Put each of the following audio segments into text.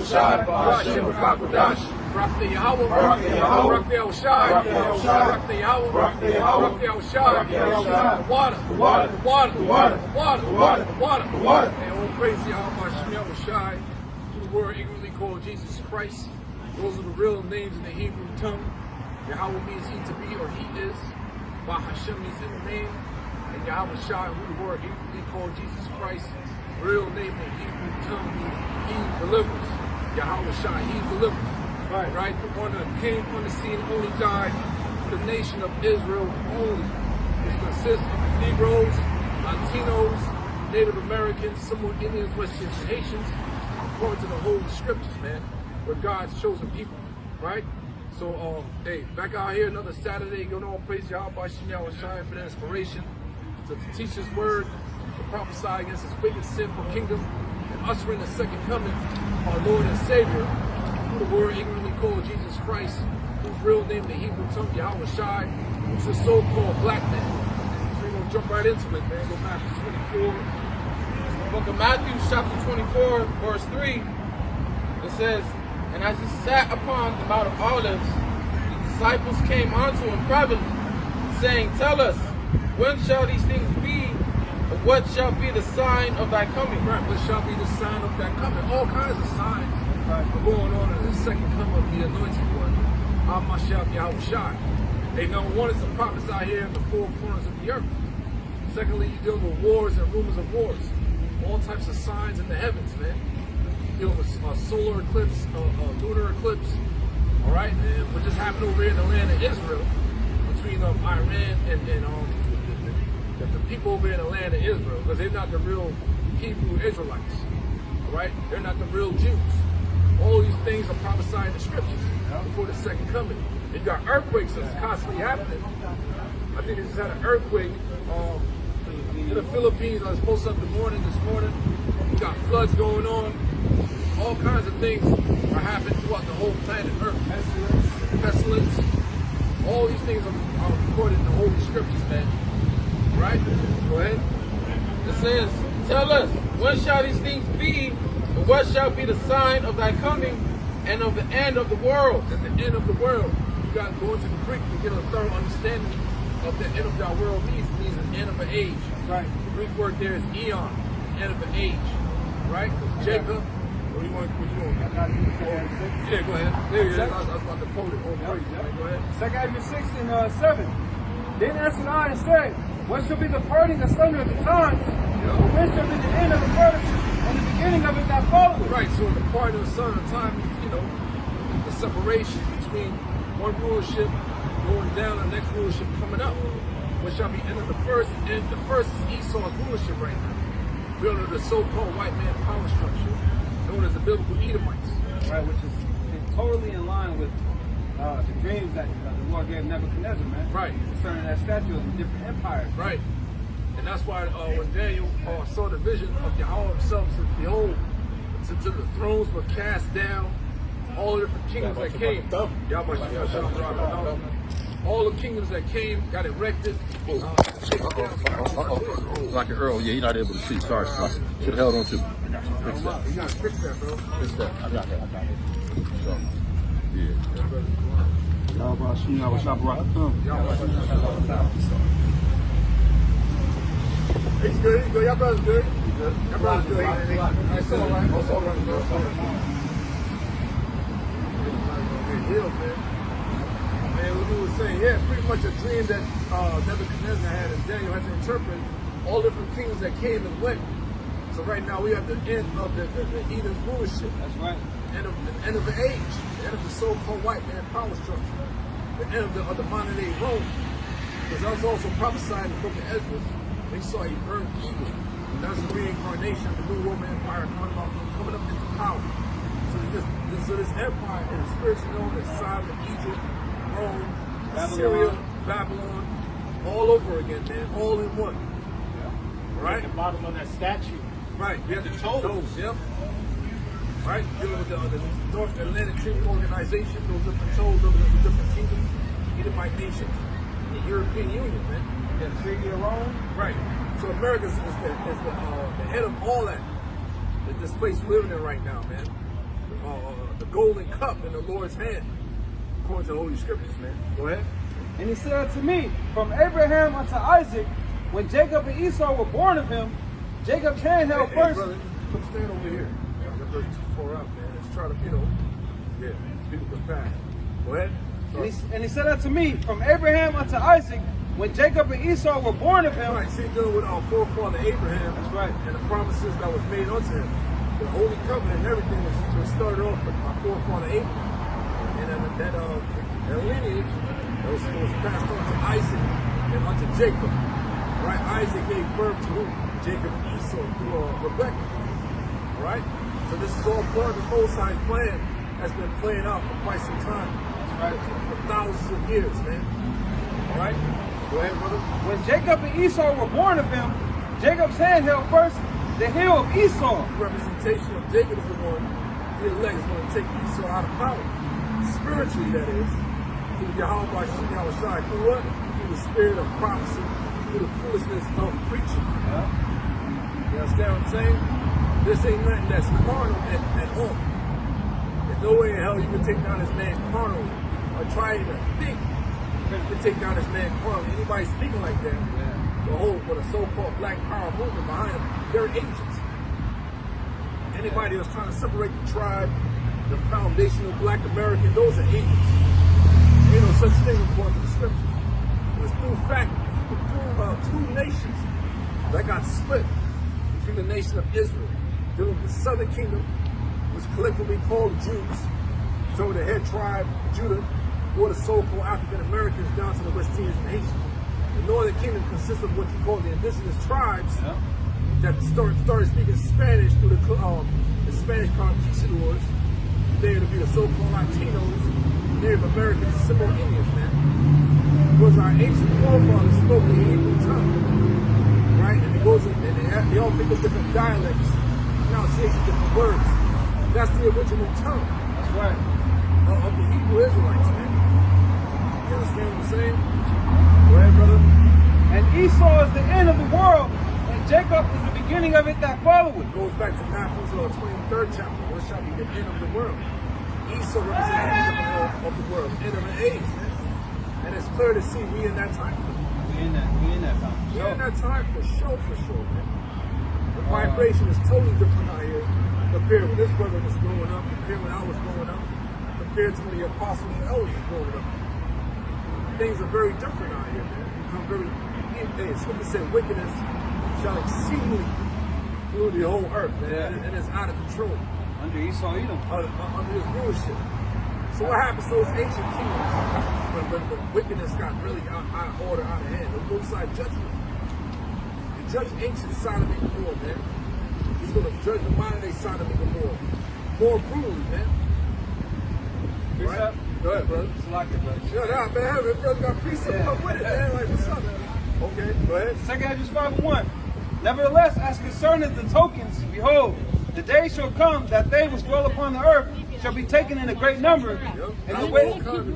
Shai, Hashem Rakakodash, Barak the Yahweh, Barak the Yahweh, Barak the Shai, Barak the Yahweh, Barak the Yahweh, Barak the Shai, the water, the water, the water, the water, the water, the water, the water, the water. And all praise Yahweh Hashem Shai, through the word ignorantly called Jesus Christ. Those are the real names in the Hebrew tongue. Yahweh means he to be or he is. Bah Hashem means in the name. And Yahweh Shai, who the word ignorantly called Jesus Christ, real name in the Hebrew tongue means he delivers. Yahweh Shai, he delivers. Right? The one that came on the scene only died for the nation of Israel only. It consists of Negroes, Latinos, Native Americans, Samoan Indians, West Indians, and Haitians, according to the Holy Scriptures, man. We're God's chosen people, right? So, hey, back out here another Saturday, going on, praise Yahweh Shai for the inspiration to teach His word, to prophesy against His wicked, sinful kingdom, and ushering the second coming of our Lord and Savior, who the word ignorantly called Jesus Christ, whose real name in the Hebrew tongue, Yahweh Shai, who's the so-called black man. So we're gonna jump right into it, man. Go Matthew 24. The book of Matthew, chapter 24, verse 3, it says, "And as he sat upon the Mount of Olives, the disciples came unto him privately, saying, Tell us, when shall these things be, and what shall be the sign of thy coming?" Right, what shall be the sign of thy coming? All kinds of signs are going on in the second coming of the anointed one, Mashiach Yahweh Shai. Hey, number one is the prophets out here in the four corners of the earth. Secondly, you deal with wars and rumors of wars. All types of signs in the heavens, man. Dealing with solar eclipse, lunar eclipse. All right, and what just happened over here in the land of Israel, between Iran and the people over here in the land of Israel, because they're not the real Hebrew Israelites. All right, they're not the real Jews. All these things are prophesied in the scriptures before the second coming. You got earthquakes that's constantly happening. I think they just had an earthquake in the Philippines. I was posted up this morning. You got floods going on. All kinds of things are happening throughout the whole planet Earth. Pestilence. All these things are recorded in the Holy Scriptures, man. Right? Go ahead. It says, Tell us, when shall these things be, and what shall be the sign of thy coming, and of the end of the world? At the end of the world. You got to go into the Greek to get a thorough understanding of the end of our world means the end of an age. Right. The Greek word there is eon, the end of an age. Right? Jacob. What do you want? Yeah, go ahead. There you go. I was about to quote it. Go ahead. 2 Ezra 6 and 7. Then answered I and said, What shall be the parting asunder of the times? Or when shall be the end of the first and the beginning of it that followeth? Right, so the part of the sun of time, the separation between one rulership going down and the next rulership coming up. What shall be end of the first? And the first is Esau's rulership right now. We're under the so-called white man power structure, known as the biblical Edomites. Right, which is totally in line with the dreams that the Lord gave Nebuchadnezzar, man. Right. Concerning that statue of the different empires. Right. And that's why when Daniel saw the vision of Yahweh himself, said, behold, to the thrones were cast down, all the different kingdoms that came. All the kingdoms that came got erected. Like an Earl, yeah, you're not able to see. Sorry, son. Should have held on to. Fix that. You gotta fix that, bro. Fix that. I got it. So, yeah. He's good. Y'all brothers good. Y'all brothers good. It's all right. It's all right, bro. Healed, man. And what we were saying, yeah, pretty much a dream that Nebuchadnezzar had and Daniel had to interpret all different kingdoms that came and went. So right now we have the end of the Edom's rulership. That's right. The end of the age, the end of the so-called white man power structure, the end of the modern day Rome. Because that was also prophesied in the book of Ezra. They saw a burnt eagle. That's the reincarnation of the new Roman Empire coming up into power. So this empire is spiritually known as Sodom, Egypt, Rome, Syria, Babylon, all over again, man, all in one. Yeah. Right? At the bottom of that statue. Right. You have the toes. Yep. Right? Dealing with the North Atlantic Treaty Organization, those different toes, those different kingdoms, Edomite nations, the European Union, man. Yeah, the Treaty of Rome. Right. So America is the head of all that. This place we're living in right now, man. golden cup in the Lord's hand, according to the Holy Scriptures, man. Go ahead. And he said unto me, from Abraham unto Isaac, when Jacob and Esau were born of him, Jacob's hand held Hey, first. brother, come stand over here. That goes too far out, man. Let's try to, yeah, people can pass. Go ahead. And he said unto me, from Abraham unto Isaac, when Jacob and Esau were born of him. Right, see, dealing with our forefather Abraham. That's right. And the promises that was made unto him. The Holy Covenant and everything was started off with our forefather Abraham. And then that lineage that was passed on to Isaac and unto Jacob. Right? Isaac gave birth to who? Jacob and Esau through Rebekah. Right? So this is all part of the Most High's plan that's been playing out for quite some time. Right? For thousands of years, man. All right? Go ahead, brother. When Jacob and Esau were born of him, Jacob's hand held first the heel of Esau. The representation of Jacob is the one, the elect is going to take Esau out of power. Spiritually, that is. Through Yahweh Shai. Through what? Through the spirit of prophecy. Through the foolishness of preaching. Yeah. You understand what I'm saying? This ain't nothing that's carnal at all. There's no way in hell you can take down this man carnally or try to think you can take down this man carnally. Anybody speaking like that, with a so-called black power movement behind them, they're agents. Anybody that's trying to separate the tribe, the foundational black American, those are agents. Ain't no such thing according to the scriptures. It was through two nations that got split between the nation of Israel, dealing with the southern kingdom, which collectively called Jews, so the head tribe, Judah, or the so-called African Americans down to the West Indies and Haitians. The northern kingdom consists of what you call the indigenous tribes that started speaking Spanish through the Spanish conquistadors. They're to be the so-called Latinos, Native Americans, and Seminole Indians, man. Because our ancient forefathers spoke the Hebrew tongue, right? And it goes in, and they all pick up different dialects, pronunciation, different words. That's the original tongue. That's right. Of the Hebrew Israelites, man. You understand what I'm saying? Go ahead, brother. And Esau is the end of the world, and Jacob is the beginning of it that followeth. It goes back to Matthew's 23rd chapter. What shall be the end of the world? Esau represents the end of the world, end of an age, man. And it's clear to see we in that time. We in that time. We're in that time for sure, man. The vibration is totally different out here compared when this brother was growing up, compared when I was growing up, compared to when the apostles and elders was growing up. Things are very different out here, man. Become very, Scripture said wickedness shall exceedingly through the whole earth, man. And it's out of control. Under Esau, Edom. Under this bullshit. So what happens to those ancient kingdoms when the wickedness got really out of order, out of hand? The Most High judgment. He judged ancient Sodom and Gomorrah, man. He's going to judge the modern day Sodom and Gomorrah more brutally, man. Right? Go ahead, brother. It's like it, brother. Shut up, man. That brother got precept up with it, man. Like, what's up? Okay, go ahead. 2 Ezra 5:1. Nevertheless, as concerning the tokens, behold, the day shall come that they which dwell upon the earth shall be taken in a great number. And the way going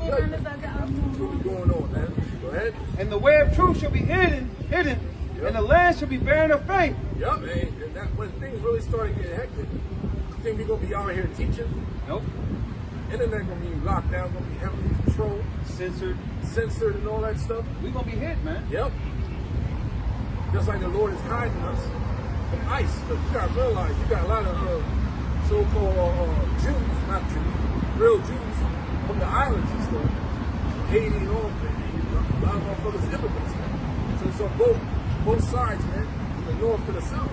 on, man. Go ahead. And the way of truth shall be hidden, and the land shall be barren of faith. Yep, man. And that, when things really start getting hectic, you think we're gonna be out here teaching? Nope. Internet gonna be locked down, gonna be heavily controlled, censored, and all that stuff. We're gonna be hit, man. Yep. Just like the Lord is hiding us from ICE. But you gotta realize you got a lot of so-called Jews, not Jews, real Jews from the islands and stuff, Haiti and all that. A lot of motherfuckers immigrants, man. So it's on both sides, man, from the north to the south.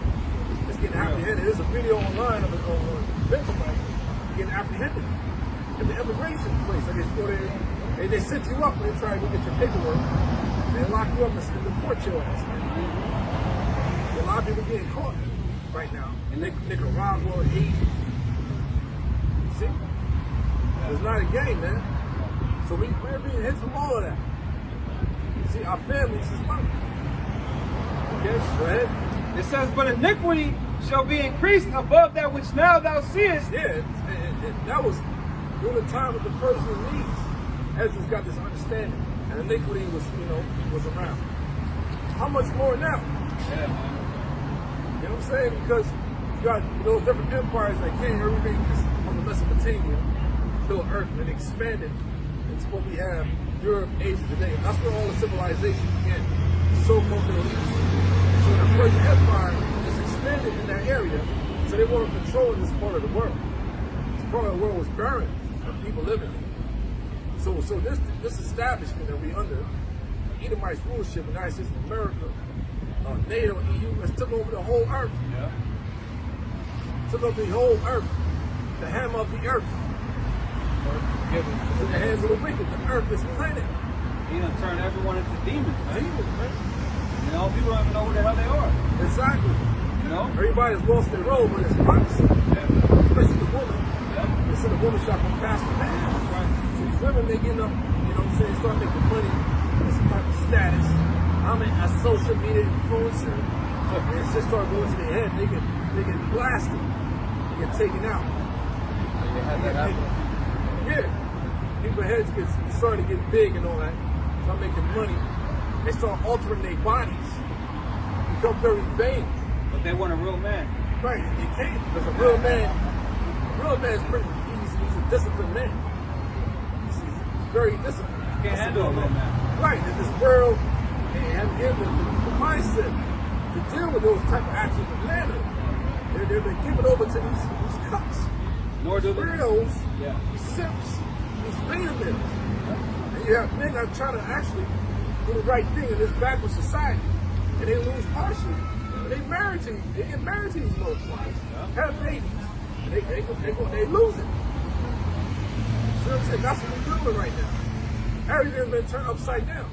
It's getting apprehended. There's a video online of a victim getting apprehended at the immigration place. I guess you go there and they set you up and they try to go get your paperwork. They lock you up and deport your ass, man. So a lot of people getting caught right now in Nicaragua and Haiti. See? It's not a game, man. So we're being hit from all of that. See, our families is money. Okay, go ahead. It says, but iniquity shall be increased above that which now thou seest. Yeah, that was during the time of the Persian needs. Ezra's got this understanding. And iniquity was, was around. How much more now? Yeah, man. You know what I'm saying? Because you got those different empires that came, everything from the Mesopotamia, Middle Earth and it expanded into what we have Europe, Asia today. That's where all the civilization began. So-called Middle East. So the Persian Empire just expanded in that area. So they weren't controlling this part of the world. This part of the world was barren of people living. So this establishment that we under, Edomites rulership, United States of America, NATO, EU, has took over the whole earth. Yeah. Took over the whole earth. The hammer of the earth. It's in the hands of the wicked. The earth is planet. He done turned everyone into demons, man. Demons, man. You know, people don't even know who the hell they are. Exactly. You know? Everybody's lost their role, but it's prophecy. Yeah. Especially the woman. Yeah. They said the woman shall come past the man. Right. So these women, they getting up, you know what I'm saying, start making money with some type of status. I'm a social media influencer. And it's just start going to their head. They get blasted. They get taken out. They had that happen. Yeah. People's heads started to get big and all that. Start making money. They start altering their bodies. Become very vain. But they want a real man. Right, you can't, because a real man's pretty, he's a disciplined man. He's very disciplined. You can't handle a real man. Right, in this world, they have given the mindset to deal with those type of actions of manner. They've been given over to these cucks. Nor do they. Weirdos, Yeah. these simps, these beta men. And you have men that are trying to actually do the right thing in this backward society, and they lose partially. They get married to these motherfuckers, have babies, and they lose it. See what I'm saying? That's what we're doing right now. Everything's been turned upside down.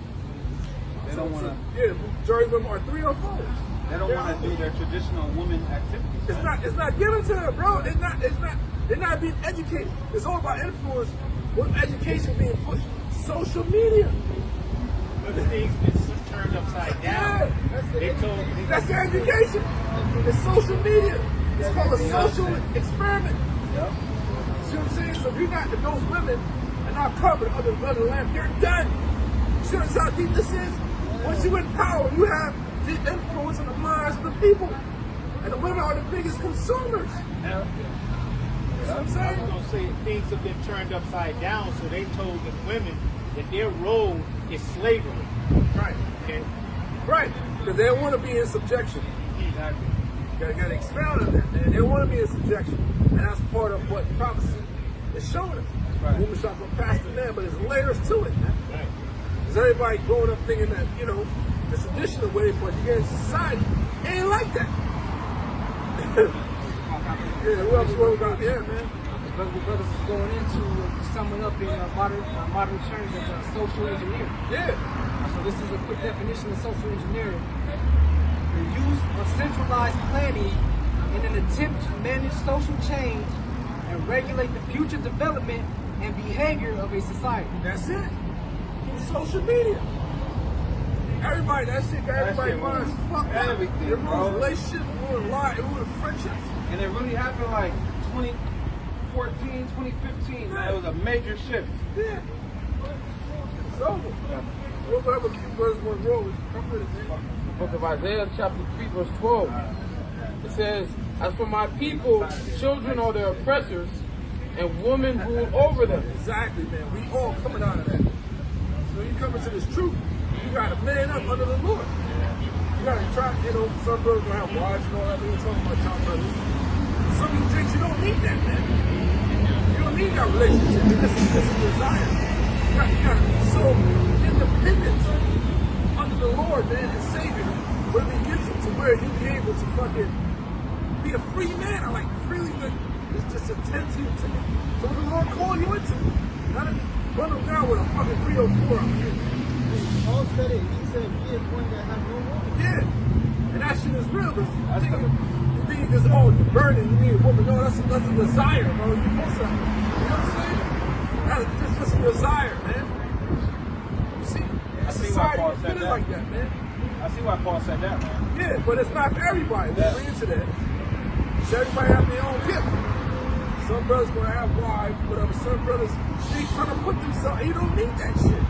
They don't want to. Yeah, majority of them are 304s. They don't want to do their traditional woman activities. It's not given to them, bro. They're not being educated. It's all about influence. What education being pushed? Social media. But the thing's been turned upside down. Yeah, that's the education. It's social media. It's called a social experiment. Yep. See what I'm saying? So if those women are not covered under the lamp, you're done. See how deep this is? Once you in power, you have the influence on the minds of the people. And the women are the biggest consumers. Yeah. You know what I'm I saying? was gonna say things have been turned upside down, so they told the women that their role is slavery. Right. And Right. Because they don't want to be in subjection. Exactly. You gotta expound on that, man. They don't want to be in subjection. And that's part of what prophecy is showing us. Right. The woman shall go past the man, but there's layers to it, man. right. Because everybody growing up thinking that, you know, the traditional way, but you get in society, it ain't like that. Yeah, whoever got there, man. What brothers is going into, summing up in modern terms as social engineering. Yeah. So this is a quick definition of social engineering. The use of centralized planning in an attempt to manage social change and regulate the future development and behavior of a society. That's it. Through social media. Everybody, that shit got everybody shit minds ruins fucked up. everything, It ruins bro. relationships, it ruins lives, it ruins friendships. And it really happened like 2014, 2015. Man. It was a major shift. Yeah. It's over. Whatever you brothers want to roll with, come with it, man. Book of Isaiah, chapter 3, verse 12. It says, "As for my people, children are their oppressors, and women rule over them." Exactly, man. We all coming out of that. So you come into this truth, you gotta man up under the Lord. You gotta try, you know, some brothers gonna have wives and all that. We ain't talking about y'all brothers. Some of you chicks, you don't need that, man. You don't need that relationship. This is desire. You gotta be so independent under the Lord, man, and Savior. When He gets you to where you be able to fucking be a free man, I like freely, it's just attend to you to me. So what the Lord call you into? Not to be run them down with a fucking 304 out here. Paul said it. He said he is one that has no woman. Yeah. And that shit is real. You think you just, oh, you're burning, you need a woman. No, that's a desire, bro. You're supposed to, you know what I'm saying? That's just a desire, man. You see? A society is feeling like that, man. I see why Paul said that, man. Yeah, but it's not for everybody. We're into that. So everybody have their own gift. Some brothers gonna have wives, whatever. Some brothers, they trying to put themselves, you don't need that shit.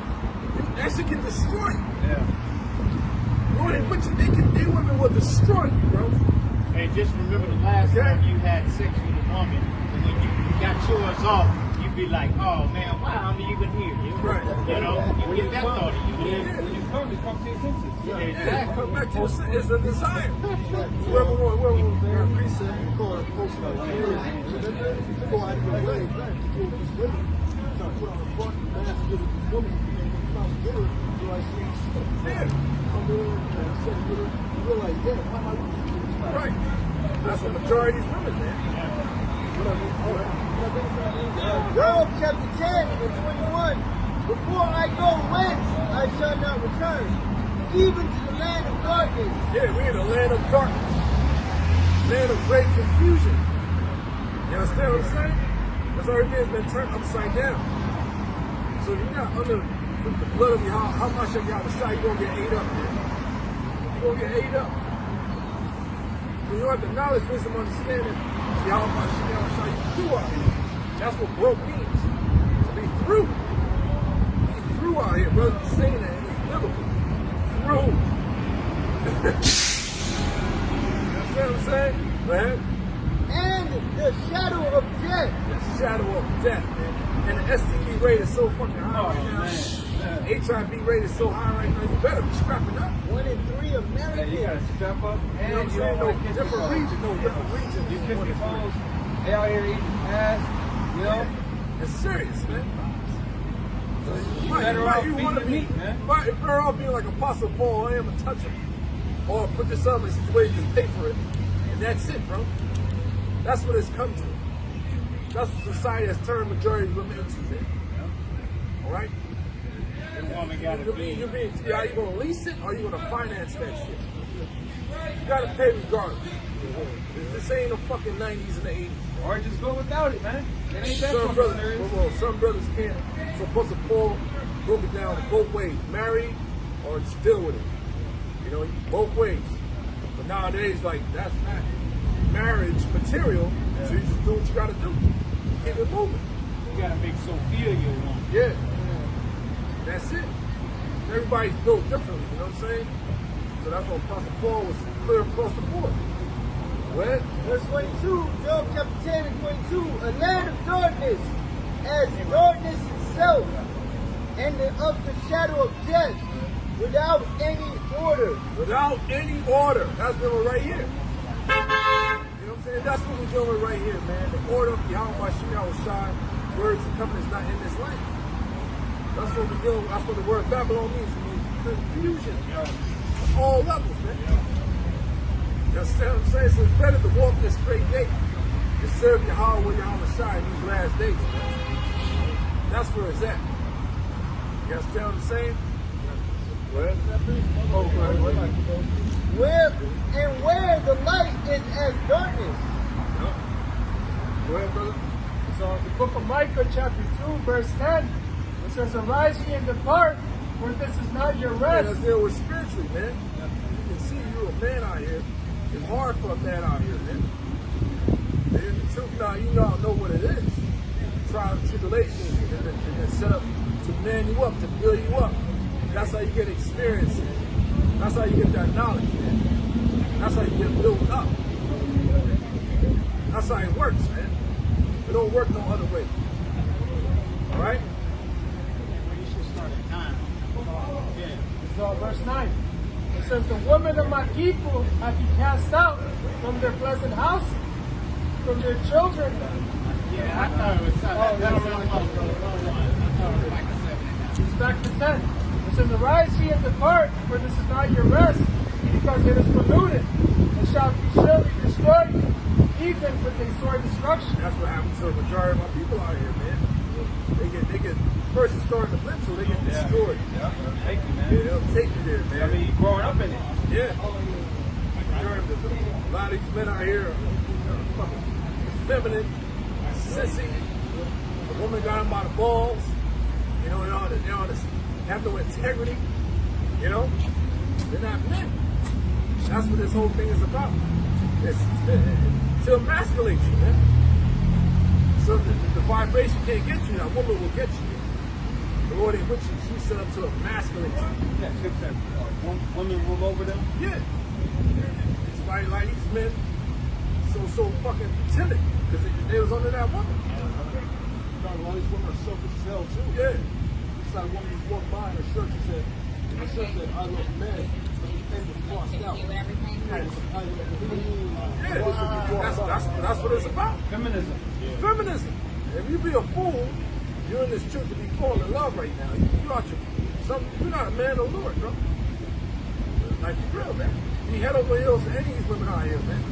That shit can destroy you. Yeah. They women will destroy you, bro. And just remember the last time you had sex with a woman, and when you got yours off, you be like, oh man, why I'm even here? Right. You know, you get that thought in you. When you come to your senses. Yeah, come back to it's a desire. Whoever Priest said, you go and post like here. So then you go out of your way to deal with these women. Trying to put on a front mask to deal with these women. You come get her, you're like, Yeah. come in and sex with her. You realize, yeah, why am I with these women? Right. That's the majority of women, man. Job chapter 10 and 21. Before I go whence, I shall not return, even to the land of darkness. Yeah, we're in a land of darkness. Land of great confusion. You understand what I'm saying? Because everything's been turned upside down. So if you're not under the blood of Yahweh, how much of Yahweh shot, you're going to get ate up, man. You're going to get ate up. You don't have the knowledge, wisdom, understanding. Yahweh shot you through out here. That's what broke means. To be through. Be through out here, brother. Saying that it's biblical. Through. You understand what I'm saying? Man. And the shadow of death. The shadow of death, man. And the STD rate is so fucking high right now. HIV rate is so high right now. You better be strapping up. 1 in 3 Americans. You gotta step up. You know what I'm And you saying? don't No, want to kiss different your regions. No, different regions. You is kiss one your and three. balls. They out here eating ass. You know? It's serious, man. You better off You beating want the to be, meat, man. right? You're better off being like Apostle Paul. I am a toucher. Or put yourself in a situation to pay for it. And that's it, bro. That's what it's come to. That's what society has turned majority of women into, man. All right? The woman gotta be. Are you going to lease it or are you going to finance that shit? You got to pay regardless. This ain't no fucking 90s and the 80s. Or just go without it, man. It ain't that Some fucking brothers, serious. well, some brothers can't. So Apostle Paul broke it down both ways: marry or still with it. You know, both ways. But nowadays, like that's not marriage material. So you just do what you got to do. Keep it moving. You gotta make Sophia your woman. Yeah. That's it. Everybody's built differently. You know what I'm saying? So that's what Apostle Paul was clear across the board. What? Verse 22, Job chapter 10 and 22. A land of darkness, as darkness itself, and of the shadow of death, without any order. Without any order. That's what we're right here. You know what I'm saying? That's what we're doing right here, man. The order of Yahweh Shai, words and covenants not in this land. That's what we're doing. That's what the word Babylon means. It means confusion. All levels, man. You understand what I'm saying? So it's better to walk this straight gate and serve Yahweh Shai in these last days, man. That's where it's at. You understand what I'm saying? Where the light is as darkness. Go ahead, brother. So the book of Micah, chapter 2, verse 10, it says, arise ye and depart, for this is not your Yeah, rest. let's deal with spiritually, man. You can see you're a man out here. It's hard for a man out here, man. And the truth now, you don't know what it is. Trials and tribulations and set up to man you up, to build you up. That's how you get experience. That's how you get that knowledge, man. That's how you get built up. That's how it works, man. It don't work no other way. All right? You should start at 9. Yeah. So verse 9, it says, the women of my people have you cast out from their pleasant house, from their children. Yeah, I thought it was It's back to 10. It says, arise ye and depart, for this is not your rest, because it is polluted, and shall be surely destroyed, even with a sore destruction. That's what happens to the majority of my people out here, man. They get first it's starting to blend, so they get destroyed. Yeah, thank you, man. Yeah, they'll take you there, man. I mean, you growing up in it. Yeah. A lot of these men out here are fucking feminine, sissy. The woman got them by the balls. You know, they have no integrity. You know? They're not men. That's what this whole thing is about. It's to emasculate you, man. So the vibration can't get you. That woman will get you. The Lord ain't with you. She's set up to emasculate you. Yeah, women rule over them. Yeah. It's like these men so fucking timid because they was under that woman. Well, these women are selfish as hell too. Yeah. It's like a woman just walked by in her shirt and said, I love men, but the end was crossed out. That's what it's about. Feminism. Yeah. Feminism. If you be a fool, you're in this truth to be falling in love right now. You're not a man or Lord, bro. Like, for real, man. You head over heels to any of these women out here, man.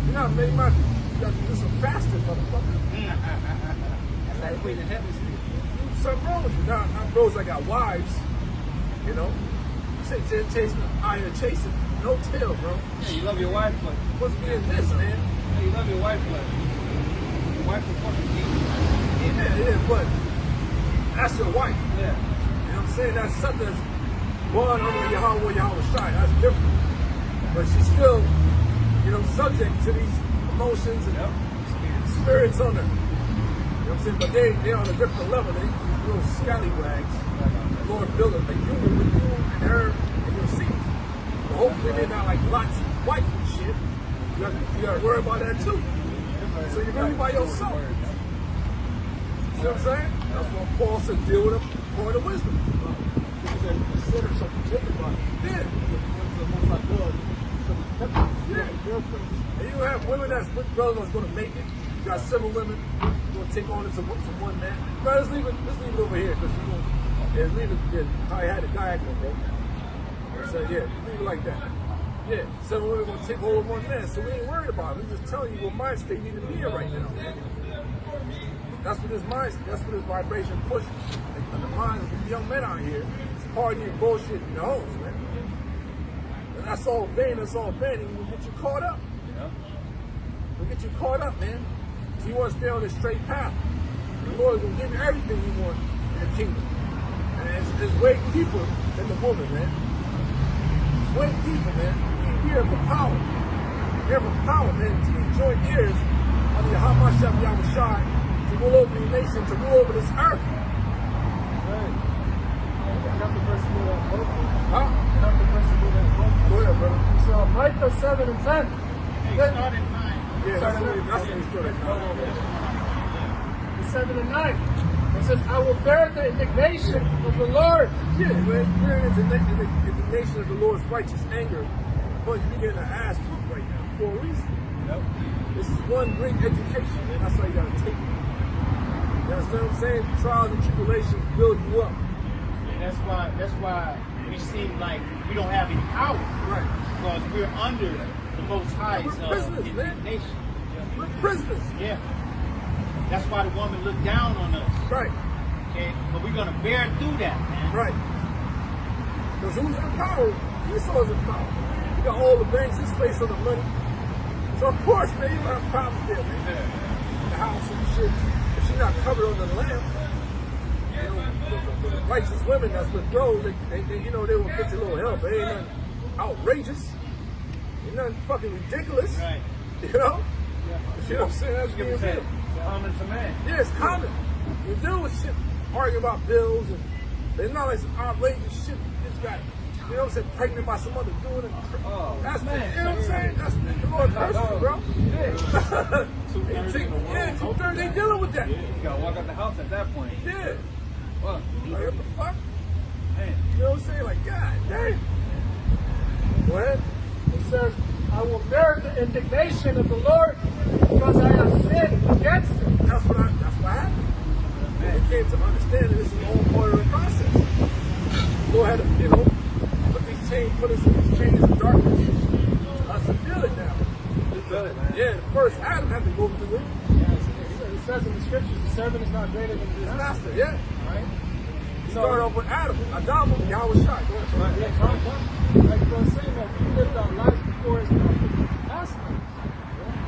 You're not made my. You got to do some fasting, motherfucker. That's like waiting in heaven's speed. Something wrong with you. Not bros that got wives, you know. Say chasing, out here chasing, no tail, bro. Yeah, you love your wife, but Supposed to be in this, man. yeah, you love your wife, but your wife is fucking deep. Yeah, but that's your wife. Yeah. You know what I'm saying? That's something that's one under Yahweh Shai. That's different. But she's still, you know, subject to these emotions and spirits on her. You know what I'm saying? But they're on a different level. These little scallywags. The Lord built it like you with you and her and your seeds. But hopefully they're not like lots of white and shit. You gotta worry about that too. So you're really by yourself. See what I'm saying? That's what Paul said, deal with them according to wisdom. Consider something different about it. Yeah. The most I good. Yeah. And you have women that's with brothers that's gonna make it. You got several women who gonna take on it to one man. Bro, let's leave it over here because you gonna leave it. Yeah, I had a diagonal, bro. So yeah, leave it like that. Yeah, several women gonna take hold of one man, so we ain't worried about it. We're just telling you what mind state you need to be in right now, man. That's what this vibration pushes. Like, the minds of the young men out here, it's partying, bullshit, and the hoes, man. And that's all vain, and it will get you caught up. Yeah. It'll get you caught up, man. So you want to stay on this straight path. The Lord will give you everything you want in the kingdom. And it's way deeper than the woman, man. It's way deeper, man. We have the power. We have the power, man, to be joint ears under the Hamashem Yahweh Shai, to rule over the nation, to rule over this earth. Right. Enough the verse to do that book. Huh? Enough the verse to do that book. Go ahead, brother. So Micah 7 and 10. Hey, start at 9. Yeah, that's what we started. The 7 and 9. It says, I will bear the indignation of the Lord. Yeah, man, we're in the indignation of the Lord's righteous anger. But you're getting an ass whooped right now for a reason. Yep. This is one great education, man. That's how you gotta take it. You understand what I'm saying? Trials and tribulations build you up. And that's why we seem like we don't have any power. Right. Because we're under the Most High's We're prisoners, man. indignation. We're prisoners. Yeah. That's why the woman looked down on us. Right. Okay? But we're gonna bear through that, man. Right. Because who's in power? Esau's in power. You got all the banks, his face on the money. So of course, man, you gonna have problems there, man. The house and shit. If she's not covered under the lamp, you know, the righteous women that's with bros, they you know, they will get you a little help. It ain't nothing outrageous. Ain't nothing fucking ridiculous. Right. You know? Yeah. You know what I'm saying? That's being real. Common to man. Yeah, it's common. You deal with shit, arguing about bills, and it's not like some outrageous shit. You just got, you know what I'm saying, pregnant by some other dude. And that's man. You know what I'm saying? That's the Lord personal, bro. Yeah. 2:30, they dealing with that. You gotta walk out the house at that point. Yeah. Fuck. Like, what the fuck? Man. You know what I'm saying? Like, God damn. Go ahead. It says, I will bear the indignation of the Lord because I have sinned against him. That's what happened. They came to understand that this is all part of the process. Go ahead and, you know, put us in these chains of darkness. Us to feel it now. You feel it, man. Yeah, the first Adam had to go through it. Yeah, it says in the scriptures, the servant is not greater than his Master, yeah. Right? You start off with Adam, Adam, Yahweh Shai. Go ahead. Right. Yeah, like I was saying, that we lived our lives before his master.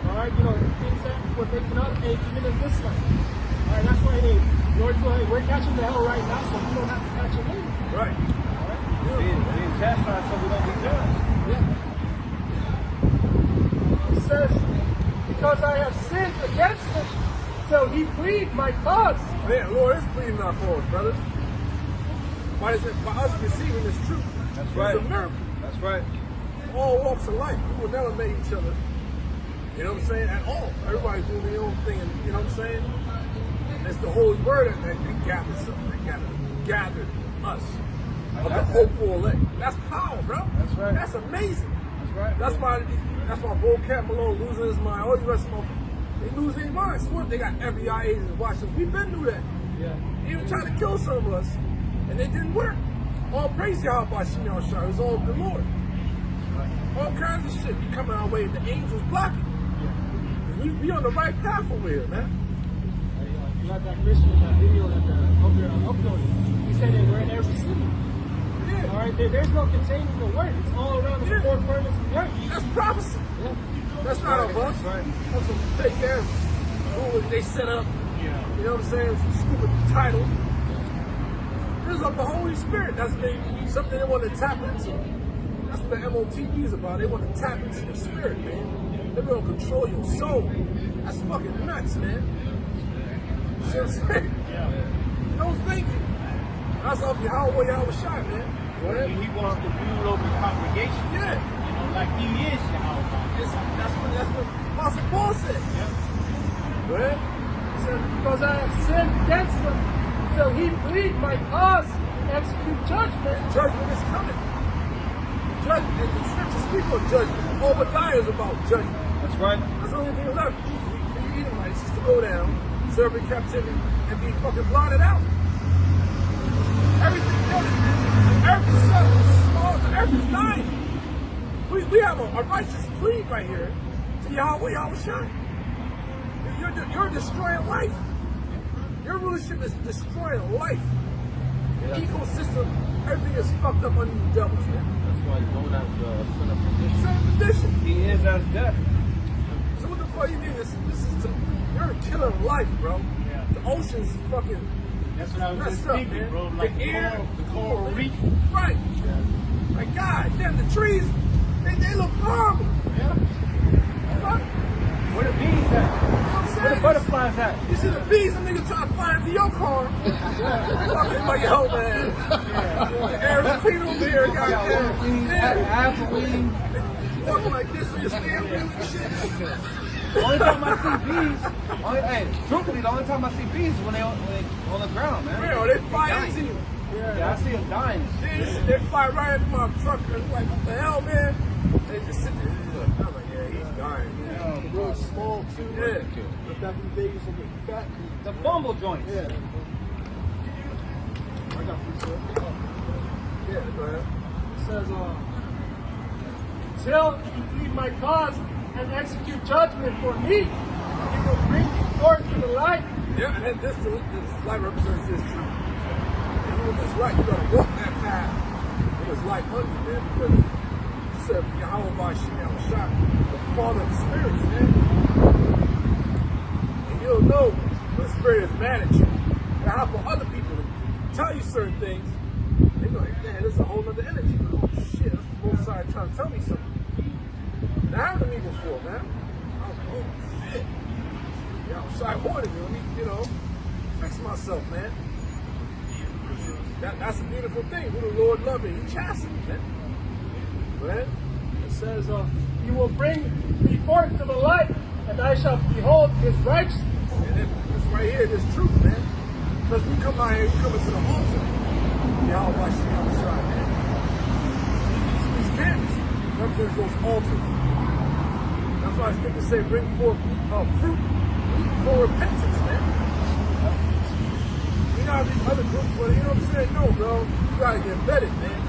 All right, you know, things that were making up, even in this life. All right, that's why, hey, Lord, we're catching the hell right now, so we don't have to catch it later. Right. All right? Being chastised so we don't be judged. Yeah. It says, because I have sinned against him, so he plead my cause. Man, Lord is pleading our cause, brothers. By us receiving this truth. That's right. It's a miracle. That's right. All walks of life. We will never make each other. You know what I'm saying? At all. Everybody's doing their own thing, and you know what I'm saying? it's the holy word that gathered something, that gathered us of the hopeful elect. That's power, bro. That's right. That's amazing. That's right. That's why vocab Malone losing his mind. All the rest of them, they lose their mind. Swear they got FBI agents watching. We've been through that. Yeah. They even tried to kill some of us, and it didn't work. All praise Yahweh Shimon Shah. It was all the Lord. All kinds of shit be coming our way. The angels blocking. We on the right path over here, man. You got that Christian in that video that uploaded. He said they were in every city. Yeah. All right, there's no containing the word. It's all around the four corners of the earth. That's prophecy. Yeah. That's not a bunch. That's some fake ass rule they set up. You know what I'm saying? Some stupid title. This is of the Holy Spirit. That's something they want to tap into. That's what the MOTB is about. They want to tap into your spirit, man. They're going to control your soul. That's fucking nuts, man. See what I'm saying? No, thank you. That's off your Yahweh Shai, man. He wants to rule over the congregation. Yeah. You know, like he is Yahweh. That's what Apostle Paul said. Right? He said, because I have sinned against him, till he plead my cause and execute judgment. Judgment is coming. Judgment, and the scriptures speak of judgment. Obadiah is about judgment. That's right. That's the only thing left for you Edomites is to go down, serve in captivity, and be fucking blotted out. Everything else, the earth is small, the earth is dying. We have a righteous plea right here to Yahweh Shai. You're destroying life. Your rulership is destroying life. The ecosystem, everything is fucked up under you devils, man. That's why he's known as the son of perdition. Son of perdition. He is as death. So what the fuck you mean? This is you're killing life, bro. Yeah. The ocean's fucking That's what I was just messed up, thinking, man. bro. Like the air, the coral reef. Right. Like God damn, the trees, they look horrible. Yeah. Fuck. Where the bees at? You know what I'm Where the saying? butterflies at? You see the bees, and niggas trying to fly into your car. Fucking like, yo, man. The air is clean over here, goddamn. Half a weed. Walking like this, so you're scared of and shit. The only time I see bees, truthfully, the only time I see bees is when they on the ground, man. Real, they fly into you. Yeah, I see them dying. They fly right into my truck, and I'm like, what the hell, man? They just sit there. I'm like, yeah, he's dying. The road's small too. Yeah. But back in Vegas, I'm getting fat. The bumble joints. Yeah. I got free stuff. Yeah, go ahead. It says, till you plead my cause and execute judgment for me, he will bring you forth to the light. Yeah, and then this light represents this truth. And when it's right, you gotta walk that path. When it's light under you, man, because you said Yahweh Shimon Shah, the Father of spirits, man. And you'll know when the spirit is mad at you. And how for other people to tell you certain things, they go like, man, this is a whole other energy. Oh shit, that's the both sides trying to tell me something. That happened to me before, man. I was like, oh shit. Yeah, I'm shy wanted me. Let me, fix myself, man. That's a beautiful thing. Who the Lord loved me, He chastened, man. Right? It says, you will bring me forth to the light, and I shall behold his righteousness. And it's right here, this truth, man. Because we come out here, we come into the altar. Yahweh Shimon Shai, man. These camps represent those altars. That's why I think to say bring forth fruit for repentance, man. You know how these other groups, well, you know what I'm saying? No, bro. You gotta get vetted, man.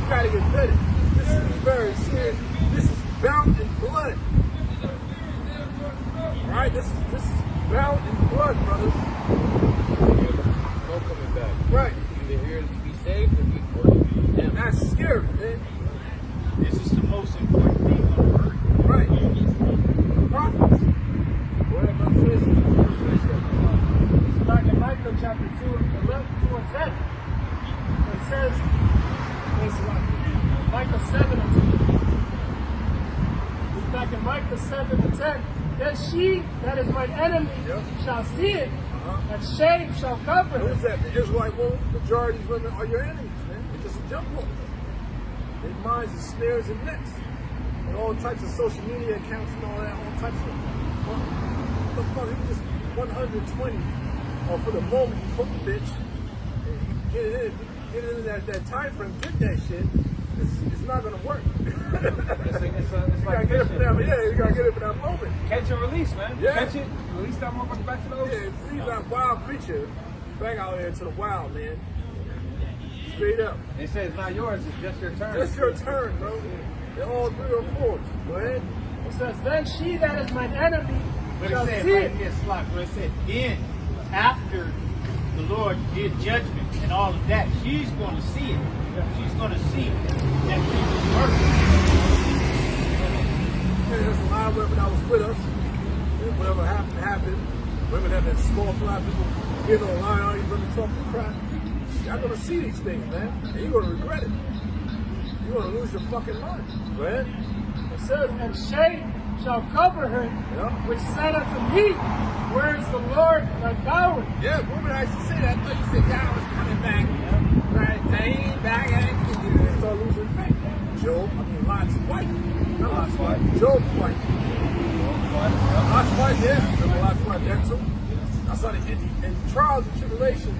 You gotta get vetted. This is very serious. This is bound in blood. Alright? This is bound in blood, brothers. No coming back. Right. Either here to be saved or be condemned. That's scary, man. This is the most important thing on earth. Right. Prophets. What about this? It's back in Micah chapter 2, 11, 2 and 10. It says, it's like Micah 7 and 2. It's back in Micah 7 and 10. Then she that is my enemy shall see it, and shame shall cover her. Who's that? The Israelite woman, majority of women are your enemies, man. It's just a jump rope. Their minds are snares and nets. And all types of social media accounts and all that, all types of, what the fuck, it was just 120 or for the moment you put the bitch, and you get it in that time frame, get that shit, it's not gonna work. It's You like gotta get it for fishing. that, you gotta get it for that moment. Catch and release, man. Yeah. Catch it, release that motherfucker back to the ocean. Yeah, leave that wild creature back out there to the wild, man. Straight up. They say it's not yours, it's just your turn. It's your turn, bro. They're all 3 or 4. Go ahead. It says, then she that is mine enemy But shall it said see right it. here, Slock, where it said, then after the Lord did judgment and all of that, she's going to see it. She's going to see that thing was working. There's a lot of women that was with us. And whatever happened, happened. Women that been scornful, people getting online, all these women talking crap. Y'all gonna see these things, man. And you're gonna regret it. You're gonna lose your fucking mind. Go ahead. It says, and shade shall cover her, Yeah. which said unto me, where is the Lord thy God? Yeah, women actually say that. I thought you said God was coming back. Right? They ain't back. They start losing faith. Lot's wife. Not Lot's wife. Job's wife. Lot's wife, yeah. Remember Lot's wife, that too? That's how in trials and tribulation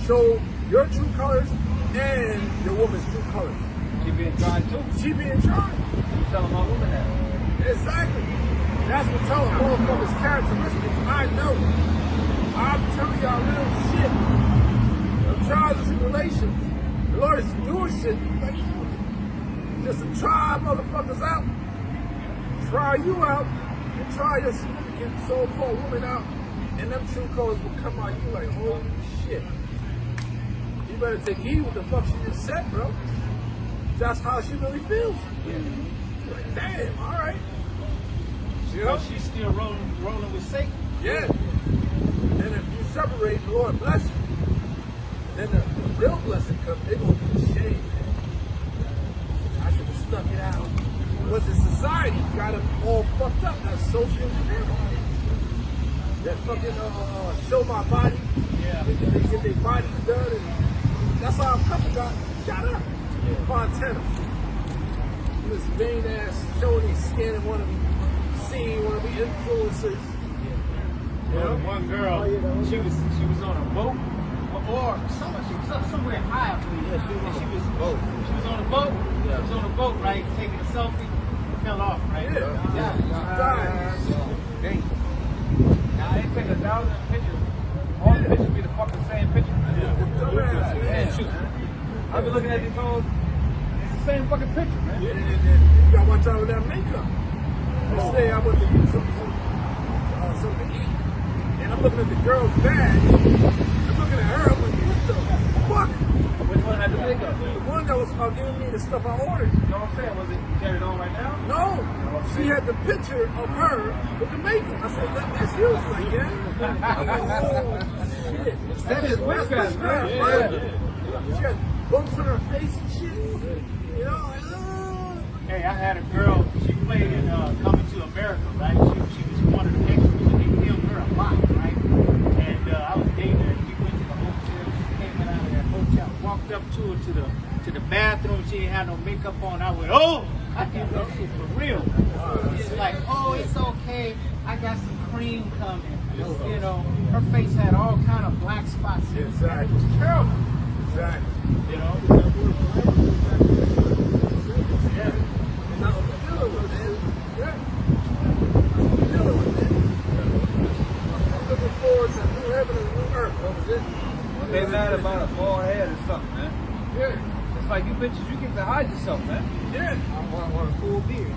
show your true colors and your woman's true colors. She being tried too. She being tried. You telling my woman that. Exactly. That's what telling motherfuckers characteristics. I know. I'm telling y'all real shit. The trials and tribulations. The Lord is doing shit like just to try motherfuckers out. Try you out and try your significant so-called woman out. And them true colors will come out. You like, holy shit. You better take heed what the fuck she just said, bro. That's how she really feels. You're like, damn, all right. You know? But she's still rolling with Satan. Yeah. And if you separate, the Lord bless you. Then the real blessing comes. They're going to be ashamed, man. I should have stuck it out. But the society got them all fucked up. That's social engineering. That fucking show my body. Yeah. They get their bodies done. And that's how a couple got shot up. Fontana. This vain ass showing his skin and want to be seen, want to be influencers. You know? One girl, she was on a boat, or somewhere high, I believe. Yeah, she was on a boat. She was on a boat. She was on a boat, right? Taking a selfie. Fell off, right? Yeah. Dang. Now they take 1,000 pictures. All the pictures be the fucking same picture. I've been looking at these hoes. It's the same fucking picture, man. Yeah, and you gotta watch out with that makeup. Yesterday I went to get something to eat, and I'm looking at the girl's bag. I'm looking at her. I'm like, what the fuck? Which one had the makeup? The one that was giving me the stuff I ordered. You know what I'm saying? Was it carried on right now? No, she had the picture of her with the makeup. I said, that's you. She's like, yeah. I'm like, oh shit. That is witchcraft, man. Right? She had bumps on her face and shit. You know, like, Hey, I had a girl, she played in Coming to America, right? She was one of the extras, and they filmed her a lot, right? And I was dating her, and we went to the hotel. She came out of that hotel, walked up to her to the bathroom. She ain't had no makeup on. I went, oh! I did that shit for real. It's like, oh, it's okay. I got some cream coming. You know, her face had all kind of black spots in it. Exactly. It was terrible. exactly. You know? Yeah. And that's what we're dealing with, man. Yeah. That's what we're dealing with, man. I'm looking forward to new heaven and new earth. That was it. They mad about a bald head or something, man. Yeah. It's like you bitches, you get to hide yourself, man. Yeah. Or a full beard.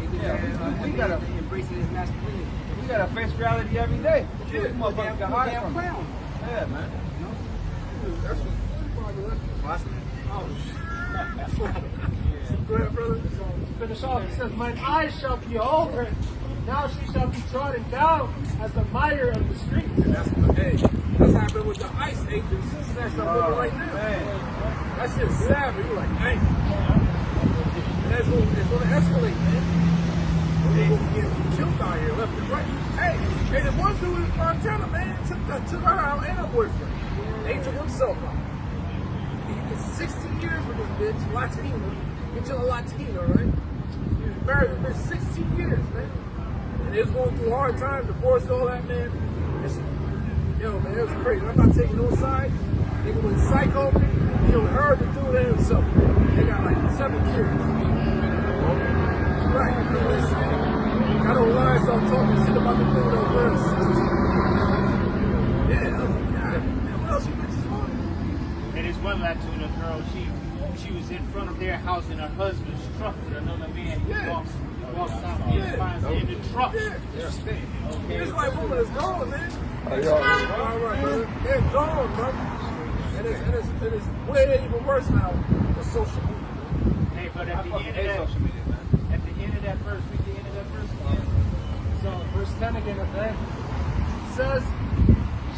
We gotta embracing his masculinity. we gotta face reality every day. Yeah. These motherfuckers can hide Damn from it. clown. Yeah, man. That's what. Oh, shit. Go ahead, brother. Finish off. It says, mine eyes shall behold her. Now she shall be trodden down as the mire of the street. And that's happening with the ICE agents. That's up right now. Man. That shit's savage. You're like, dang. And it's going to escalate, man. They're going to get killed out here, left and right. Hey, the one dude in Montana, man, took her out and her boyfriend. They took himself out. He did 16 years with this bitch, Latina. Get you a Latina, right? He was married with her 16 years, man. And they was going through hard times, divorce, all that, man. Yo, man, it was crazy. I'm not taking no sides. Nigga went psycho, killed her, the dude, and himself. They got like 7 kids. Right. Got online, started talking shit about the dude that was wearing suits. Yeah, I was like, God, man, what else you bitches want? And this one Latina girl, she was in front of their house in her husband's truck with another man. He walks out and finds her in the truck. Yeah. Okay. This white woman is gone, man. All right, All right, brother. They're gone, brother. And it's way even worse now with social media. Hey, but at the end of that verse, read the end of that verse again. So, verse 10 again, okay? It says,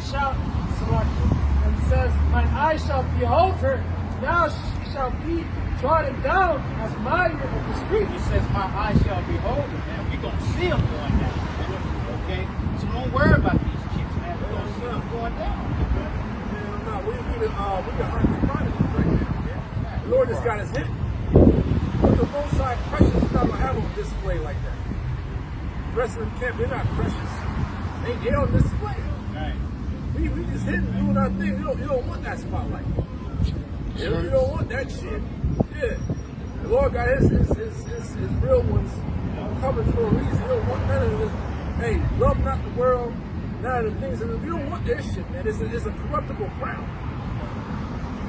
shout, and it says, mine eyes shall behold her, now she shall be trodden down as mire of the street. It says, my eyes shall behold her, man. We're going to see them going down. Okay? So don't worry about these chicks, man. We're going to see them going down. No, we the hunting right now, man. The Lord just got his hit. But the most high precious is not gonna have on display like that. The rest of them camp, they're not precious. They on display. Right. We just hitting, doing our thing. You don't want that spotlight. You don't want that shit. Yeah. The Lord got his real ones covered for a reason. You don't want none of this. Hey, love not the world, none of the things. You don't want their shit, man. It's a corruptible crown.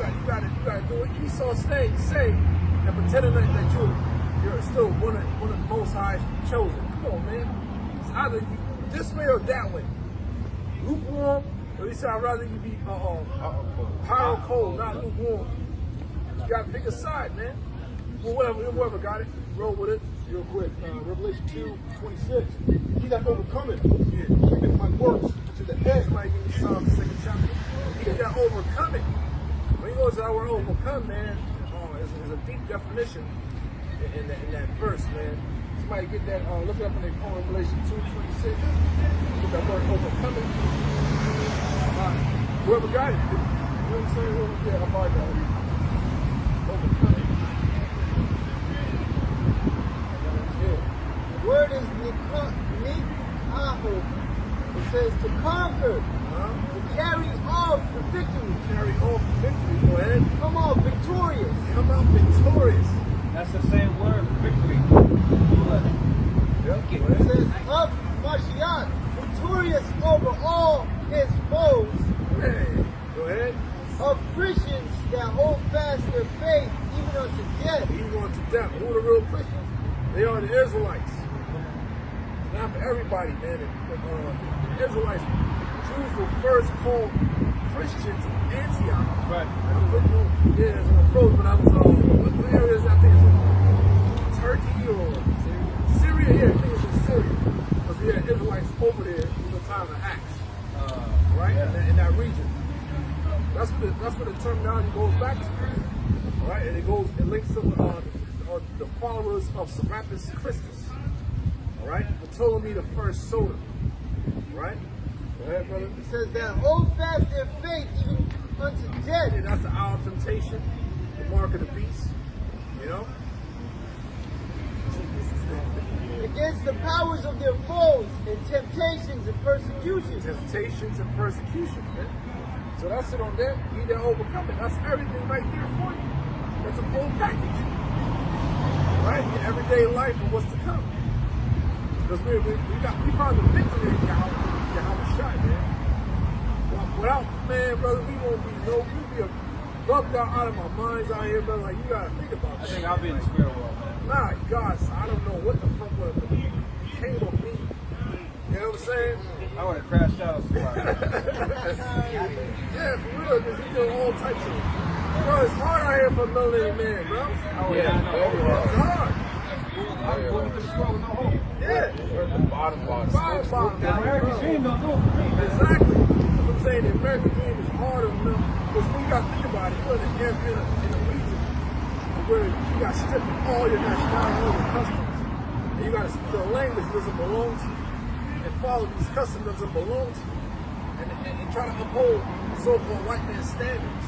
You gotta do what Esau say, and pretending that you're still one of the most high chosen. Come on, man. It's either this way or that way. Lukewarm, or you say I'd rather you be hot or cold, not lukewarm. You gotta pick a side, man. Well, whoever got it, roll with it real quick. Revelation 2:26. He that overcometh, keepeth my works to the end. Somebody give me Psalm 2nd chapter. He that overcometh. When he goes to our word overcome, man, it's a deep definition in that verse, man. Somebody get that, look it up in the Revelation 2:26. Get that word overcoming. Whoever got it, you know what I'm saying? Whoever got it, overcoming. The word is nikaho. It says to conquer, to carry off the victory. Carry off the victory, go ahead. Come on, victorious. Come out victorious. That's the same word for victory. Yep, It says of Mashiach, victorious over all his foes. Hey, go ahead. Of Christians that hold fast their faith even unto death. Even unto death. Who are the real Christians? They are the Israelites. It's not for everybody, man. The Israelites, Jews were first called Christians in Antioch. Right. Yeah, there's an approach when I was, what area is that? I think it's in Turkey or Syria. Yeah, I think it's in Syria. Because we had Israelites over there in the time of Acts. Right? Yeah. In that region. That's what the terminology goes back to. All right? And it links to the followers of Serapis Christus. All right? Ptolemy the first soda. Right? Go ahead, brother. It says that hold fast their faith even unto death. And that's the hour of temptation, the mark of the beast. You know? Against the powers of their foes and temptations and persecutions. Temptations and persecution, man. So that's it on that. He that overcome it. That's everything right there for you. That's a full package. Right? Your everyday life and what's to come. Because we found the victory in Yahweh shot, man. Without, man, brother, we'll be bugged out of our minds out here, brother. Like, you gotta think about that. I think I'll be in the spirit world, man. My God, so I don't know what the fuck came of me. You know what I'm saying? I would have crashed out. Yeah, for real, because you know all types of. Bro, it's hard out here for a melanated man, bro. Yeah, It's hard. I'm going through the struggle with no hope. Yeah. Bottom. The American dream don't do it for me. Exactly. That's what I'm saying. The American dream is hard enough. Because when you got to think about it, you're in a region where you got stripped of all your nationality, all your customs. And you got to speak a language that doesn't belong to you. And follow these customs that doesn't belong to you. And try to uphold so-called white man standards.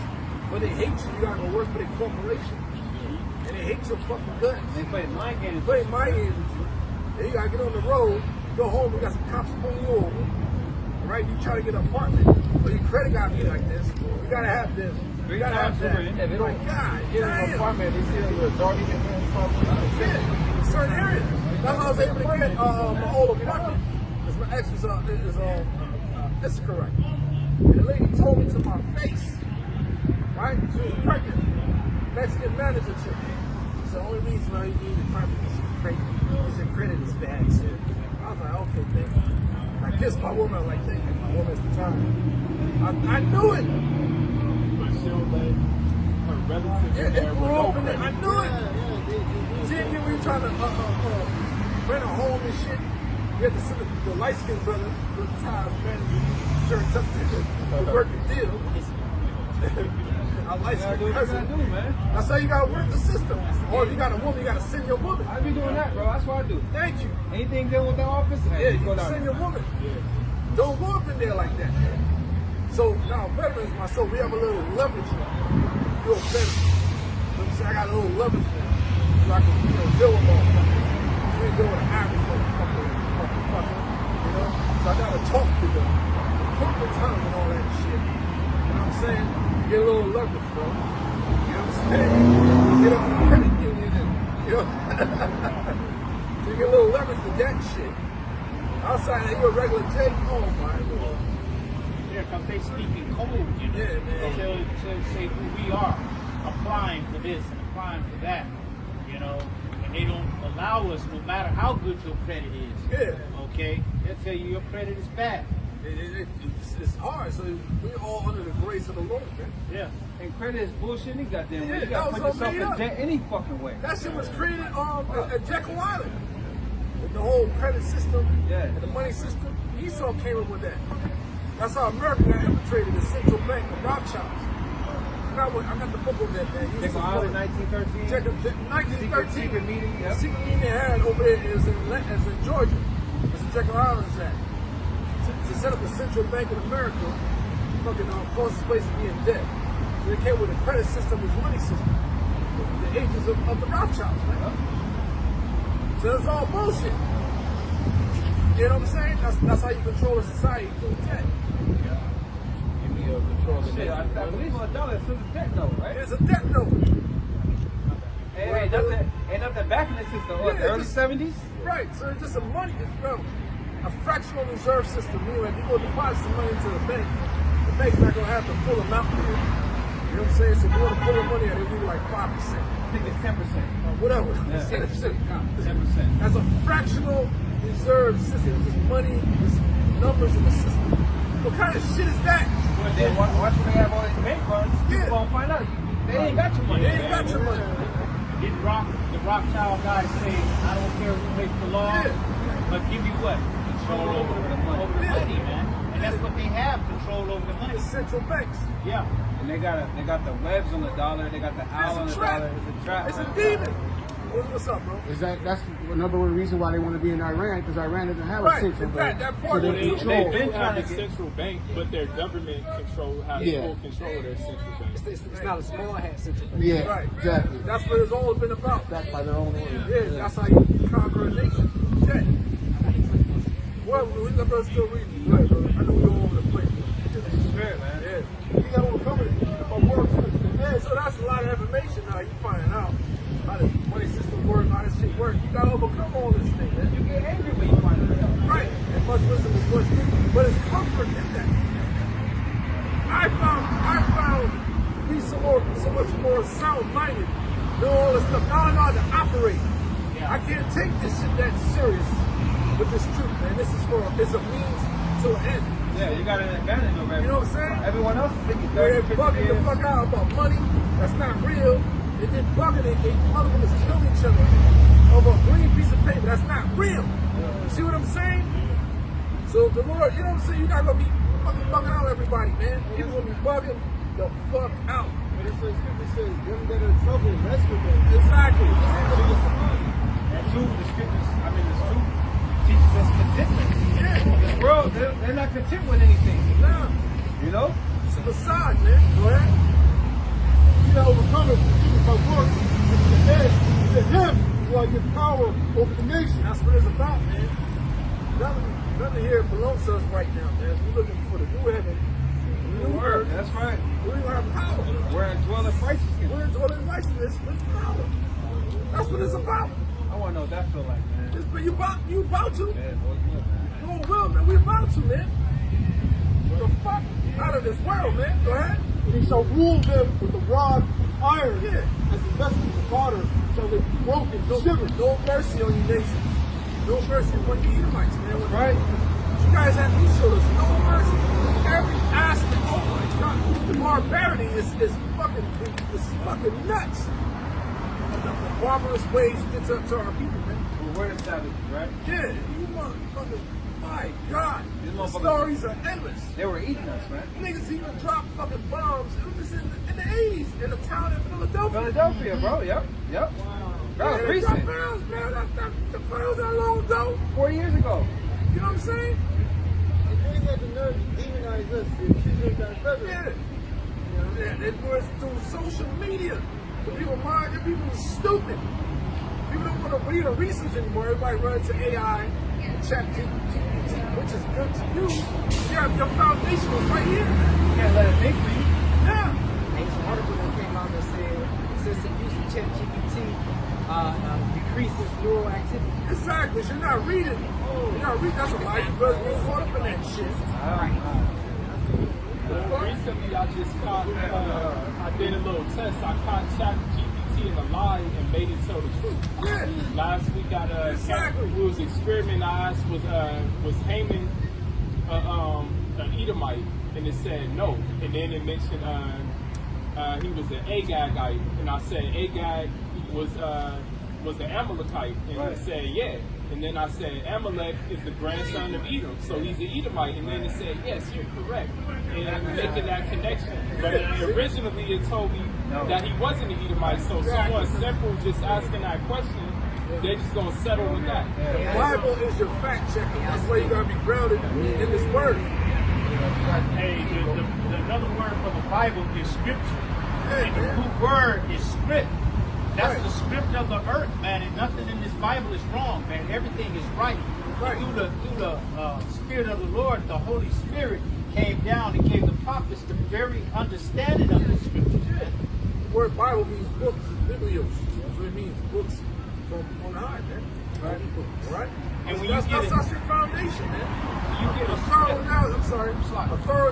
But they hate you. You got to go work for their corporation. And they hate your fucking guts. They play mind games. They play mind games with you. And you got to get on the road, go home, we got some cops pulling you over. right? You try to get an apartment, or your credit gotta be like this. You gotta have this. You gotta have that. Yeah, they don't God, get an apartment. They see a little darky in yeah, certain areas. That's how I was able to get my old apartment. Because my ex was this is correct. And the lady told me to my face, right? She was pregnant. Mexican manager chick. She said, the only reason why you need the apartment is she's pregnant. Because your credit is bad, so I was like, okay, thank you. I kissed my woman, I was like, thank you, my woman at the time. I knew it. But she'll let her relatives Yeah, in there it with grew no up in it. I credit. knew it. See, when you're trying to rent a home and shit, you have to send the light-skinned brother with the ties, man, shirt tucked in to work the deal. I light-skinned cousin. That's how you gotta work the system. Or if you got a woman, you gotta send your woman. I be doing that, bro. That's what I do. Thank you. Anything dealing with the office, Yeah, you go can down send there. your woman. Don't go up in there like that. So now veterans, myself, we have a little leverage now. You're a veteran. You know what I'm saying? I got a little leverage now. So I can, deal with motherfuckers. You ain't deal with an average motherfucker. You know? So I gotta talk to them. Corporate tongue and all that shit. You know what I'm saying? You get a little leverage, bro. You know what I'm saying? You get up in the credit union and, you know? So you get a little leverage with that shit. Outside of you a regular J, oh my Lord. Yeah, because they speak in code, you know. Yeah, man. To say who we are, applying for this and applying for that, you know. And they don't allow us, no matter how good your credit is. Yeah. Okay? They'll tell you your credit is bad. It's hard, so we're all under the grace of the Lord, man. Yeah. And credit is bullshit any goddamn way. Yeah, You gotta that put was yourself made up. in debt any fucking way. That shit was created at Jekyll Island. With the whole credit system and the money system. Esau came up with that. That's how America got infiltrated, the central bank, the Rothschilds. I got the book on that, man. Jekyll Island, 1913. 1913. Secret meeting, The secret meeting they had over there is in Georgia. It's in Jekyll Island's at. To set up a central bank in America, fucking cause this place to be in debt. So they came with a credit system, this money system. The agents of the Rothschilds, man. So it's all bullshit. You know what I'm saying? That's how you control a society through debt. Give me a control of the Shit, I believe $1 is still a debt note, right? It's a debt note. Hey, ain't nothing back in the system. What, the early 70s? Right, so it's just a money, a fractional reserve system. Meaning like you go deposit some money into the bank's not gonna have the full amount here. You know what I'm saying? So if you want to pull the money out, it'll be like 5%. I think it's 10%. Whatever. Yeah. 10%. That's a fractional reserve system. Just money, just numbers in the system. What kind of shit is that? Well, then watch when they have all these bank cards. Yeah. People gonna find out. They ain't got your money. They ain't got your money. Did the Rothschild guys say, I don't care who makes the law, but give you what? Control over the money, man. And that's what they have, control over the money. It's central banks. Yeah. And they got the webs on the dollar. They got the owl on the dollar. It's a trap. It's a demon. What's up, bro? That's the number one reason why they want to be in Iran, because Iran doesn't have a central bank. That part So of they it. control. They do have a central bank, but their government has full control of their central bank. It's not a small hat central bank. Yeah, Right. exactly. That's what it's all been about. Backed by their own order. Yeah, that's how you conquer a nation. Yeah. Well, we never still reading. Go ahead, bro. I know we go over the place. Spirit, man. Yeah. You got all the company. My work too. Yeah, so that's a lot of information now. You finding out how the money system works, how this shit works. You gotta overcome all this thing, man. You get angry when you find it out. Right. And much wisdom is much wisdom. But it's comfort in that. I found me so much more sound-minded than all this stuff. Now I know how to operate. I can't take this shit that serious with this truth, man. It's a means to an end. Yeah, you got an advantage over everyone. You know what I'm saying? Everyone else is thinking They're 30, 50 bugging the years. fuck out about money that's not real. And then bugging it. Other them is killing each other over a green piece of paper that's not real. See what I'm saying? So the Lord, you know what I'm saying? You're not gonna be fucking bugging out everybody, man. People gonna be bugging the fuck out. But it's what scripture says, them that are in trouble, rest with them. Exactly. And two, the scriptures, this truth teaches us contentment. Yeah. This world, they're not content with anything. Nah. You know? It's a facade, man. Go ahead. You know, overcome it, Jesus by works, which is dead. To him will I give power over the nation. That's what it's about, man. Nothing here belongs to us right now, man. We're looking for the new heaven, new earth. That's right. We're going to have power. We're indwelling righteousness. We're indwelling righteousness with power. That's what it's about. I want to know what that feel like, man. But you about to? Yeah, Lord, man. Lord will, man. We about to, man. The fuck out of this world, man. Go ahead. And he shall rule them with the rod of iron. Yeah. As the vessels of water shall they be broken, shivered. No mercy on you nations. No mercy on you Edomites, man. Right? You guys have to show us no mercy. Every aspect. Oh my God. The barbarity is fucking nuts. The barbarous ways you get to our people, man. Well, we're the savages, right? Yeah, you motherfuckers. My God. These The motherfuckers- stories are endless. They were eating us, man. Niggas even dropped fucking bombs. It was just in the 80s in a town in Philadelphia. Philadelphia, bro. Yep. Yep. That was They recent. dropped bombs, man. That was that long ago. 4 years ago. You know what I'm saying? And then he had the nerve to demonize us, to accuse us of feathers. Yeah. It was through social media. The people are stupid. People don't want to read or research anymore. Everybody runs to AI, chat GPT, which is good to use. Yeah, your foundation was right here. You can't let it think for you. Yeah. There's an article that came out that said excessive use of ChatGPT decreases neural activity. Exactly. You're not reading. You're not reading. That's a lie. Because you're caught up in that shit. Recently, I just caught, I did a little test. I caught ChatGPT in a lie and made it tell the truth. Yeah. Last week, Exactly. we was experimenting. I asked, was Haman an Edomite? And it said no. And then it mentioned he was an Agagite. And I said Agag was an Amalekite. And it said yeah. And then I said Amalek is the grandson of Edom, so he's an Edomite. And then it said, yes, you're correct in making that connection. But originally it told me that he wasn't an Edomite, so someone simple just asking that question, they're just going to settle with that. The Bible is your fact checker. That's why you got to be grounded in this word. Hey, another word for the Bible is scripture. And the root word is script. That's the script of the earth, man, and nothing in this Bible is wrong, man. Everything is right. Through the Spirit of the Lord, the Holy Spirit came down and gave the prophets the very understanding of the scriptures, man. The word Bible means books, biblios. That's what it means, books from on high, man. Right? All right? And when that's you get your foundation, man. You get A thorough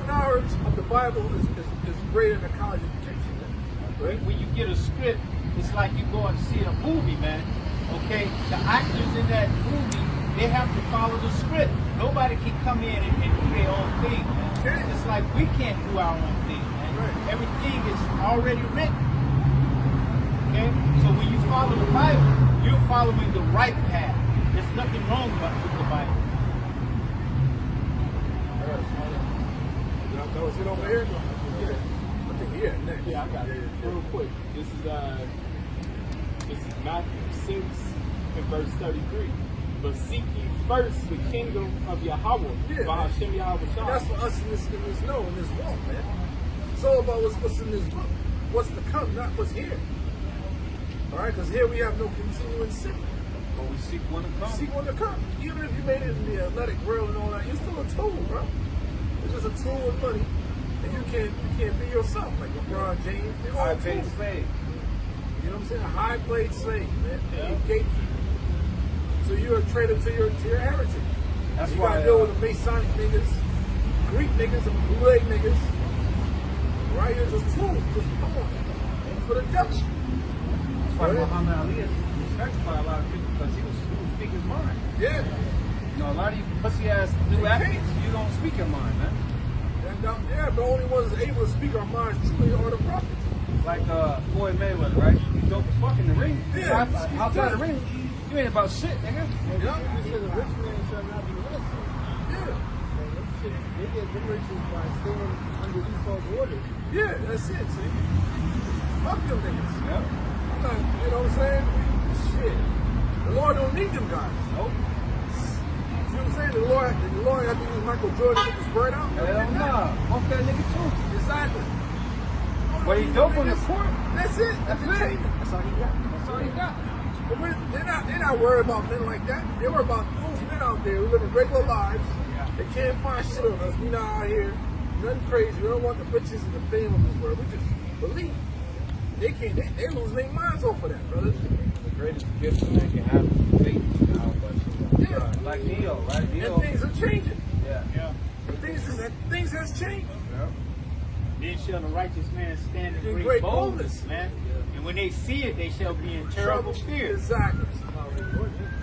knowledge of the Bible is greater than a college education, man. Right? When you get a script, it's like you go and see a movie, man. Okay, the actors in that movie, they have to follow the script. Nobody can come in and do their own thing, man. It's like we can't do our own thing, man. Everything is already written. Okay, so when you follow the Bible, you're following the right path. There's nothing wrong with the Bible. That was it over here? Yeah. I think next. Yeah, I got it. Real quick. This is Matthew 6 and verse 33. But seek ye first the kingdom of Yahweh. By Hashem Yahweh. That's for us in this walk, man. It's all about what's in this book. What's to come, not what's here. Alright, because here we have no continuing sin. But we seek one to come. Seek one to come. Even if you made it in the athletic world and all that, you're still a tool, bro. It's just a tool with money. And you can't be yourself, like LeBron James. They're all High-paid tools. slave. You know what I'm saying? A high-paid slave, man. Yeah. Gatekeeper. So you're a traitor to your heritage. That's you why gotta deal with the Masonic niggas, Greek niggas, and Blue niggas. Right? You're just tools, just pawns for the devil. That's why Muhammad Ali is respected by a lot of people because he was speaking his mind. Yeah. You know, a lot of you pussy-ass new athletes, you don't speak your mind, man. Yeah, the only ones able to speak our minds truly are the prophets. Like Floyd Mayweather, right? He's dope as fuck in the ring. Yeah. Outside the ring, you ain't about shit, nigga. Yeah. He said the rich man shall not be less. Yeah. They get the riches by staying under Esau's orders. Yeah, that's it, see? Fuck them niggas. Yep. You know what I'm saying? Shit. The Lord don't need them guys. Nope. You know what I'm saying? The Lord had to use Michael Jordan to get the spread out. Hell nah. Fuck that nigga too. Exactly. But he dope on the court. That's it. That's entertainment. That's all he got. That's all he got. But they're not worried about men like that. They worry about those men out there who live regular lives, They can't find shit on us. We not out here. Nothing crazy. We don't want the riches and the fame of this world. We just believe. They can't. They lose their minds off of that, brother. The greatest gift a man can have is faith. Yeah. Like Neo, right? Neo. And things are changing. Yeah. Things has changed. Then shall the righteous man stand in In great great boldness, boldness. man. And when they see it, they shall be in terrible fear. Exactly.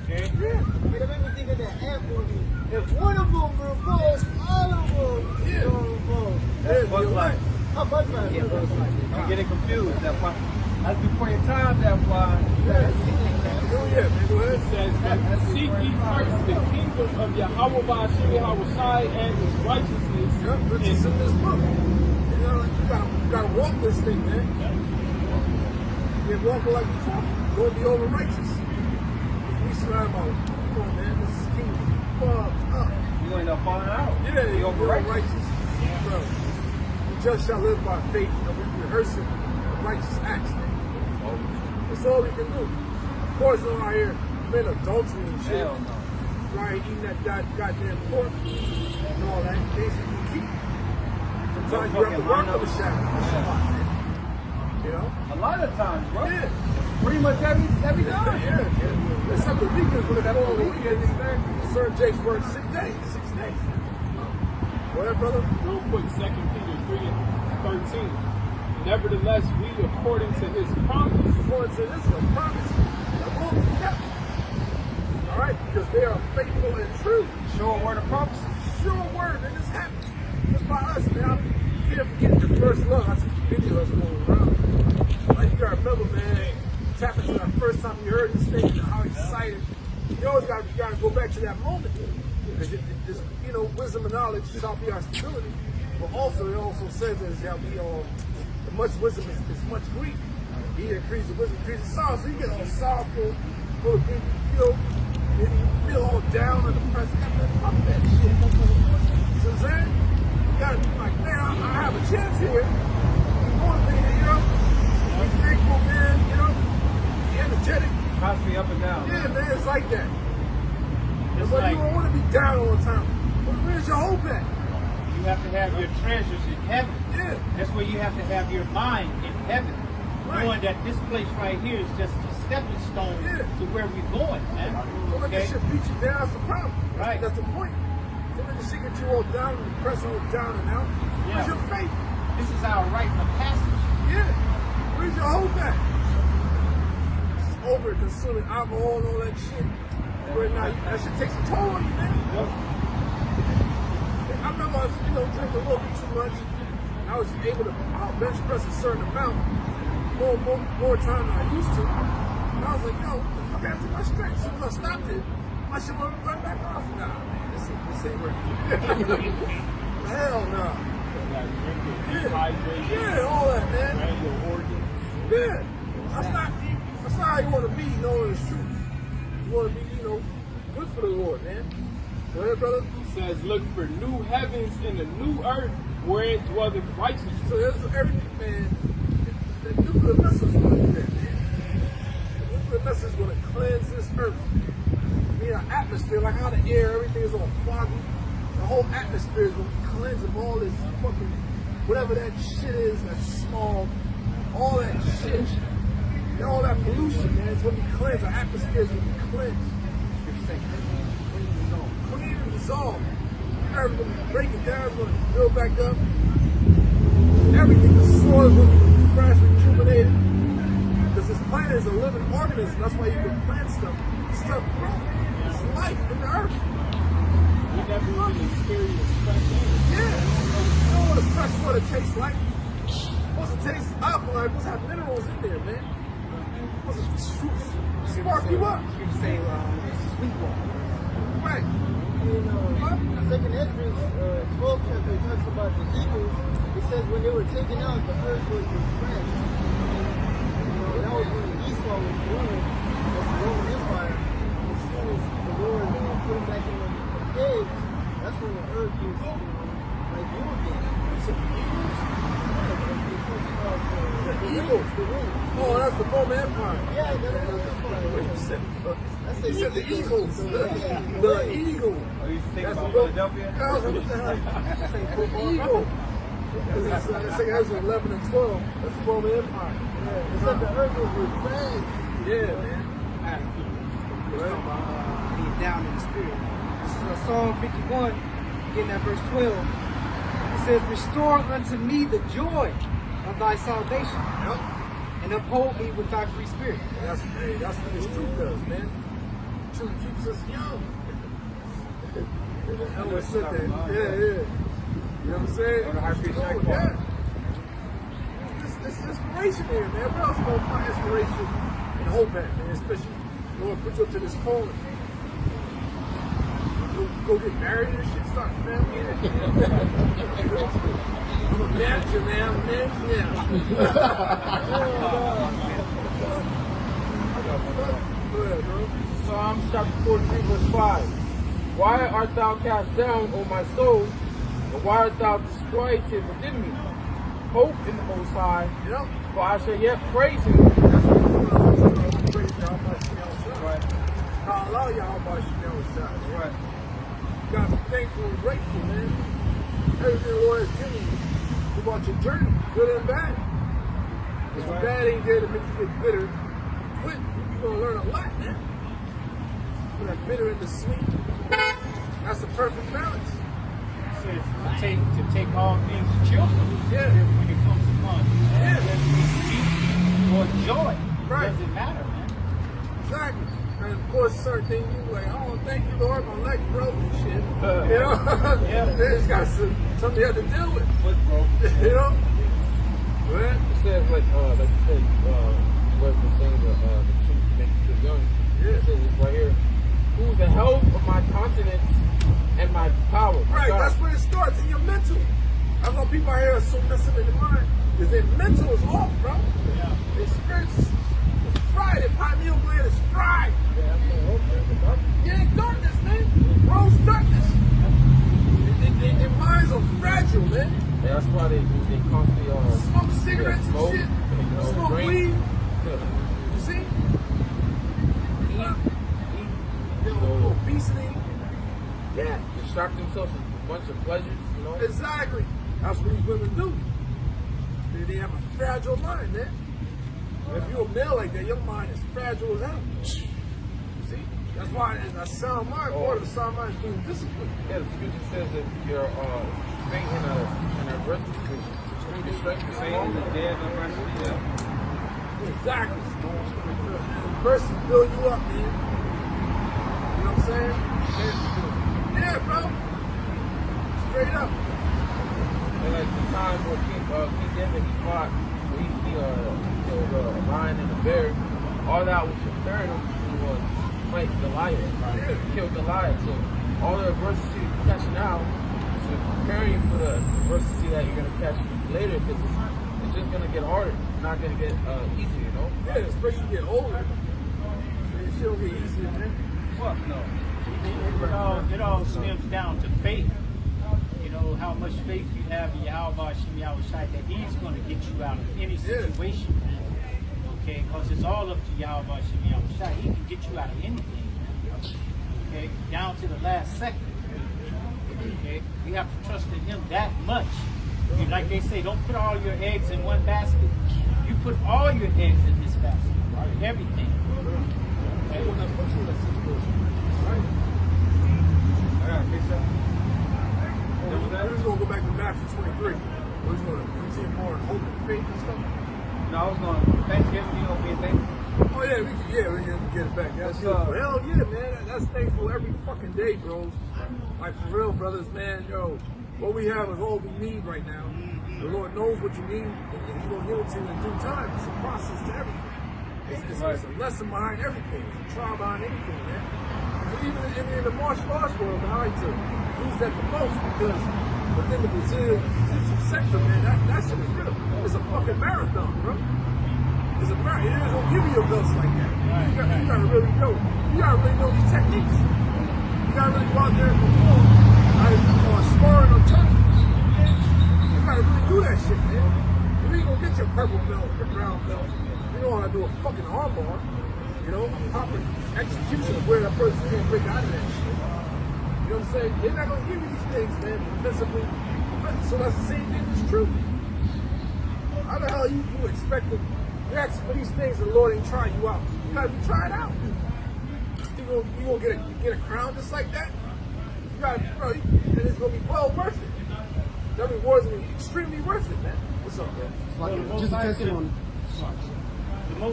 Okay? Yeah. And it made me think of that ant movie. If one of them revolves, all of them will revolve. That's Buzz Light. How much man? Yeah, Buzz Light. Don't get it confused. That's why. That's before your time. That's why. Oh yeah, man. Go ahead. It says, seek ye first the kingdom of Yahweh Ba'ashir Yahushai and his righteousness. Yep, but it's in this book. You know, you gotta walk this thing, man. You're walking like you're talking. Don't be over righteous. We surround about, come on, man. This is kingdom. Fucked up. You gonna end up falling out. Yeah, You you're over over righteous. righteous. Bro, you just shall live by faith. You know, we're rehearsing righteous acts, man. That's all we can do. Of course, we're out here committing adultery and shit. Hell no. Right, eating that goddamn pork and all that. Things you can keep. Sometimes you have to work on the shadow. You know? A lot of times, bro. Yeah. Pretty much every time. Yeah. Except the weekends when it's all the weekends, man. Certain Jake's work 6 days. 6 days. Go ahead, brother. Real quick, 2 Peter 3:13. Nevertheless, we, according to his promise, According to this, a promise. The will be kept. All right? Because they are faithful and true. Sure word of prophecy. Sure word, and it's happening. It's by us, man. You can't forget your first love. I see videos going around. Like, you gotta remember, man, tap into that first time you heard this thing and how excited. You always gotta go back to that moment. Because this, you know, wisdom and knowledge shall be our stability. But also, it also says that it shall be much wisdom is much grief. He increases wisdom, increases sorrow. So you get all sorrowful, full of grief, you feel all down and depressed. Man, fuck that shit. You know what I'm saying? You gotta be like, man, I have a chance here. Be motivated, you know? Be thankful, man, you know? Be energetic. Constantly up and down. Yeah, man, it's like that. It's But like you don't want to be down all the time. Where's your hope at? you have to have your treasures in heaven. Yeah. That's where you have to have your mind in heaven. Right. Knowing that this place right here is just a stepping stone Yeah. to where we're going, man. Don't let that shit beat you down. That's the problem. Right. That's the point. Don't let this shit get you all down and depressed all down and out. Yeah. Where's your faith? This is our rite of passage. Yeah. Where's your hope at? It's over consuming alcohol and all that shit. Where now that shit takes a toll on you, man. I remember I was, drinking a little bit too much. I was able to bench press a certain amount, more time than I used to. And I was like, yo, what the fuck happened to my strength? As soon as I stopped it, my shit went right back off. Nah, man, this ain't working. Hell no. Yeah, all that, man. Yeah. That's not how you want to be, knowing it's true. You want to be, good for the Lord, man. Go ahead, brother. says, look for new heavens and a new earth wherein dwelleth righteousness. So there's everything, man. The nuclear missile is going to do that, man. The nuclear missile is going to cleanse this earth. I mean, our atmosphere, like how the air, everything is all foggy. The whole atmosphere is going to be cleansed of all this fucking, whatever that shit is, that smog, all that shit. And all that pollution, man, it's going to be cleansed. Our atmosphere is going to be cleansed. Clean and dissolve. Earth is going to break it down, it's going to build back up. Everything, the soil is going to be fresh, rejuvenated. Because this planet is a living organism. That's why you can plant stuff. Stuff grows. It's life in the earth. We never really experienced fresh air. Yeah. You know what a fresh water tastes like? It's supposed to taste alkaline. It's supposed to have minerals in there, man. It's supposed to spark you up. You say sweet water. Right. In Second Ezra 12 chapter, it talks about the eagles. It says when they were taken out, the earth was refreshed. That was when Esau was ruling of the Roman Empire. As soon as the Lord put him back in the caves, that's when the earth was like new again. So the eagles, It talks about the Eagles. Oh, that's the Roman Empire. Yeah, that's the Roman Wait Empire. a second. That's You said the Eagles. The Eagle. Are you thinking That's about the Philadelphia? I was like, what the hell? Eagle. It's 11 and 12. That's the Roman Empire. Yeah, it's like the earth was bad. Yeah, man. Being down in the spirit. This is Psalm 51, getting at verse 12. It says, restore unto me the joy of thy salvation, Yep. and uphold me with thy free spirit. That's what this truth does, man. Truth keeps us young. Elvis said that. Yeah. You know what I'm saying? On the high priest Oh, check yeah. This inspiration here, man. What else gonna find inspiration and hope at, man? Especially, Lord, put you up to this calling. Go get married and shit, start a family. I'm a manager, man. I'm a manager now. Go ahead, bro. Psalms chapter 43, verse 5. Why art thou cast down, O my soul, and why art thou disquieted within me? Hope in the Most High, Yep. for I shall yet praise him. That's what we're doing. Praise y'all by Chanel. Right. I'll allow y'all by Chanel side. Right. You gotta be thankful and grateful, man. Everything the Lord has given you about your journey, good and bad. If the bad ain't there to make you get bitter, quit. You're gonna learn a lot, man. From that bitter and the sweet. That's the perfect balance. It says to take all things cheerfully. Yeah. When it comes upon you. Yeah. Whether it's peace or joy. Right. It doesn't matter, man. Exactly. And of course, certain things you like, oh, thank you, Lord, my leg broke and shit. You know? Yeah. It's got something you have to deal with. Foot broke. You know? Right? It says, like you said, what was saying, the truth makes you young. Yeah. It says it's right here. Who is the health of my continence and my power? My Right, God. that's where it starts, in your mental. That's why people out here are so messed up in their mind. Because their mental is off, bro. Yeah. Their spirits is fried. Their pineal gland is fried. Yeah, darkness, man. Gross darkness. Their minds are fragile, man. Yeah, that's why they constantly Smoke cigarettes and smoke, shit. Smoke drink. weed. You see? Obesity. Yeah. Distract themselves with a bunch of pleasures, you know? Exactly. That's what these women do. They have a fragile mind, man. If you're a male like that, your mind is fragile as hell. See? That's why a sound mind, part of the sound mind is being disciplined. Yeah, the scripture says that you're faint in a restless position. Your strength is Faith strong. in the dead and mercy. Yeah. Exactly. Mercy build you up, man. You know what I'm saying? Yeah, bro. Straight up. And like the time where King David, he fought, he killed a lion and a bear, all that was preparing him to fight Goliath. Yeah. He killed Goliath. So all the adversity you're catching now is preparing you for the adversity that you're going to catch later, because it's just going to get harder. It's not going to get easier, you know? Yeah, especially you get older. This shit don't get easier, man. Fuck no. It all stems down to faith. You know, how much faith you have in Yahweh Shem Yahushai that he's going to get you out of any situation. Okay? Because it's all up to Yahweh Shem Yahushai. He can get you out of anything. Okay? Down to the last second. Okay? We have to trust in him that much. Like they say, don't put all your eggs in one basket. You put all your eggs in this basket. Everything. Okay? We're just going to go back to Matthew 23. We're just going to continue more in hope and faith and stuff. No, I was going to Thanksgiving, you know, being thankful. Oh, yeah, we can get it back. That's beautiful. Hell yeah, man. That's thankful every fucking day, bros. Like, for real, brothers, man. Yo, what we have is all we need right now. The Lord knows what you need, and He's going to give it to you in due time. It's a process to everything. It's a lesson behind everything. It's a trial behind anything, man. Even in the martial arts world, I like to use that the most, because within the Brazilian sector, man, that shit is real. It's a fucking marathon, bro. It's a marathon. It ain't gonna give you your belts like that. You gotta really know. You gotta really know these techniques. You gotta really go out there and perform. Or sparring or tournaments. You gotta really do that shit, man. You You ain't gonna get your purple belt, your brown belt. You don't want to do a fucking armbar. You know, proper execution of where that person can't break out of that shit. You know what I'm saying? They're not gonna give you these things, man, defensively. So that's the same thing that's true. How the hell you expect to ask for these things and the Lord ain't trying you out? You gotta be tried out. You gonna get a crown just like that? You gotta, bro, and it's gonna be well worth it. That reward's gonna be extremely worth it, man. What's up, bro? Well, the Most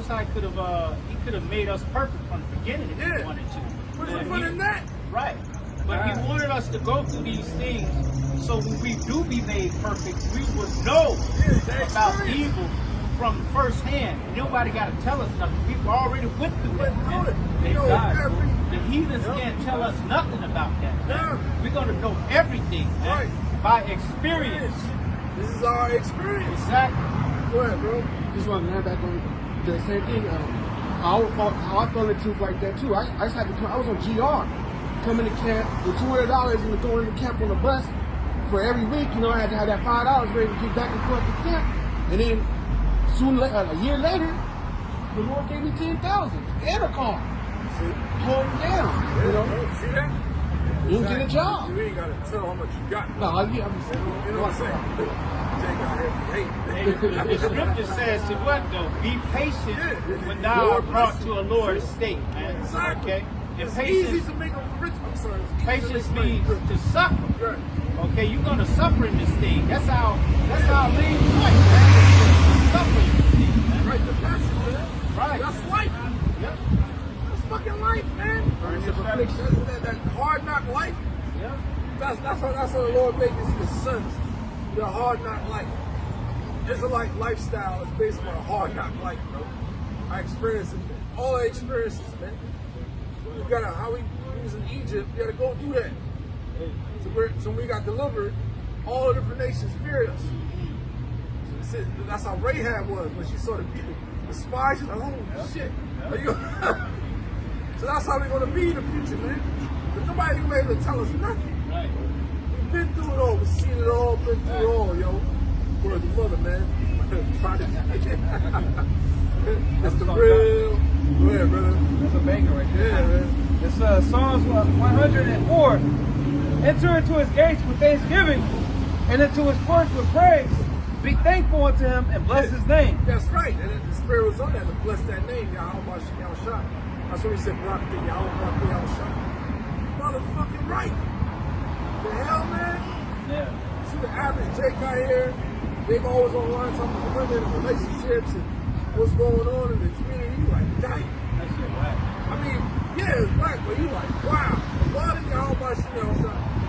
High could have, he could have made us perfect from the beginning if he wanted to. What's the fun in that? Right. But he wanted us to go through these things so when we do be made perfect, we would know about evil from first hand. Nobody got to tell us nothing. People already went through that. Thank God. The heathens can't tell us nothing about that. We're going to know everything by experience. This is our experience. Exactly. Go ahead, bro. Just want to land back on the same thing. I found the truth like that too. I just had to come. I was on GR. Coming to camp with $200 and going to camp on the bus for every week. You know, I had to have that $5 ready to get back and forth to camp. And then a year later, the Lord gave me $10,000 and a car. See? Hold it down. You know? See that? You didn't get a job. You ain't got to tell how much you got. No, I'm you know what I'm saying? The scripture says to what though? Be patient when thou art brought to a lower estate, man. Exactly. Okay? And It's patience, easy to make a rich person. patience means to suffer. Okay, you're gonna suffer in this thing. That's our main point, man. Suffer in this thing, man. Right, the passage, man. Right. That's life. Yep. That's fucking life, man. That hard knock life. Yep. That's how the Lord made his sons. The hard knock life. Israelite lifestyle is based on a hard knock life, bro. I experienced it, all our experiences, man. You gotta, how we was in Egypt, you gotta go do that. So when we got delivered, all the different nations feared us. So that's how Rahab was when she saw the people, the spies. She's like, oh shit. So that's how we're gonna be in the future, man. But nobody can be able to tell us nothing. Right. We've been through it all, we've seen it all, been through it all, yo. Word the mother, man. Trying to that's the real. Go ahead, brother. That's a banger right there. Yeah, man. It's Psalms 104. Enter into his gates with thanksgiving and into his courts with praise. Be thankful unto him and bless his name. That's right. And then the Spirit was on that to bless that name, Yahweh Shah. That's what he said, Barak Yahweh Shah. Motherfucking right. The hell, man? Yeah. See the average J guy here, they've always online talking about women and relationships and what's going on in the community. You like, damn. That's it, right. I mean, yeah, it's black, but you like, wow. Why did Yahweh Shah?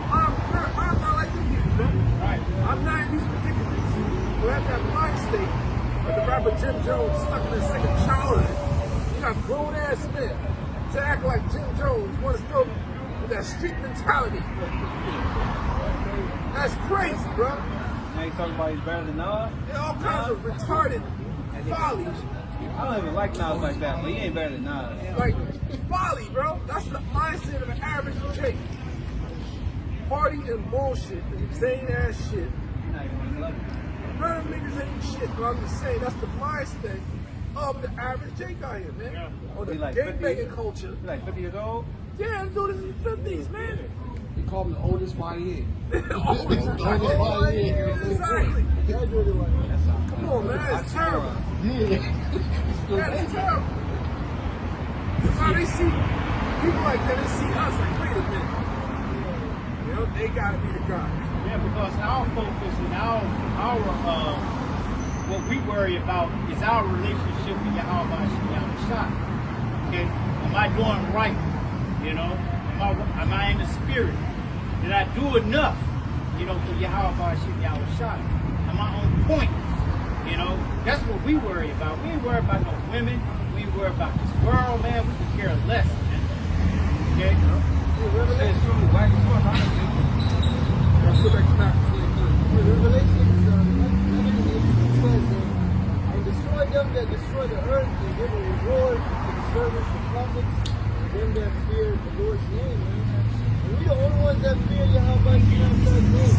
I'm not like you, bro. Right. I'm not in these predicaments. We have that mind state like the rapper Jim Jones stuck in his second childhood. You got grown ass men to act like Jim Jones, want to still with that street mentality. That's crazy, bro. Now you talking about he's better than Nas? They're all kinds of retarded follies. I don't even like Nas like that, but he ain't better than Nas. Like, folly, bro. That's the mindset of an average Jake. Party and bullshit, insane ass shit. None of them niggas ain't shit, but I'm just saying that's the mindset of the average Jake out here, man. Yeah. Or the He like gangbanging culture. He like 50 years old? Yeah, this dude is in his 50s, man. They call him the oldest YN. Exactly. Come on, man. It's terrible. That is terrible. That's how they see people like that. They see us like, wait a minute. You know, they gotta be the guys. Yeah, because our focus and our what we worry about is our relationship with Yahweh Shah. Okay, am I doing right? You know, am I in the spirit? Did I do enough? You know, for Yahweh Shah? Am I on point? You know, that's what we worry about. We ain't worry about no women. We ain't worry about this world, man. We can care less, man. Okay? Let's go back to Matthew 23. Revelations 11:8 says, and destroy them that destroy the earth, and give a reward to the servants, the prophets, and them that fear the Lord's name, man. And we the only ones that fear Yahweh Shah's name.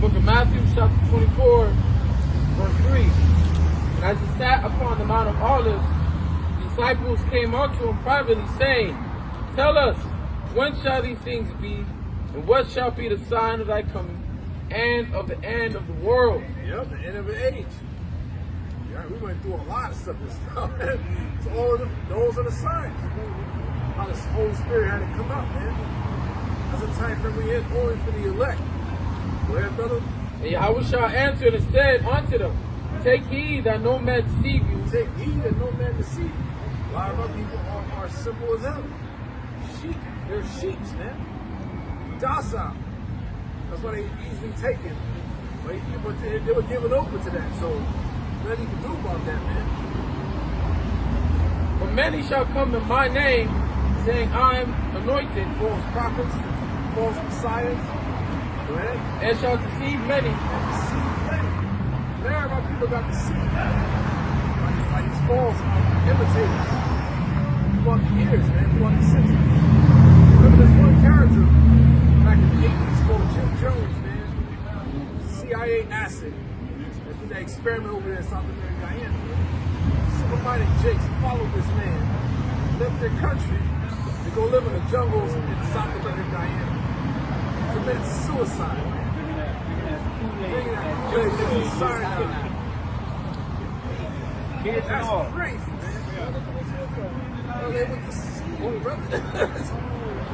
book of Matthew, chapter 24, verse 3. And as he sat upon the Mount of Olives, the disciples came unto him privately, saying, Tell us, when shall these things be, and what shall be the sign of thy coming, and of the end of the world? Yep, the end of the age. Yeah, we went through a lot of stuff this time, man. So those are the signs. How the Holy Spirit had to come out, man. That's a time frame we had only for the elect. Go ahead, brother. And Yahushua answered and said unto them, Take heed that no man deceive you. Take heed that no man deceive you. A lot of our people are simple as hell. Sheep. They're sheep, man. Docile. That's why they easily taken. But they were given over to that. So nothing you can do about that, man. For many shall come in my name, saying, I am anointed, False prophets, false messiahs. Go ahead. and shall deceive many. And deceive many. There, my people got deceived by these false imitators. Throughout the years, man, throughout the 60s. Remember this one character back in the 80s called Jim Jones, man. CIA asset. They did that experiment over there in South America, Guyana. Simple-minded jakes followed this man, left their country to go live in the jungles in South America, Guyana. Committed suicide. That's crazy, man. They went to sea, brother. They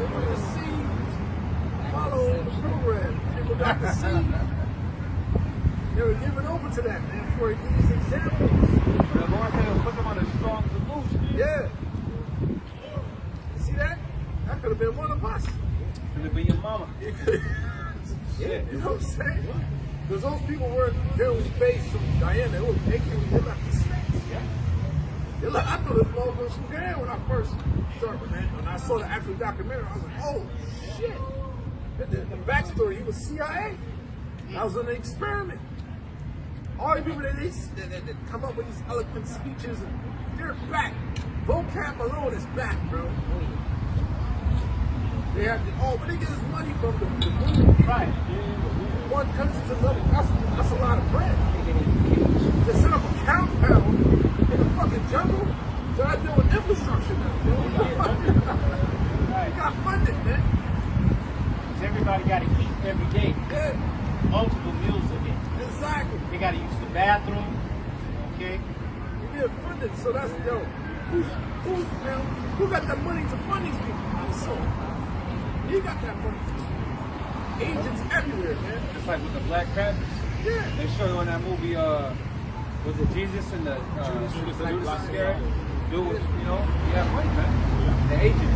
went to sea, follow the program. People got to see. They were given over to that, man, for these examples. The Lord said he'll put them on a strong delusion. Yeah. You see that? That could have been one of us. Could have been your mama. Yeah. You know what I'm saying? Because those people weren't generally based from Guyana. They left the States. Yeah. I thought it was motherfuckers from Guyana when I first started, man. When I saw the actual documentary, I was like, oh, shit. The backstory, he was CIA. I was on an experiment. All the people that come up with these eloquent speeches, they're back. Vocab alone is back, bro. They have but they get this money from the movie. Right. One country to another. That's a lot of bread. To set up a compound in the fucking jungle, so I deal with infrastructure now. Right. Got funded, man. Everybody got to eat every day. Yeah. Multiple meals a day. Exactly. They got to use the bathroom. Okay. You get funded, so that's who got that money to fund these people? So you got that money. Agents everywhere, man. Just like with the Black Panthers. Yeah. They show you in that movie, was it Jesus and the Judas Iscariot? Dude was, you know, he had money, man. The agent.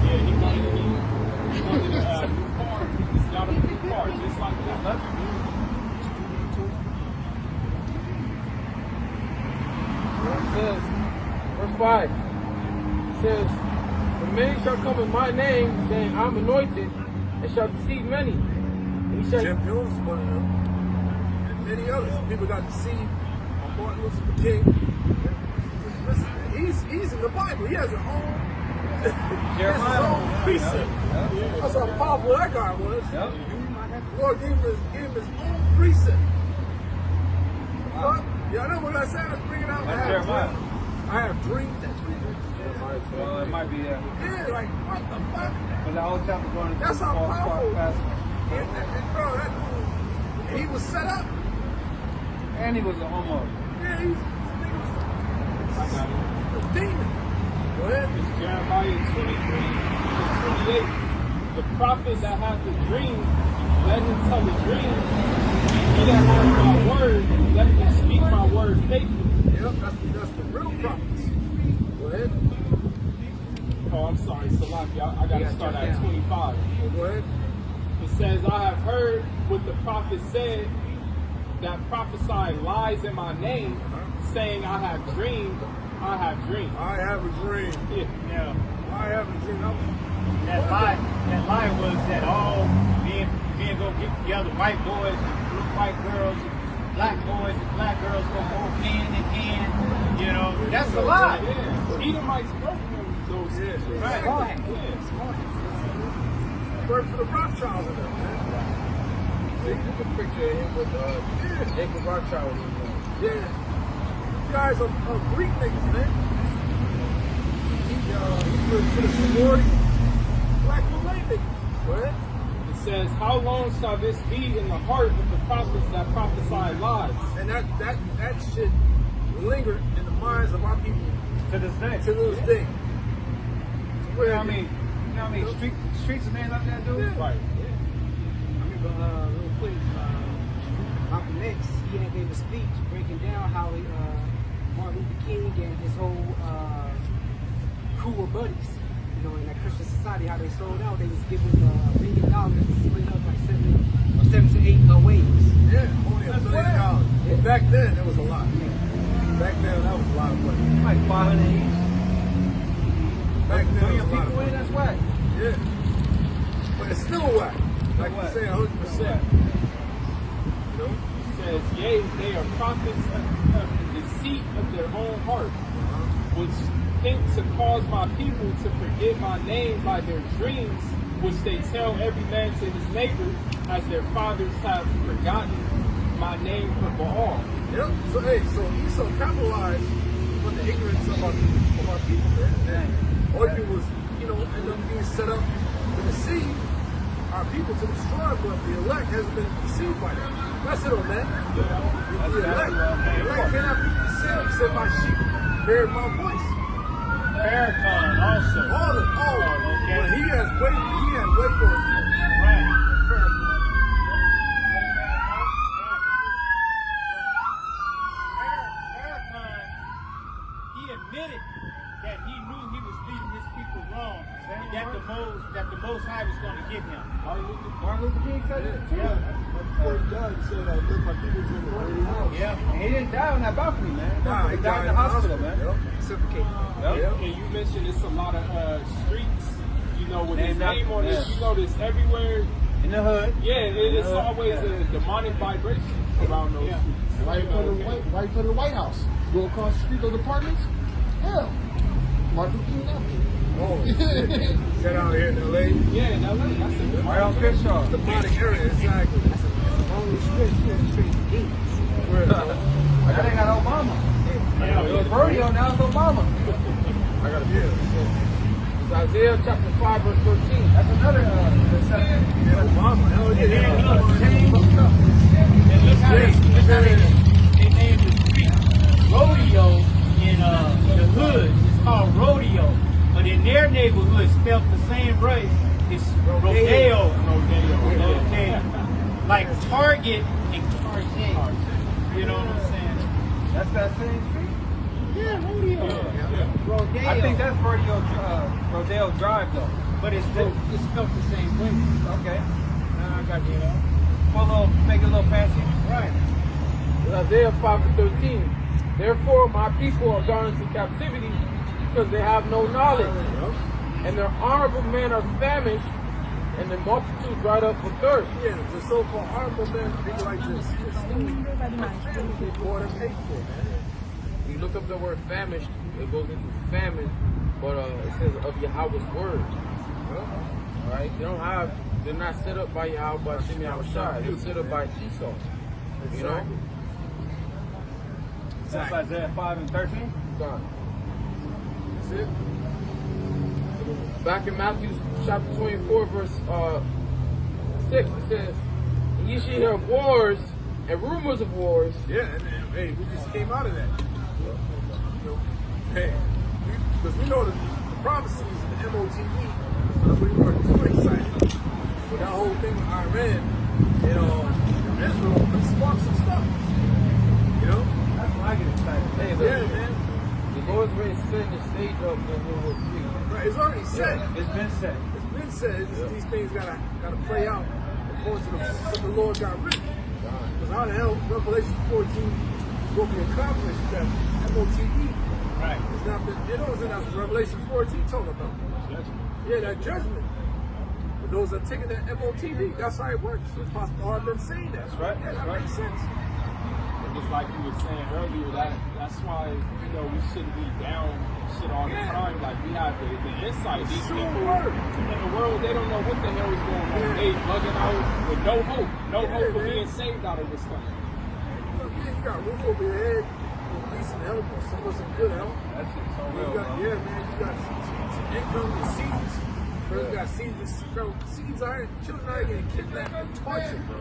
Yeah, he wanted a new car. He's got a new car, just like that. It says, verse 5, it says, For many shall come in my name, saying, I'm anointed, and shall deceive many. And he shall... Jim Jones is one of them. And many others. People got deceived on Martin Luther King. Listen, he's in the Bible. He has his own, his own precept. That's how powerful that guy was. The Lord gave him his own precept. What? Yeah, I know what I said. Let's bring it out. I have dreams. Well, it might be, Yeah, like, what the fuck? But the whole chapter going into That's how powerful. fast. Bro, that dude, he was set up. And he was a homo. Yeah, he was a demon. Go ahead. It's Jeremiah 23:28. The prophet that has the dream, let him tell the dream. He that has my word, let him speak my word faithfully. Yep, that's the real prophets. Go ahead. Oh, I'm sorry, Salaki. I got to start at 25. Go ahead. It says, I have heard what the prophet said, that prophesy lies in my name, saying, I have dreamed, I have dreamed. I have a dream. Yeah. I have a dream. That lie was that all men go get together, white boys, white girls, black boys and black girls go hand in hand. You know, that's a lie. Yeah. Edomites broke those things. Right. Yeah. Work for the Rothschilds in them, man. You can picture him with Jacob Rothschild. Yeah. You guys are Greek niggas, man. He's with the sorority. Black Malay niggas. Go ahead. It says, how long shall this be in the heart of the prophets that prophesy lies? And that shit lingered in the minds of our people To this day. to this day. You know what I mean? You know what I mean? Streets are named like that, dude? Yeah. Right. I remember real quick, Malcolm X, he had gave a speech breaking down how Martin Luther King and his whole crew of buddies, you know, in that Christian society, how they sold out, they was given $1 million to split up like 7 to 8 ways. Yeah, only $1 million. Yeah. Back then, it was a lot. Back then, that was a lot of money. Like 500 each. Back then, it was a lot of People in, money. that's whack. Yeah. But it's still whack. Like you say, 100%. You know? It says, yea, they are prophets of the deceit of their own heart, which think to cause my people to forget my name by their dreams, which they tell every man to his neighbor, as their fathers have forgotten my name from Baal. Yep. So Esau capitalized on the ignorance of our people, man. And all you was, you know, end up being set up to deceive our people to destroy, but the elect hasn't been deceived by that. That's it, man. The elect cannot be deceived except my sheep heard my voice. Farrakhan also. All of okay. But he had way more. Right. Farrakhan, he admitted that he knew he was leading his people wrong, and that the Most High was going to get him. Martin Luther King said it too. Before he died, he said, I live my people to the holy house. Yeah, and he didn't die on that balcony, man. Nah, He died in the hospital, man. Yep. Reciprocated. Yep. And you mentioned it's a lot of streets, you know, with his Named name on it. after- You notice everywhere. In the hood. Yeah, it's always a demonic vibration around those streets. Right in front of the White House. Go across the street, those apartments. Hell, Martin Luther King Avenue. Oh, shit. Get out here in LA. Yeah, in LA, that's it. Right on Crenshaw. It's the demonic area, exactly. Only straight demons. Where, That ain't got Obama. Yeah, It was rodeo, now it's Obama. I got a beer. It's Isaiah chapter 5, verse 13. That's another deception. Yeah, Obama. Hell yeah. And look how they named the street rodeo in the hood. It's called rodeo, but in their neighborhood, spelled the same way, it's rodeo. Rodeo. Like Target and Target. You know what I'm saying? That's that same street. Yeah, rodeo. Rodeo. I think that's Rodeo Drive though, but it's spelled the same way. Okay. I got you. Make it a little fancy. Right. It's Isaiah 5 to 13. Therefore, my people are gone into captivity because they have no knowledge. And their honorable men are famished, and the multitude dried up with thirst. Yeah, the so-called honorable men, people like this. They bought and paid for, man. You look up the word famished, it goes into famine, but it says of Yahweh's word. Alright? They're not set up by Yahweh, by Shimei Yahushai. They're set up by Esau. You know? That's Isaiah 5 and 13. God. That's it. Back in Matthew chapter 24, verse 6, it says, "Ye shall hear of wars and rumors of wars." Yeah, and hey, we just came out of that. You know, hey, because we know the prophecies of the MOTE. So that's what we weren't too excited. But that whole thing with Iran, you know, Israel could spark some stuff. You know? That's when I get excited. Hey, Yeah, man. the Lord's ready to set the stage up for World War III. Right, it's already said. It's been said. It's been said. It's just these things gotta play out according to what the Lord got written. Because how the hell Revelation 14 will be accomplished that MOTE Right. has not been, you know what that's what Revelation 14 talking about. Yeah, that judgment. But those that are taking that MOTD, that's how it works. Apostle Paul been saying that. That's right. Yeah, That's that right. makes sense. You just like you were saying earlier, that's why, you know, we shouldn't be down shit all the time. Like, we have the insight. These people in the world, they don't know what the hell is going on. They bugging out with no hope of being saved out of this stuff. You got a roof over your head, decent help, or some good help. That shit's so real, man, you got some income and seeds. You got seeds, bro. Seeds are children are getting kidnapped and tortured, bro.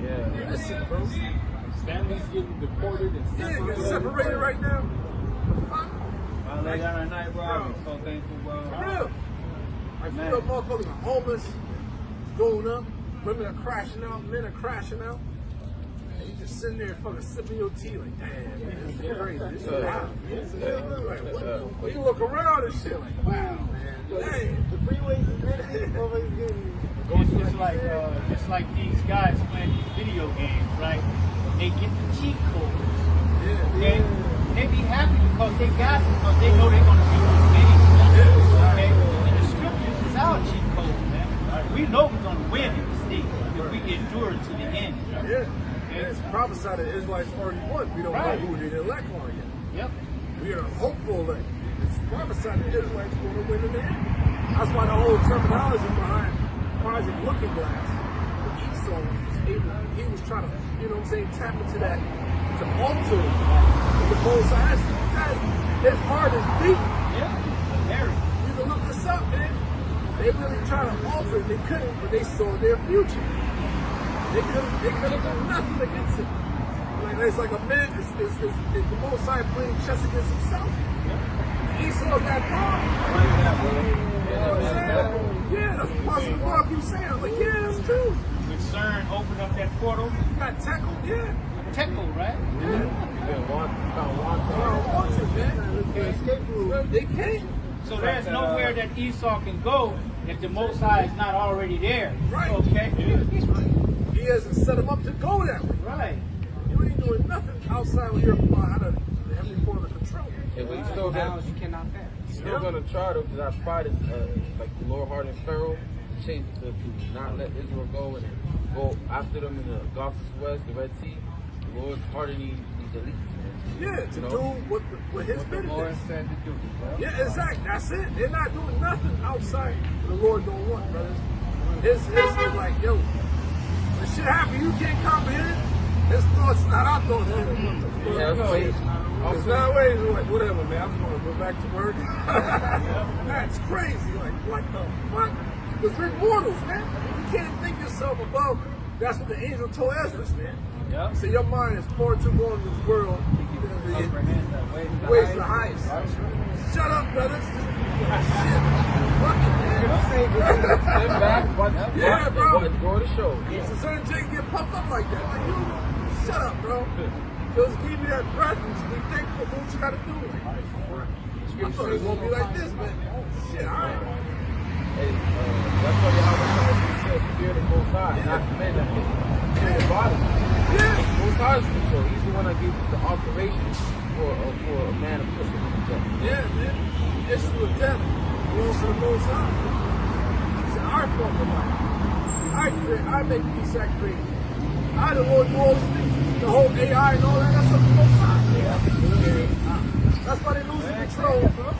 Yeah. Listen, bro. Families getting deported and separated. Getting separated right now. I lay down at night, bro. I'm so thankful, bro. For real. I feel motherfuckers are homeless, going up. Women are crashing out. Men are crashing out. And you just sitting there fucking sipping your tea like, damn, man, this is crazy. This is wild. Like, what? You look around and shit like, wow, man. Damn. The freeways is getting It's just like these guys playing these video games, right? They get the cheat codes. Okay? They be happy because they got it, because they know they're gonna be these games. Okay? And the scriptures is our cheat code, man. We know we're gonna win in this thing if we endure to the end. Yeah. And it's prophesied that Israelites already won. We don't know who the elect are yet. Yep. We are hopeful that it's prophesied that Israelites are going to win in the end. That's why the whole terminology behind Project Looking Glass, Esau was able, he was trying to, you know what I'm saying, tap into that, to alter the Most High. His heart is deep. Yeah. Very. You can look this up, man. They really tried to alter it. They couldn't, but they saw their future. They couldn't do nothing against it. Like, it's like a man, it's the Most High playing chess against himself. Esau's that bomb. You know what I'm saying? Yeah, that's what Pastor Mark keeps saying. I'm like, yeah, that's true. When CERN opened up that portal, You got tackled, yeah. Tekel, right? They can't. So there's nowhere that Esau can go if the Most High is not already there. Right. Okay? He hasn't set him up to go that way. Right. You ain't doing nothing outside of your out of the heavenly point of control. Yeah, but he's still gonna, you cannot pass. he's still gonna try though, because our pride is like the Lord hardened Pharaoh, changed to not let Israel go and go after them in the Gulf of Suez, the Red Sea. The Lord's hardening these elites, man. Yeah, to do what his The Lord benefits. said to do. Yeah, exactly. That's it. They're not doing nothing outside the Lord don't want, brothers. His is like, yo, when shit happen, you can't comprehend. His thoughts not our thoughts. Yeah, It's not ways. We're like, whatever, man. I'm gonna go back to work. That's crazy. Like, what the fuck? Because we're mortals, man. You can't think yourself above. That's what the angel told Ezra, man. Yep. He said, your mind is far too long in this world. Ways the highest. Shut up, brothers. Shit. Fuck it, man. Yeah, bro. Enjoy the show. So certain chicks get pumped up like that. Like, you, shut up, bro. Just give me that breath and be thankful for what you gotta do. I thought it was gonna be like this, but shit, alright. Hey, that's why Yahweh said, fear the Most High, not the man that fear the body. Yeah. Most High is control. He's the one that gives the alteration for a man to push him in the death. Yeah, man. Issue of death belongs to the Most High. It's our fault in life. I make peace, I create. I the Lord do all these things. The whole AI and all that, that's up to the Most High. That's why they losing control, bro.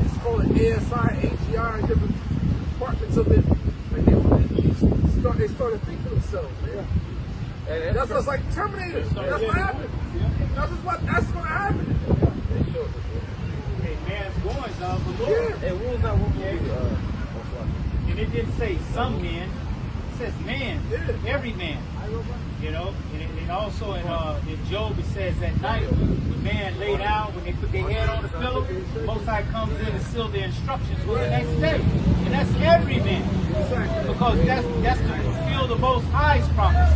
It's called an ASI, AGR, and different departments of it. Like they started thinking themselves, man. And that's just like Terminator. That's what happened. That's gonna happen. Hey, man's going down the Lord. Yeah. And what was that one movie? And it didn't say some men. It says man. Yeah. Every man. You know? And also in Job it says at night when man lay down, when they put their head on the pillow, Most High comes in and seals their instructions for the next day. And that's every man. Because that's to fulfill the Most High's promise.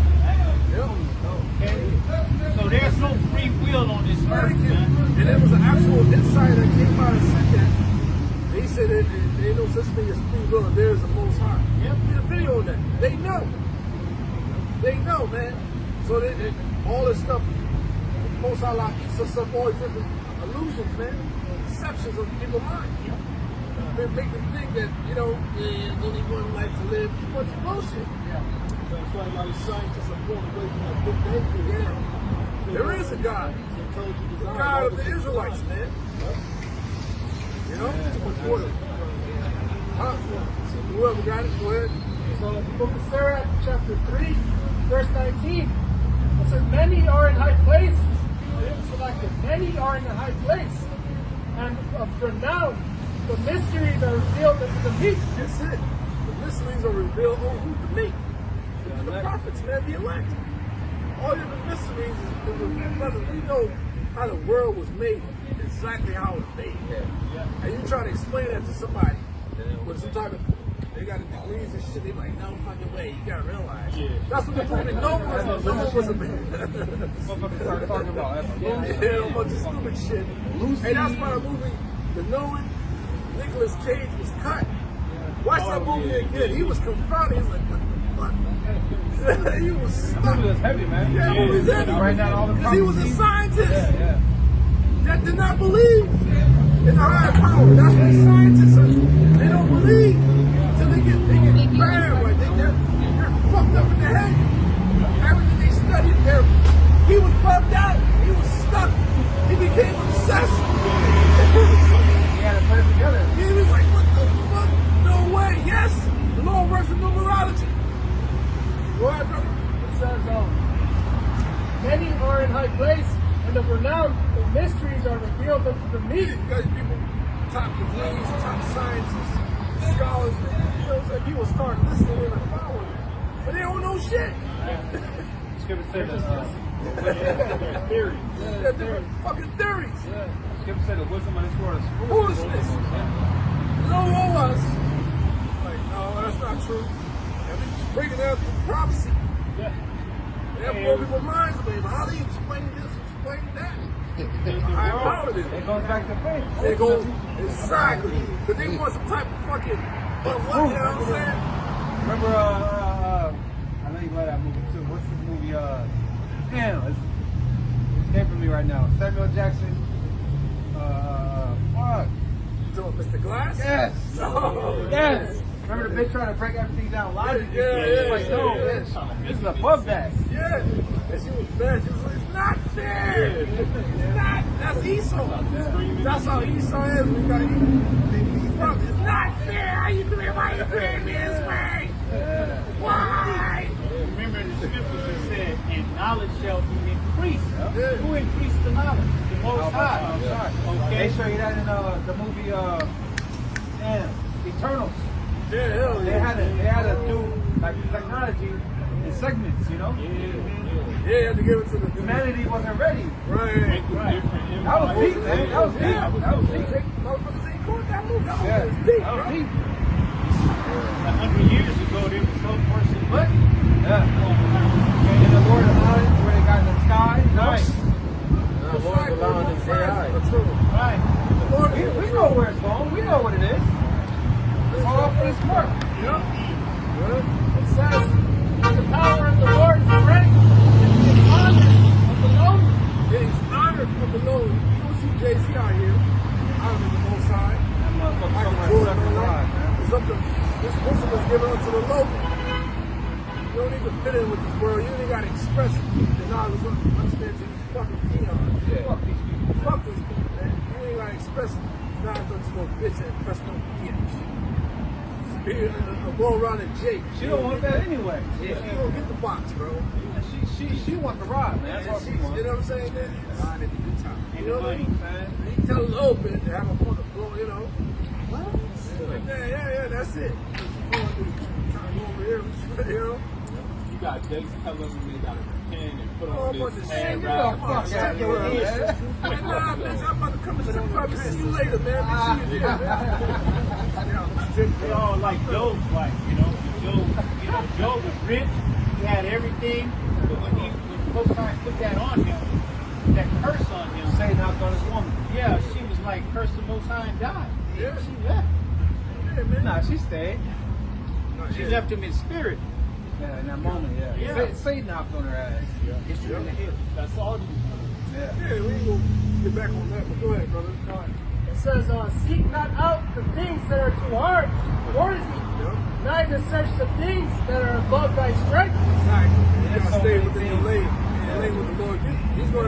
Okay? So there's no free will on this earth, man. And there was an actual insider that came out and said that. They said that there ain't no such thing as free will, there is a Most High. Yep. Did a video on that. They know. They know, man. So all this stuff, Most High like eats us up all these different illusions, man. Deceptions of people's minds. They make them think that, you know, there's only one life to live. It's a bunch of bullshit. That's why a lot of scientists are pulling away from that big bang theory. Yeah. There is a God. The God of the Israelites, man. You know? Too much water. Huh? Whoever got it, go ahead. So the book of Sarah, chapter 3, verse 19. It says, many are in high place. Selected. Many are in a high place. And of renown, the mysteries are revealed unto the meek. That's it. The mysteries are revealed on who's the meek. The prophets, man, the elect. All of the mysteries, brothers, we know how the world was made, exactly how it was made. And you try to explain that to somebody with some type of, they got degrees and shit, they like, no fucking way, you gotta realize. That's what they're doing. No one was a man. Motherfuckers started talking about Yeah, a bunch of stupid shit. Hey, that's why the movie, The Knowing, Nicolas Cage was cut. Watch that movie again. He was confronted. He was like, what the fuck? He was stuck. That movie was heavy, man. Yeah, it was heavy. Right now, all the Because he was a scientist Yeah. that did not believe in the higher power. That's what scientists are. They don't believe until they get bad. Like they're fucked up in the head. Everything they studied there, he was bugged out. He was stuck. He became obsessed. He had to put it together. He was like, what the fuck? No way. Yes, the Lord works in numerology. Go ahead, brother. It says, many are in high place, and of renown, the mysteries are revealed unto the meek. You guys, people, top degrees, top scientists, scholars, you know what I'm saying? People start listening and following, but they don't know shit. Skip said Theories. Yeah, different fucking theories. Skip said the wisdom of this world is Foolishness. No us. Like, no, that's not true. And we just breaking down through prophecy. That blow people's minds away. But how do you explain this, explain that? I empowered it. It goes back to faith. It goes, exactly. But they want some type of fucking, you know what I'm saying? Remember, I know you love that movie too. What's this movie? Damn, it's escaping me right now. Samuel Jackson. Fuck. So, Mr. Glass? Yes. Oh, Yes. Remember the bitch trying to break everything down logically? Yeah, Like, no, bitch. This is above that. Yeah. And she was mad. She was like, it's not fair. It's not. That's Esau. That's how Esau is. We got it's not fair. How you doing? Why you doing this way? Why? Remember in the scriptures it said, and knowledge shall be increased. Who increased the knowledge? The Most High. Okay. They show you that in the movie Eternals. Yeah, hell They yeah. had to do like technology in segments, you know? Yeah, you had to give it to the Humanity wasn't ready. Right. That was deep, man. That was deep. That was deep. Motherfuckers ain't caught that movie. That Yeah. was deep, That was bro. deep. 100 years ago, there was no person but Yeah. And in the Lord of the Islands, where they got in the sky, Right. The Lord allowing his AI. True. Right. The Lord we is know where it's going. We know what it is. It's all for his work. Yep. It says, the power of the Lord is great, and he is honored of the lowly. Yeah, he's honored from below. You don't see Jay-Z out here. Honored the Most High. That motherfucker Michael somewhere Jordan, stuck in man. line, man. It's up to this wisdom is given unto the local. You don't need to fit in with this world. You ain't got to express the knowledge of understand to these fucking peons. Fuck these people. Fuck these people, man. You ain't got to express knowledge unto no bitch and impress no bitch. Go around and Jake. She don't want that anyway. Yeah, she don't get the box, bro. She want the ride, man. That's all she You wants. know what I'm saying, man? Ride at the good time. You know what I mean? Man. You tell a little bit to have a fun, you know. What? Yeah, that's it. Kind of go over here, you know. You got Jake's telling them they gotta repent and put Oh, on bunch of this shit. hand Get wrap. the fuck out of here, man. Nah, bitch, I'm about to come to the club and see you later, man. Make sure you're there, man. They all like Job's wife, you know. Job was rich, he had everything, but when the Most High put that on him, that curse on him, Say knocked on his woman. yeah, she was like, curse the Most High and died. Yeah. She left. Yeah, man. Nah, she stayed. She left him in spirit. Yeah, in that moment, yeah. Yeah. Say knocked on her ass. Hit you in the head. That's all. Yeah. Yeah, we will get back on that, but go ahead, brother. It says, seek not out the things that are too hard for thee, neither search the things that are above thy strength. Exactly. You There's gotta so stay many within your things. lane. Your lane with the Lord. He's gonna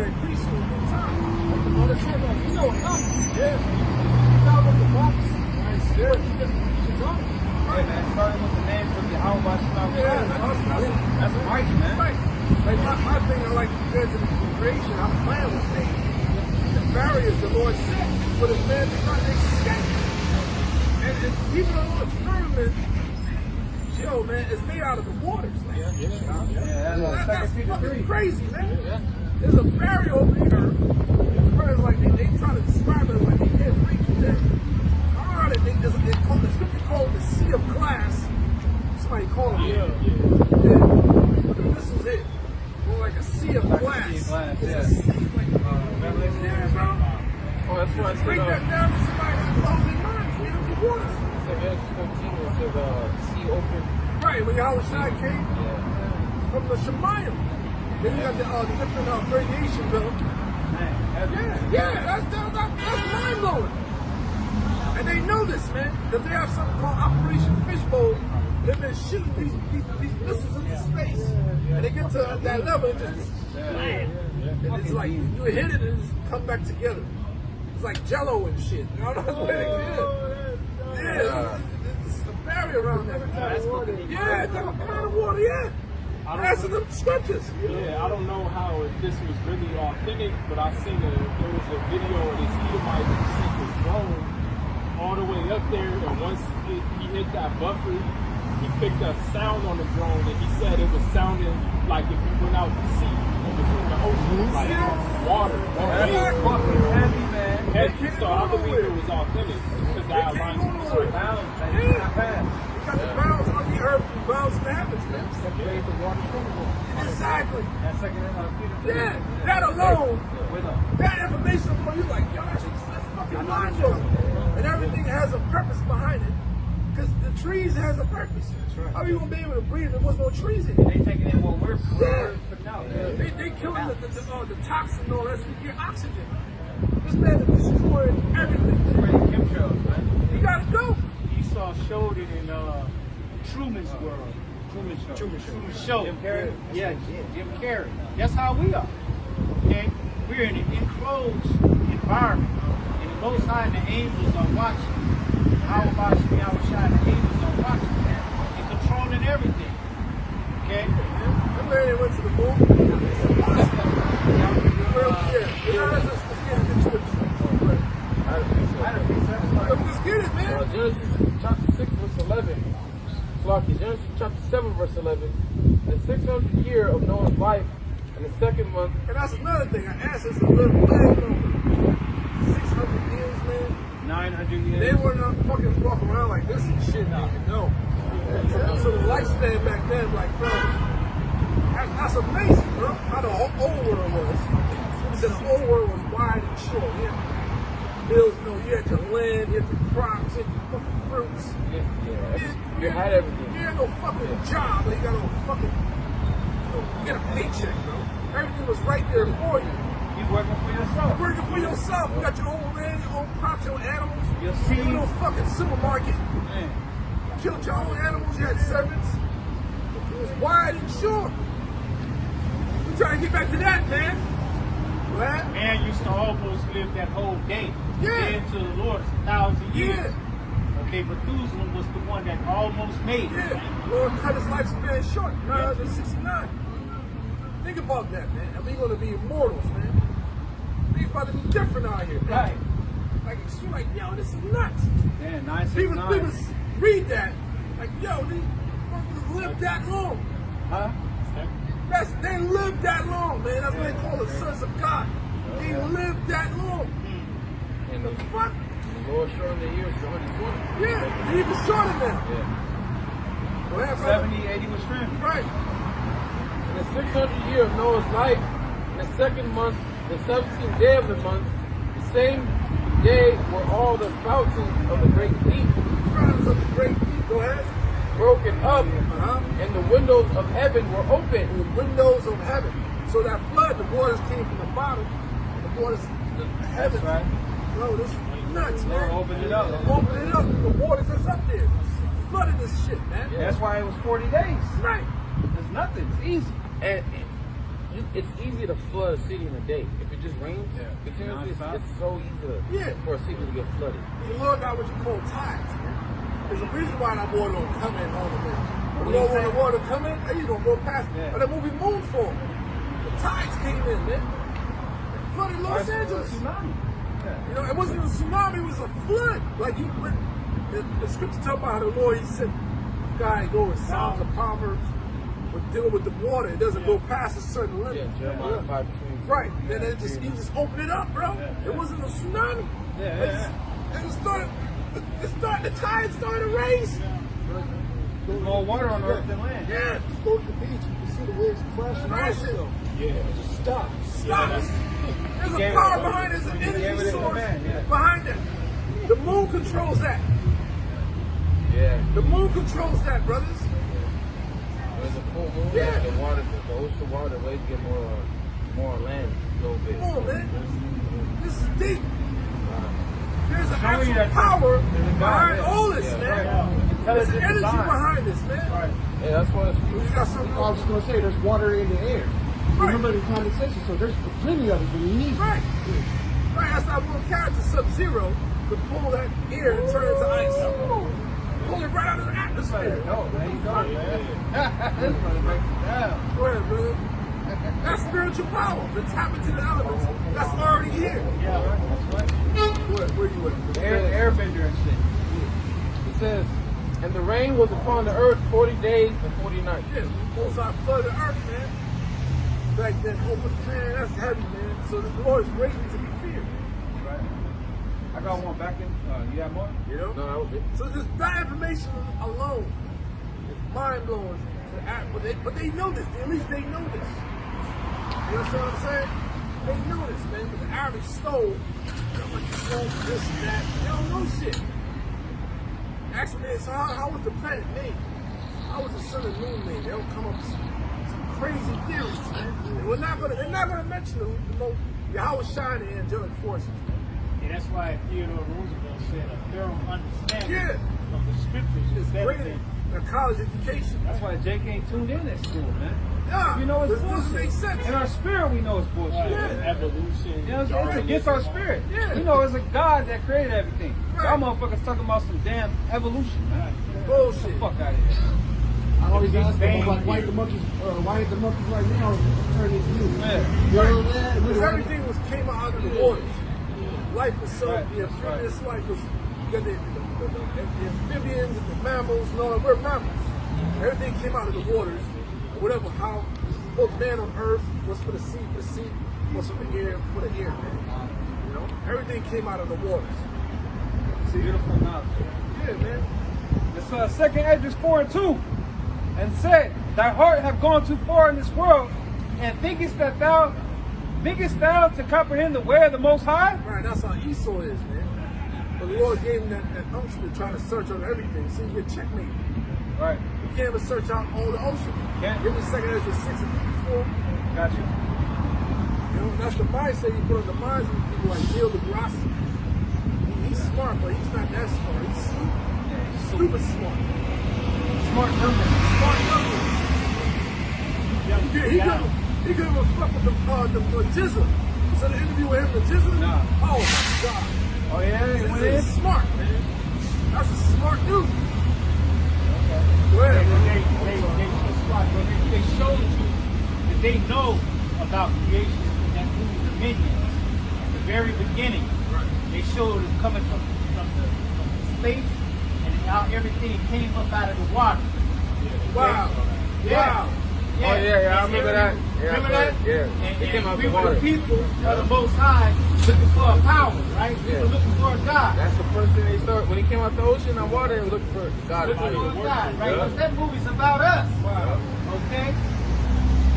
said that you know enough. Yeah. You know what the prophecy, right? Yeah. She's on. Hey, man, starting with the names of Yahweh Shema. That's mighty, man. Right. Like my thing, I like compared to the creation, how the plan was made. The barriers the Lord set for this man to not escape. And people don't know the firmament, yo, man, it's made out of the waters. Like, that's fucking crazy, man. There's a barrier over the earth. It's like they try to describe it as like they can't reach it. They call the scripture called the sea of glass. Somebody called it. Yeah. But the missiles hit. More like a sea of glass. It's a sea, like, Revelation. Yeah, bro. Oh, that's why I said, break that down to somebody that blows their minds. We don't see waters. it's like Exodus 14 where it says, sea open. Right, when Yahweh Shai came from the Shemayim. Then you got the different variations of them. That's mind-blowing. And they know this, man, that they have something called Operation Fishbowl. They've been shooting these missiles into space. And they get to that level and just land. And it's like, you hit it and it just come back together. It's like Jello and shit. You know what I'm saying? Yeah. It's a barrier around that. Yeah, it's like a pot of water, yeah. That's in the scriptures. Yeah, I don't know how if this was really authentic, but I seen there was a video of this Edomite who sent his drone all the way up there, and once he hit that buffer, he picked up sound on the drone, and he said it was sounding like if you went out to sea in between the ocean, like water. That's fucking heavy, man. Heavy, so I believe it was authentic because that aligns with the Bounce, man. Not fast. Got the bounds on the earth, the bounds in the heavens, man. Separate the water from the water. Exactly. That's second in Yeah, that alone, that information upon you, like, yo, that's fucking mind-blowing. And everything has a purpose behind it. Because the trees has a purpose. How are you going to be able to breathe if there was no trees in it? They taking in what we're putting out. They killing the toxin and all that so we get oxygen. This man is destroying everything. Chemtrails, man. You got to go. Esau showed it in Truman's World. Truman Show. Jim Carrey? Yeah, Jim Carrey. That's how we are. Okay? We're in an enclosed environment. And the Most High and the angels are watching. How about Yahweh Shai and the angels are watching that and controlling everything. Okay? Remember they went to the moon? It's impossible. Let's get it, man. Genesis chapter 6 verse 11. Genesis chapter 7 verse 11. The 600th year of Noah's life and the second month. And that's another thing. I asked us a little leg over 600 years, man. 900 years. They were not fucking walking around like this and shit now. No. So the lifespan back then, like, bro, that's amazing, bro. How the whole old world was. He said the old world was wide and short. Yeah. Bills, you know, you had your land, you had your crops, you had your fucking fruits. You had everything. You had no fucking job, but you got no fucking, get a paycheck, bro. Everything was right there for you. You working for yourself. You're working for yourself. You got your own land, your own crops, your own animals. Your You seeds. no fucking supermarket. Man. You killed your own animals, you had servants. It was wide and short. We trying to get back to that, man. Right? Man used to almost live that whole day. Yeah. Into the Lord 1,000 years. Yeah. Okay, Methuselah was the one that almost made it. Yeah. Lord cut his lifespan short, 969. Think about that, man. And we're going to be immortals, man. Things about to be different out here, man. Right. Like, you're like, yo, this is nuts. Yeah, People 969. read that, like, yo, these motherfuckers lived that long. Huh? They lived that long, man. That's what they call the sons of God. They lived that long. And The fuck? the Lord shortened the years to 120. Yeah, they even shorter now. Yeah. Go ahead, brother. 70, 80 was trimmed. Right. In the 600th year of Noah's life, in the second month, the 17th day of the month, the same day were all the fountains of the great deep Crimes of the great deep. Go ahead. broken up, and the windows of heaven were open. The windows of heaven. So that flood, the waters came from the bottom, and the waters, the heaven. Right. Bro, this is nuts, man. Open it up. Open it up. The waters that's up there. Flooded this shit, man. That's why it was 40 days. Right. It's nothing. It's easy. And it's easy to flood a city in a day. If it just rains continuously, it's so easy for a city to get flooded. The Lord got what you call tides, man. There's a reason why that water don't come in all the way. The Lord want the water to come in, and you don't go past it. But that movie Moonfall, the tides came in, man. It flooded Los Angeles. You know, it wasn't a tsunami, it was a flood. Like the scripture tell about how the Lord, he said, guy go in Psalms and Proverbs, but dealing with the water, it doesn't go past a certain limit. Jeremiah 5:23. Right. Then he just opened it up, bro. It wasn't a tsunami. The tide started to raise. There's more water on earth than land. Yeah. Just go to the beach, you can see the waves crashing. Just stop. Stop. There's a power behind it. There's an energy source behind that. The moon controls that. Yeah. The moon controls that, brothers. There's a full moon. Yeah. The water, the ocean water, the waves get more land a little bit. Come on, man. This is deep. There's an actual power behind all this, man. There's an energy behind this, man. Yeah, that's why You got something. I was just going to say, there's water in the air. Remember the condensation, so there's plenty of it when you need it. Right. Right, that's why one character, Sub-Zero, could pull that air and turn it into ice. Pull it right out of the atmosphere. No, man, you know, man. This is gonna break it down. Go ahead, brother. That's spiritual power. To tap into the elements. That's already here. Yeah, that's right. Where you at? Airbender and shit. it says, and the rain was upon the earth 40 days and 40 nights. Yeah, most of flood the earth, man. Back then, man, that's heavy, man. So the Lord is greatly to be feared. Right. I got one back in. You have more? You know? No, that was it. So just that information alone is mind blowing. But they know this. At least they know this. You understand what I'm saying? They know this, man. But the average stole, this and that. They don't know shit. Actually, man, so how was the planet made? How was the sun and moon made? They don't come up with some crazy theories, man. They're not gonna mention the Yahweh Shai and the angelic forces. And that's why Theodore Roosevelt said a thorough understanding Yeah. of the scriptures is It's better greater than. than college education. That's why Jake ain't tuned in at school, man. Yeah, We know it's this doesn't bullshit. make sense. In our spirit, we know it's bullshit. Evolution. You know what I'm saying? It's against our spirit. Yeah. We know it's a God that created everything. Right. Y'all motherfuckers talking about some damn evolution, man. Bullshit. Get the fuck out of here. I always ask them, Bang like, why the monkeys right now turn into you? Yeah. You know what I'm Because saying? everything came out of the waters. Life was so, Right, the amphibious life was, you got the amphibians and the mammals and all that. We're mammals. Everything came out of the waters. Whatever, how, both man on earth was for the sea, was for the air, man. You know? Everything came out of the waters. See? Beautiful knowledge. Yeah, man. It's second Esdras 4:2, and said, thy heart have gone too far in this world, and thinkest thou to comprehend the way of the Most High? Right, that's how Esau is, man. But the Lord gave him that unction to try to search on everything. See, you get checkmated. Right. You can't even search out all the ocean. Can't. Give me second Ezra 6 and 54. Got you. You know, that's the mindset you put on the minds of people like Neil deGrasse. He's smart, but he's not that smart. He's stupid smart. Smart number. Smart numbers. He couldn't even fuck with the Jizzle. So the interview with him, the Jizzle? Nah. Oh my God. Oh yeah, This is smart, man. That's a smart dude. Go They ahead. showed you that they know about creation in that movie Dominions. At the very beginning, they showed it coming from the space and how everything came up out of the water. Wow. Yeah. Wow. Oh, yeah, I remember that. Yeah, Remember that? yeah. And, It came out we the were water. the people of the Most High looking for a power, right? We were looking for a God. That's the first thing they started. When he came out the ocean and water, they were looking for God. Looking for a God, right? Because that movie's about us. Okay?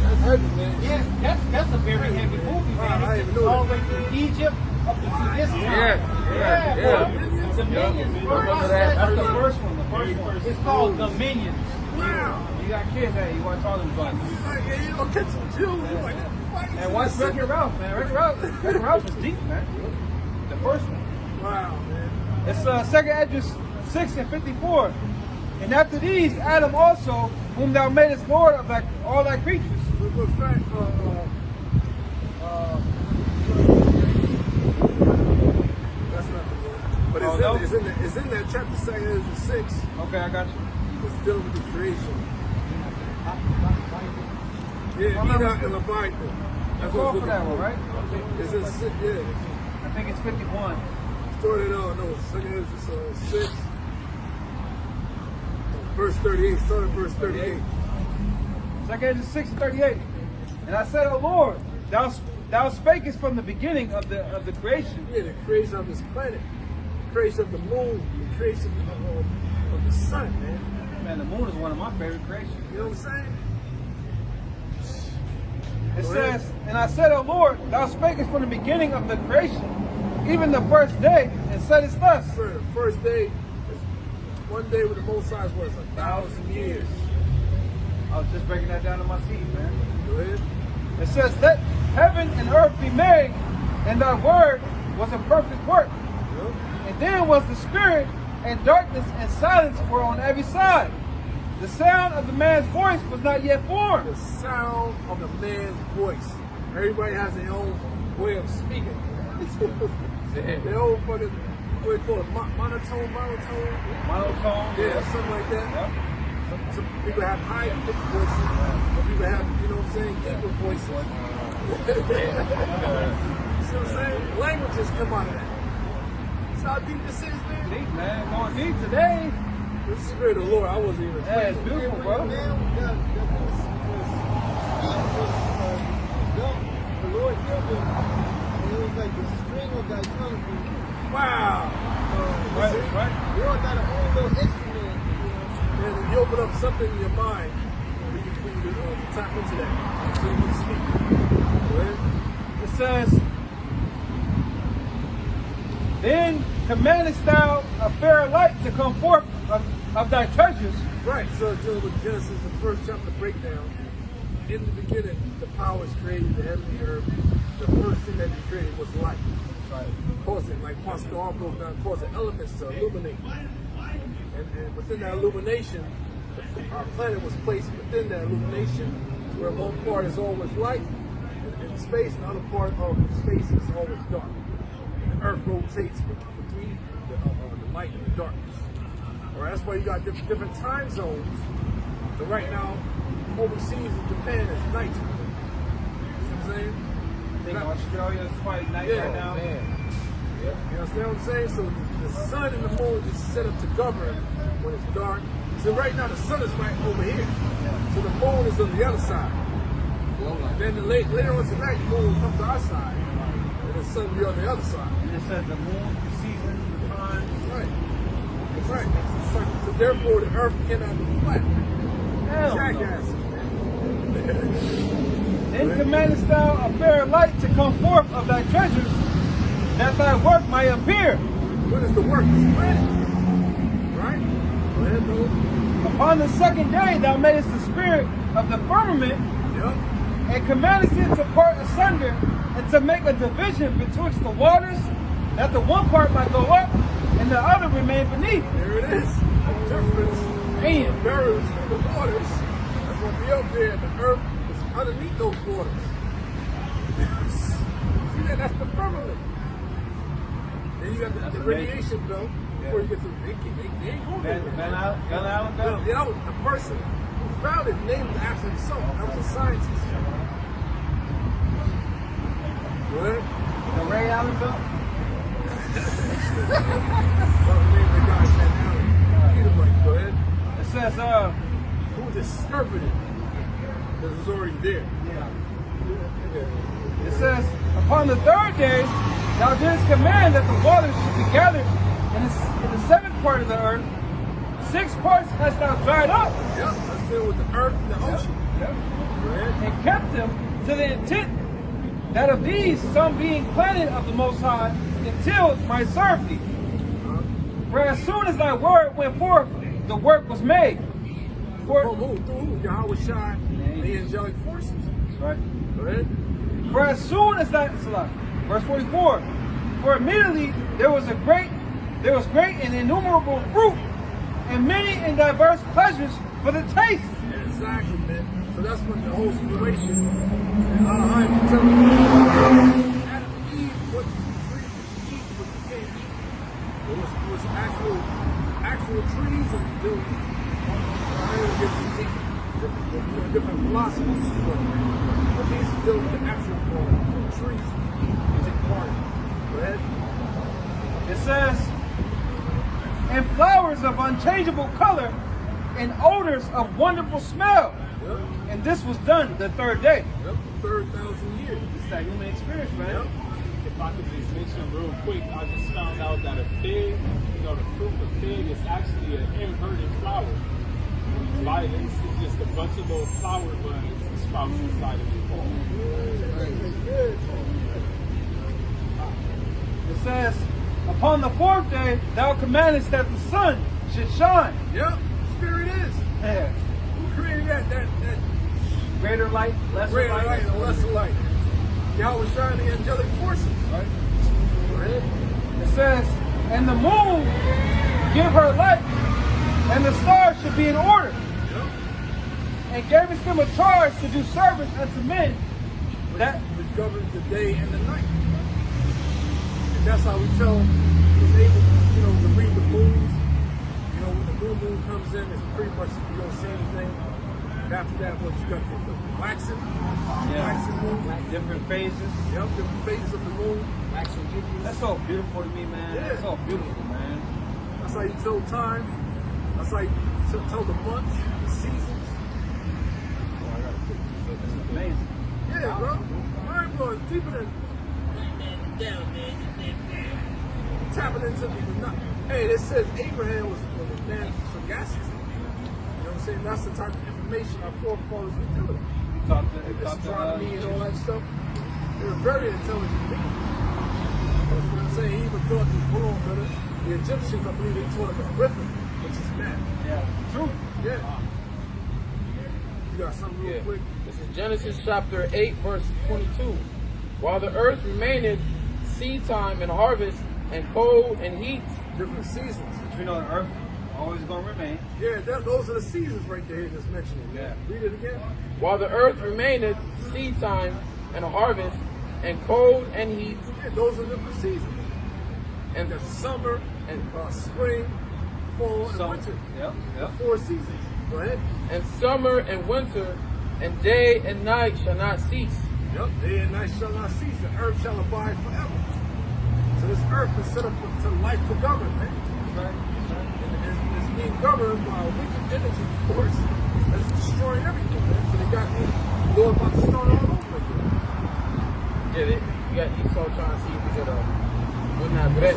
That's heavy, man. Yes, that's a very heavy movie, man. I It's didn't know all the that. way from Egypt up into this time. Yeah. Bro. Dominions, bro. Remember that? That's the first one. The first one. It's called Dominions. Wow. You got kids, hey, you want to talk to them about it. Like, yeah, you gonna catch some Jews. You're like, what? And watch Wreck-It Ralph, man. Wreck-It Ralph was deep, man. The first one. Wow, man. It's second Esdras 6 and 54. And after these, Adam also, whom thou madest Lord of all thy creatures. But fact, 2 Ezra 6. Okay, I got you. It's dealing with the creation. Yeah, Enoch and Leviathan. That's Call what's for that one, right? It's in 6, yeah. I think it's 51. Started on, no, 2 Ezra 6. Verse 38, started verse 38. 2 Ezra 6 and 38. And I said, O Lord, thou spakest from the beginning of the creation. Yeah, the creation of this planet, the creation of the moon, the creation of the sun, man. Man, the moon is one of my favorite creations. You know what I'm saying? It says, and I said, O Lord, thou spakest from the beginning of the creation, even the first day, and saidest thus. Sir, the first day is one day with the Most High was 1,000 years. I was just breaking that down in my seat, man. Go ahead. It says, let heaven and earth be made, and thy word was a perfect work. Yep. And then was the spirit, and darkness and silence were on every side. The sound of the man's voice was not yet formed. The sound of the man's voice. Everybody has their own way of speaking. Their own fucking, what do you call it, monotone? Monotone. Yeah, something like that. Yep. Some people have high-pitched voices. Some people have, you know what I'm saying, deeper voices. You see what I'm saying? Languages come out of that. See how deep this is, man? Deep, man. Going deep today. The Spirit of the Lord, I wasn't even Yeah, it's beautiful, bro. Man, the Lord healed him, and it was like the string of thy tongue. Wow. Right. We all got our own little instrument, And you open up something in your mind where you can tap into that. So you can speak. Go ahead. It says, then commandest thou a fair light to come forth of thy treasures. Right, so dealing with Genesis, the first chapter breakdown. In the beginning, the powers created the heaven and the earth. The first thing that he created was light. Right. Causing, like Pastor R broke down, causing elements to illuminate. And within that illumination, our planet was placed within that illumination, where one part is always light in space, and the other part of space is always dark. And the earth rotates between the light and the darkness. All right, that's why you got different time zones. So right now, overseas in Japan, it's night. You see what I'm saying? I think Australia is quite night right now. Man. Yep. You understand what I'm saying? So the sun and the moon is set up to govern when it's dark. So right now the sun is right over here. So the moon is on the other side. Then later on tonight, the moon will come to our side. And the sun will be on the other side. And it says the moon, the seasons, the times. Right. Right. So therefore the earth cannot be flat. Jackasses, man. Then commandest thou a fair light to come forth of thy treasures, that thy work might appear. What is the work? This planet. Right? Go ahead, bro. Upon the second day thou madest the spirit of the firmament, Yep. and commandest it to part asunder, and to make a division betwixt the waters, that the one part might go up, and the other remain beneath. There it is. The difference. Man. Buried between the waters. That's going to be up there, and the earth is underneath those waters. See that? That's the firmament. Then you got the radiation belt. Before you get to they ain't going there. Van Allen belt? Yeah, that was the person who found it, named it after himself. That was a scientist. Go ahead. The Ray Allen belt? Go ahead. It says, who discovered it? Because it's already there. Yeah. It says, upon the third day, thou didst command that the waters should be gathered in the seventh part of the earth. 6 parts hast thou dried up. Yep, let's deal with the earth and the ocean. Yep. Go ahead. And kept them to the intent that of these some being planted of the Most High until might serve thee. For as soon as thy word went forth, the work was made. For Through Yahweh Shai, the angelic forces. That's right. Go ahead. For as soon as that, verse 44, for immediately there was great and innumerable fruit, and many and diverse pleasures for the taste. Exactly, man. So that's when the whole situation. I'm telling you, Adam and Eve, what you eat, what you can't eat. It was fragrances of unchangeable color and odors of wonderful smell. Yep. And this was done the third day. Yep. 3,000 years. It's that human experience, man. Yep. If I could just mention real quick, I just found out that a fig, you know, the fruit of fig is actually an inverted flower. It's violence. It's just a bunch of little flower buds and sprouts inside of it. It says, upon the fourth day, thou commandest that the sun should shine. Yep. Spirit is. Yeah. Who created that Greater light, lesser greater light. light and lesser light? Yahweh shine the angelic forces, right? Go ahead. It says, and the moon give her light, and the stars should be in order. Yep. And gavest them a charge to do service unto men that Which governs the day and the night. And that's how we tell he's able, to read the moons. You know, when the new moon comes in, it's pretty much you don't see anything. And after that, what you got the waxing moon. different phases. Yep, different phases of the moon. That's so beautiful to me, man. Yeah. That's so beautiful, man. That's how you tell time. That's how you tell the months, the seasons. It's amazing. Yeah, bro. Mind blowing, deeper than tapping into the. Hey, it says Abraham was a man of sagacity. You know what I'm saying? That's the type of information our forefathers were telling them. Astronomy and all that stuff. They were very intelligent beings. That's what I'm saying. He even thought the Egyptians, I believe, they taught him arithmetic, which is math. Yeah. True. Yeah. You got something real quick? This is Genesis chapter 8, verse 22. While the earth remaineth seed time and harvest and cold and heat. Different seasons. You know, the earth always going to remain. Yeah, those are the seasons right there that's mentioning. Yeah. Read it again. While the earth remaineth seed time and harvest and cold and heat. Yeah, those are different seasons. And the summer and spring, fall, and winter. Yep. The 4 seasons. Go ahead. And summer and winter and day and night shall not cease. Yep, day and night shall not cease. The earth shall abide forever. So this earth is set up to life to govern, man. Right. And it's being governed by a wicked energy force that's destroying everything, man. So they got the Lord about to start all over again. Yeah, you got Esau trying to see if he could win that bet.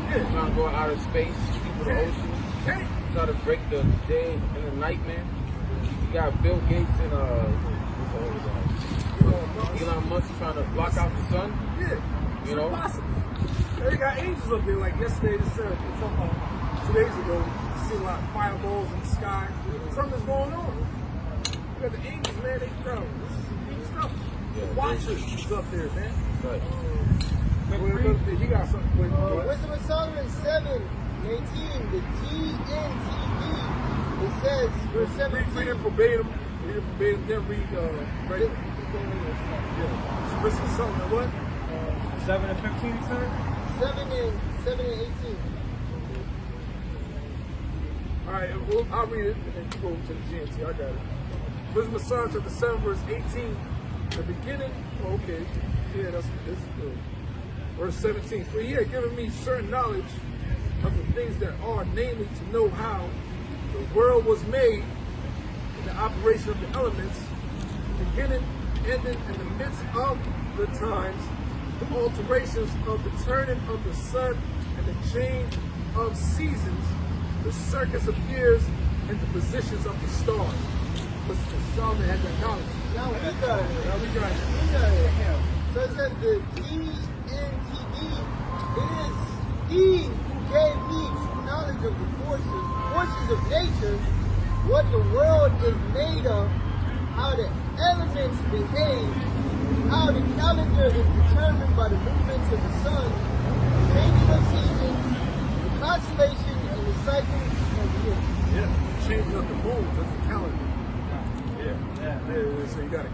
Yeah. Trying to go out of space, people the ocean. Okay. Try to break the day and the night, man. You got Bill Gates and Elon Musk trying to block out the sun. Yeah. You know? Impossible. They got angels up there. Like yesterday, they said, talking about 2 days ago, you see a lot of fireballs in the sky. Something's going on. You got the angels, man. They go. This is deep stuff. Yeah, Watchers is up there, man. Right. You got something. Wisdom of Solomon 7:18, the GNTV. It says, verse 17. Read it verbatim. Read it verbatim. Then read, right? Yeah. Wisdom of Solomon, what? 7 and 15, sir? 7 and 18. All right, I'll read it and then you go to the GNT. I got it. Wisdom of Solomon chapter 7, verse 18. The beginning, okay. Yeah, that's good. Verse 17. For he had given me certain knowledge of the things that are, namely to know how the world was made, and the operation of the elements, beginning, ending, in the midst of the times, the alterations of the turning of the sun and the change of seasons, the circus of years, and the positions of the stars. But Solomon had that knowledge. Now we got it. We got it. So it says the GNTV is he who gave me true knowledge of the forces of nature, what the world is made of, how the elements behave, how the calendar is determined by the movements of the sun, the changing of seasons, the constellation, and the cycles of the year. Yeah, changing up the moon, that's the calendar. Yeah. So you gotta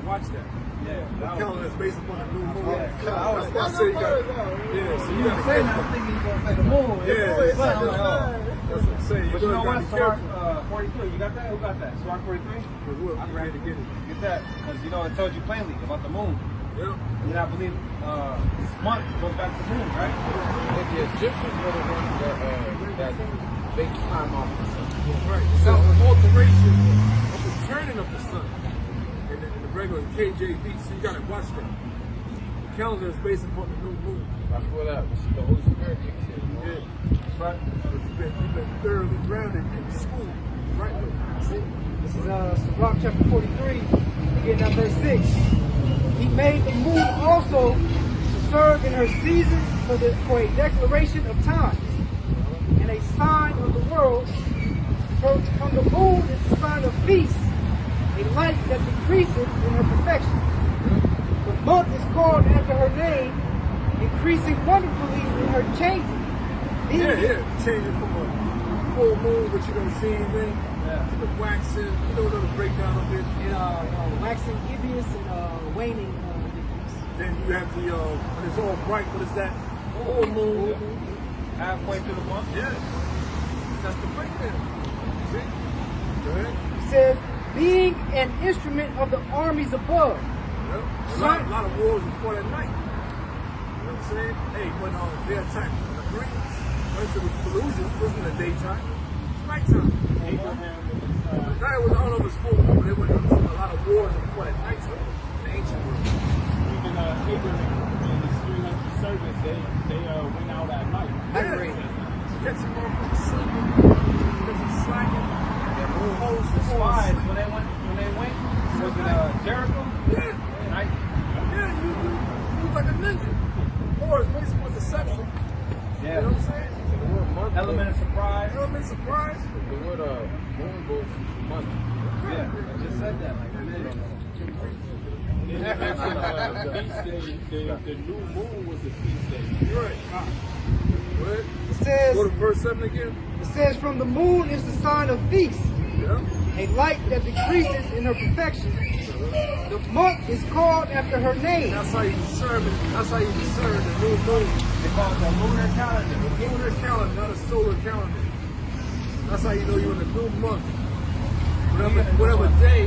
watch that. Yeah. The calendar is based upon the new moon. Yeah. I say you gotta. Yeah, so you gotta Say catch that, I'm that. thinking you're going to say the moon. Yeah. It's I'm like, oh. That's what I'm saying. But you know what? Be careful. Sirach 43, you got that? Who got that? Sirach 43? I'm ready to get it. Get that, because you know it tells you plainly about the moon. Yep. And I believe this month goes back to moon, right? The Egyptians were the ones that based time off the sun. Right. So an alteration of the turning of the sun in the regular KJV. So you gotta watch that. The calendar is based upon the new moon. That's where the Holy Spirit kicks in. Yeah. That's right. You've been thoroughly grounded in school. Right way. See? This is Sirach chapter 43, beginning at verse 6. He made the moon also to serve in her season for a declaration of times and a sign of the world. From the moon is a sign of peace, a light that decreaseth in her perfection. The month is called after her name, increasing wonderfully in her changing. Yeah. Changing from a full moon, which you don't see anything, to the waxing. You know the breakdown of it. And waxing gibbous and waning gibbous. Then you have the when it's all bright. What is that? Full moon. Halfway through the month. Yeah. That's the breakdown. See? Go ahead. It says, being an instrument of the armies above. Yep. A lot of wars were fought at night. You know what I'm saying? Hey, when they attacked the Greeks, went to the Perusians, it wasn't the daytime. It's nighttime. Abraham Now it was all over full moon, but they went up to a lot of wars and fought at nighttime in the ancient world. Even Abraham and his 300 servants, they went out at night. Catch them off from sleeping, catch them slacking, their whole host is spies when they went was it Jericho? Yeah. Night. Yeah, you look like a ninja. Or it's based on deception. Yeah. You know what I'm saying? And the word month Element of surprise. Element of surprise. The word moon goes to month. Yeah, I just said that. Like, The new moon was a feast day. You're right. What? It says, Go to verse 7 again. it says, from the moon is the sign of feast, Yeah. a light that decreases in her perfection. The month is called after her name. That's how you discern it. That's how you discern the new moon. they call it the lunar calendar. The lunar calendar, not a solar calendar. That's how you know you're in the new month. Whatever day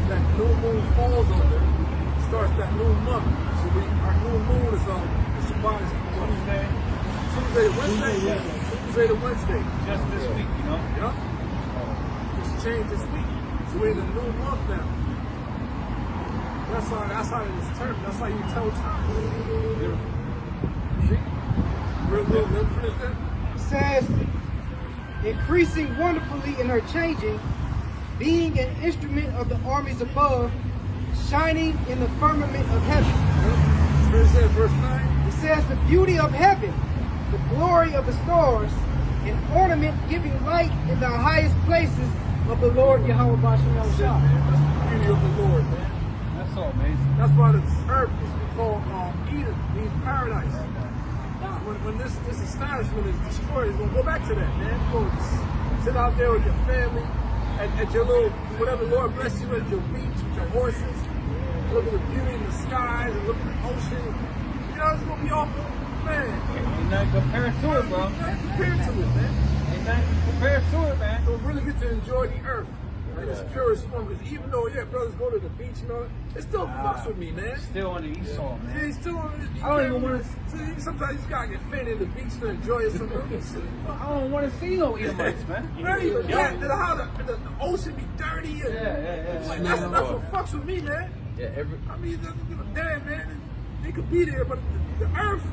that new moon falls under starts that new month. So our new moon is the Shabbat is Tuesday to Wednesday. Tuesday to Wednesday. Just this week, you know? Yep. Just changed this week. So we're in the new month now. That's how it is termed. That's how you tell time. See? Real finish that? It says, increasing wonderfully in her changing, being an instrument of the armies above, shining in the firmament of heaven. Finish that, verse 9. It says, the beauty of heaven, the glory of the stars, an ornament giving light in the highest places of the Lord Yahweh Bashem That's it, man. That's the beauty of the Lord, man. That's so amazing. That's why this earth is called Eden, means paradise. When this establishment is destroyed, it's going to go back to that, man. You're going to just sit out there with your family, at your little, whatever the Lord bless you at your beach with your horses, look at the beauty in the skies and look at the ocean. You know, it's going to be awful. Man, Ain't nothing compared to it, bro. nothing compared to it, man. Ain't nothing compared to it, man. You'll really get to enjoy the earth in its purest form. Because even though, yeah, brothers go to the beach and all that, it still fucks with me, man. Still on the Esau, Yeah, man. it's still, I don't even want to. Sometimes you just gotta get fit in the beach to enjoy it. I don't want to see no Edomites, man. Not even that. How the ocean be dirty. And, Yeah. like, that's what fucks with me, man. Yeah, I mean, damn, man. They could be there, but the earth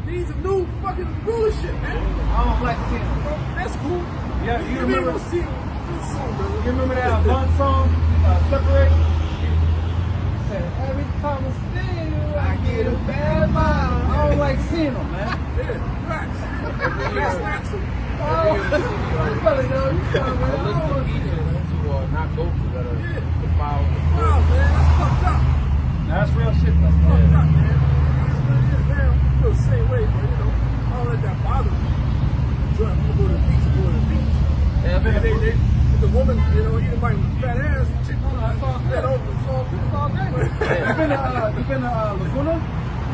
needs a new fucking rulership, man. I don't like seeing them, bro. That's cool. Yeah, you Maybe remember? we'll see them soon, brother. You remember that Blunt song, Separate? Said, every time I see you, I get a bad vibe. I don't like seeing them, man. Yeah, facts. That's natural. You better know. You tell me. a list of beaches to not go to that are defiled. Wow, man, that's fucked up. That's real shit, though. Fucked up, man. It's what it is now. I feel the same way, but I don't let that bother me. So I'm gonna go to the beach, the woman, either by fat ass, chick, that open, it's all good. You been to Laguna?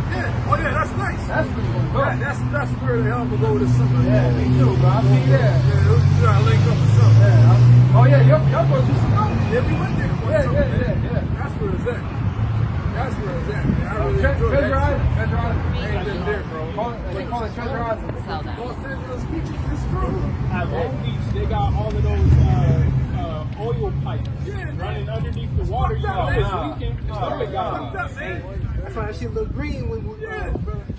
Yeah, oh yeah, that's nice. That's pretty good. That's where the hell I'm gonna go this summer. Yeah, me too, bro. I'll see you there. Yeah, we gotta link up or something. Yeah. Oh, yeah, y'all boys used to go. Yeah, we went there. Yeah. That's where it's at. That's where it's at, man. I really enjoy Treasure that. Island. Treasure Island. I ain't been there, bro. They call it Treasure Island. Los Angeles Beach is true. At Long Beach, they got all of those oil pipes running underneath the water. You know, this weekend, it's what they got. That's why that shit look green when we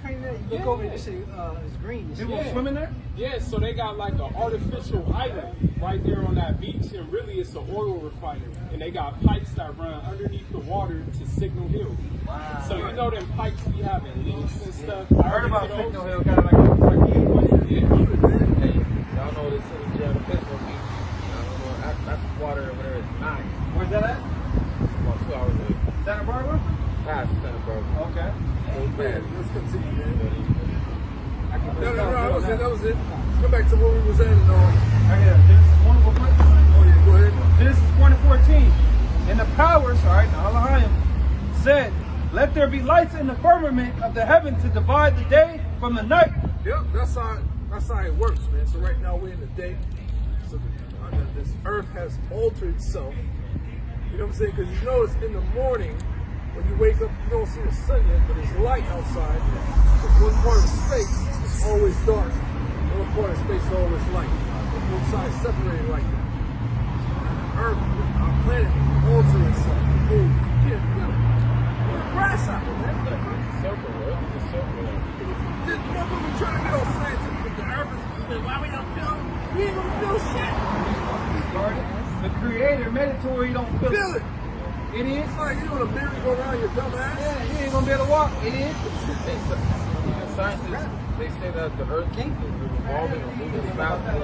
train there. You look over and this shit is green. People swimming there? Yeah, so they got like an artificial island right there on that beach, and really it's an oil refinery. And they got pipes that run underneath the water to Signal Hill. Wow. So you know them pipes be having leaks and stuff. I heard about Signal Hill got like a Hey, y'all know this city jail, the Pittsburgh Beach. I don't know, that's water over there is nice. Where's that at? It's about 2 hours away. Santa Barbara? Past Santa Barbara. Okay. Man, let's continue, man. No, that was it. Let's go back to where we was at and all. Genesis 1, go quick. Oh, yeah, go ahead. Genesis 1:14. And the powers, all right, now Elohim said, let there be lights in the firmament of the heaven to divide the day from the night. Yep, that's how it works, man. So right now we're in the day. So this earth has altered itself. You know what I'm saying? Because you notice in the morning, when you wake up, you don't see the sun yet, but there's light outside. But one part of space is always dark. One part of space is always light. But both sides separated like that. And the earth, our planet, alters itself. Move. Yeah, you got a grasshopper, man. Circle, right? It's a circle. This motherfucker trying to get all scientific with the earth is why we don't feel. We ain't gonna feel shit. The creator made it to where you don't feel Feel it. It is. It's like you want to merry-go around your dumb ass. Yeah, you ain't gonna be able to walk. It is. Scientists, they say that the earth is revolving or moving faster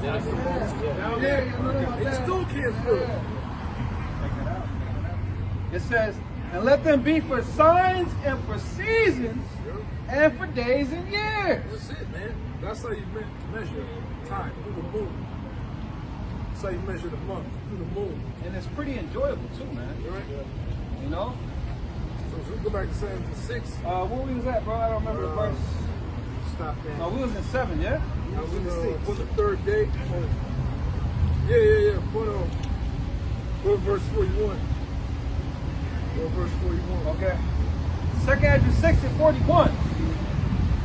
than it's supposed to. Yeah, it still can't feel it. It says, and let them be for signs and for seasons and for days and years. That's it, man. That's how you measure time, through the moon. That's how you measure the month, through the moon. And it's pretty enjoyable too, man. Right? You know? So if we go back to 7-6. Where we was at, bro? I don't remember the verse. Stop that. No, we was in 7, yeah? I was in the third day. Oh. Yeah. Go to verse 41. Go to verse 41. Okay. 2 Andrew 6:41.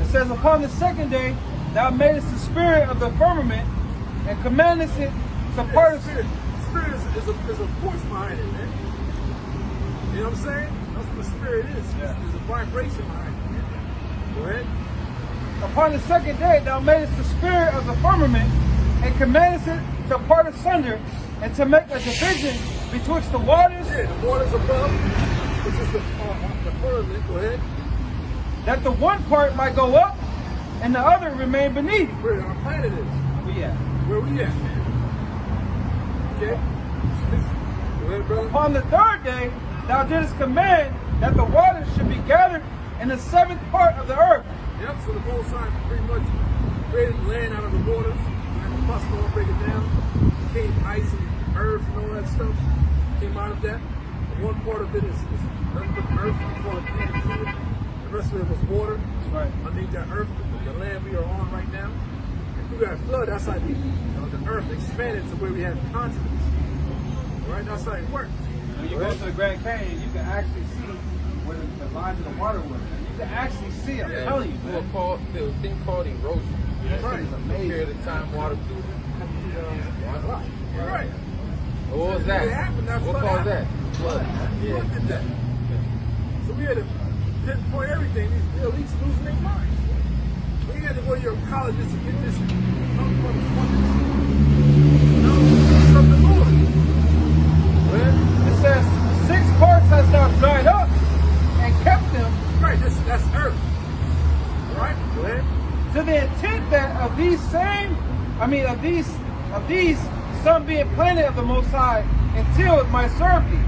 It says, upon the second day, thou madest the spirit of the firmament and commandest it to part of spirit. Spirit is a force behind it, man. You know what I'm saying? That's what the spirit is. Yeah. There's a vibration behind it, man. Go ahead. Upon the second day, thou madest the spirit of the firmament and commandest it to part asunder and to make a division betwixt the waters. Yeah, the waters above, which is the firmament. Go ahead. That the one part might go up and the other remain beneath. Where our planet is. Where we at, man? Okay. Go ahead, brother. Upon the third day, thou didst command that the waters should be gathered in the seventh part of the earth. Yep, so the Most High pretty much created land out of the waters, and the muscle all break it down. Came ice and earth and all that stuff. Came out of that. And one part of it is nothing but earth, we call it Pangea. The rest of it was water. That's right. Underneath that earth, the land we are on right now. And through that flood, that's how the earth expanded to where we have continents. Right? That's how it works. When you go to the Grand Canyon, you can actually see where the lines of the water was. You can actually see, I'm telling you, man. There's a thing called erosion. That Right. shit is amazing. Period of time, water through Right. What was that? It happened, that's What what caused that? happened. Flood. Look at that. So we had to pinpoint everything. These elites losing their minds. We had to go to your colleges to get this motherfuckers. Something more. It says, 6 parts hast thou dried up and kept them. Right, that's earth. Right? Go ahead. To the intent that of these some being planted of the Most High until it might serve thee.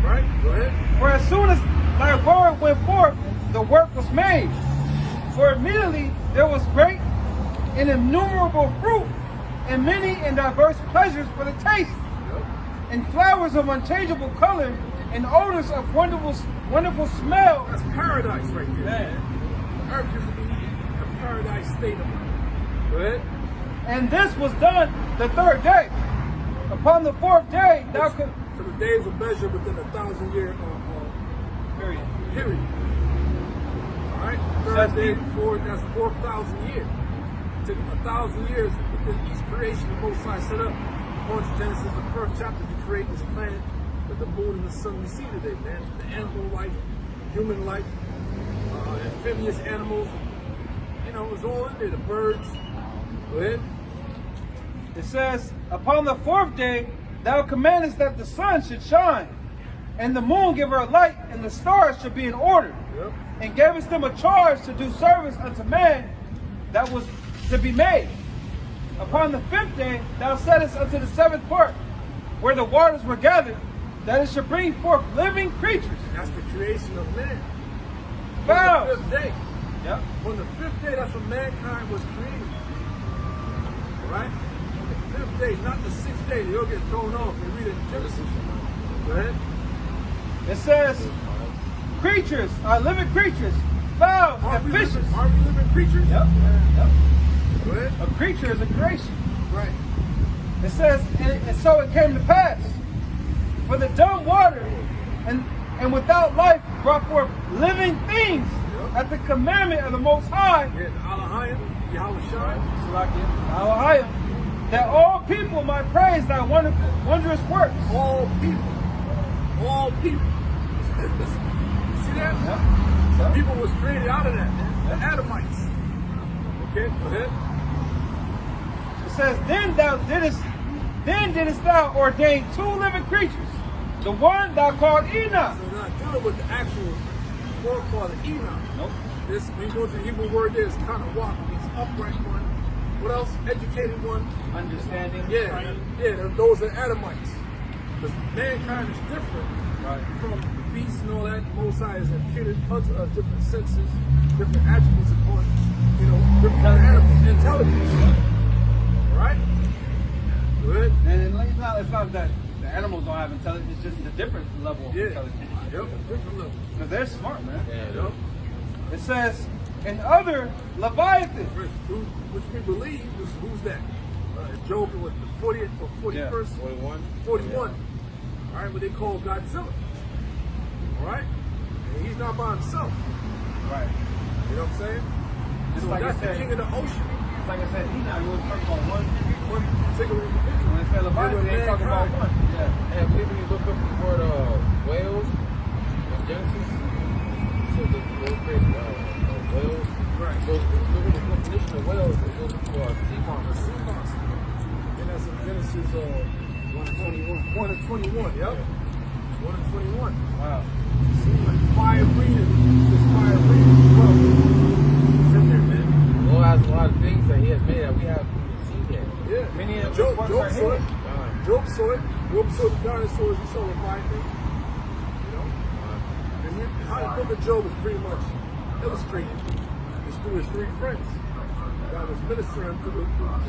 Right? Go ahead. For as soon as thy word went forth, the work was made. For immediately there was great and innumerable fruit, and many and diverse pleasures for the taste, and flowers of unchangeable color, and odors of wonderful smell. That's paradise right there. Man. Earth used to be a paradise state of mind. Go ahead. And this was done the third day. Upon the fourth day, thou could. So the days were measured within 1,000 year Period. Period. All right? Third day before, that's 4,000 years. It took him 1,000 years within each creation the Most High set up. According to Genesis, the first chapter, to create this planet with the moon and the sun we see today, man. The animal life, human life, amphibious animals, you know, it was all in there. The birds. Go ahead. It says, upon the fourth day, thou commandest that the sun should shine, and the moon give her light, and the stars should be in order. Yep. And gavest them a charge to do service unto man that was to be made. Upon the fifth day, thou settest unto the seventh part, where the waters were gathered, that it should bring forth living creatures. That's the creation of man. Fowls. On the fifth day. Yep. On the fifth day, that's when mankind was created. All right? On the fifth day, not the sixth day. They'll get thrown off. They read it in Genesis. Go ahead. It says, creatures are living creatures, fowls and fishes. Are we living creatures? Yep. Yep. Go ahead. A creature is a creation. Right. It says, and so it came to pass, for the dumb water and without life brought forth living things at the commandment of the Most High. Yeah, the Alahayim, Yahweh Shai. Alahayim, that all people might praise thy wondrous works. All people. All people. See that? Yep. Some people was created out of that, man. The Adamites. Okay, go ahead. It says, then didst thou ordain two living creatures, the one thou called Enoch. So we're not dealing with the actual word called Enoch. Nope. This, when you go to the Hebrew word there, it's kind of walk, means upright one. What else? Educated one. Understanding. Yeah, yeah, those are Adamites. Because mankind is different from the beasts and all that. Most High has imputed unto us different senses, different attributes upon, you know, different animals, intelligence. Right? Good. And it's not that the animals don't have intelligence, it's just a different level of intelligence. Yep, different level. Because they're smart, man. Yeah, yep. It says, and other Leviathan. Which we believe is, who's that? Job, what, the 40th or 41st? 41. 41. All right, what they call Godzilla. All right? And he's not by himself. Right. You know what I'm saying? Just so like that's I said, the king of the ocean. Just like I said, Enoch was talking about one particular individual. When they say Leviathan, they talking about one. Yeah. And when you look up the word whales in Genesis, so the word created whales. Right. So if you look at the definition of whales, it goes into sea monster. Sea monster. And that's in Genesis 1:21. 1:21, yep. 1:21. Wow. See, like fire breathing. This fire breathing as well. It's in there, man. The Lord has a lot of things that He has made that we haven't seen yet. Yeah. Many of Job the saw it. Job saw it. Job saw the dinosaurs. He saw the Leviathan. You know? And how the book of Job is pretty much illustrated. It's through his three friends. God was ministering through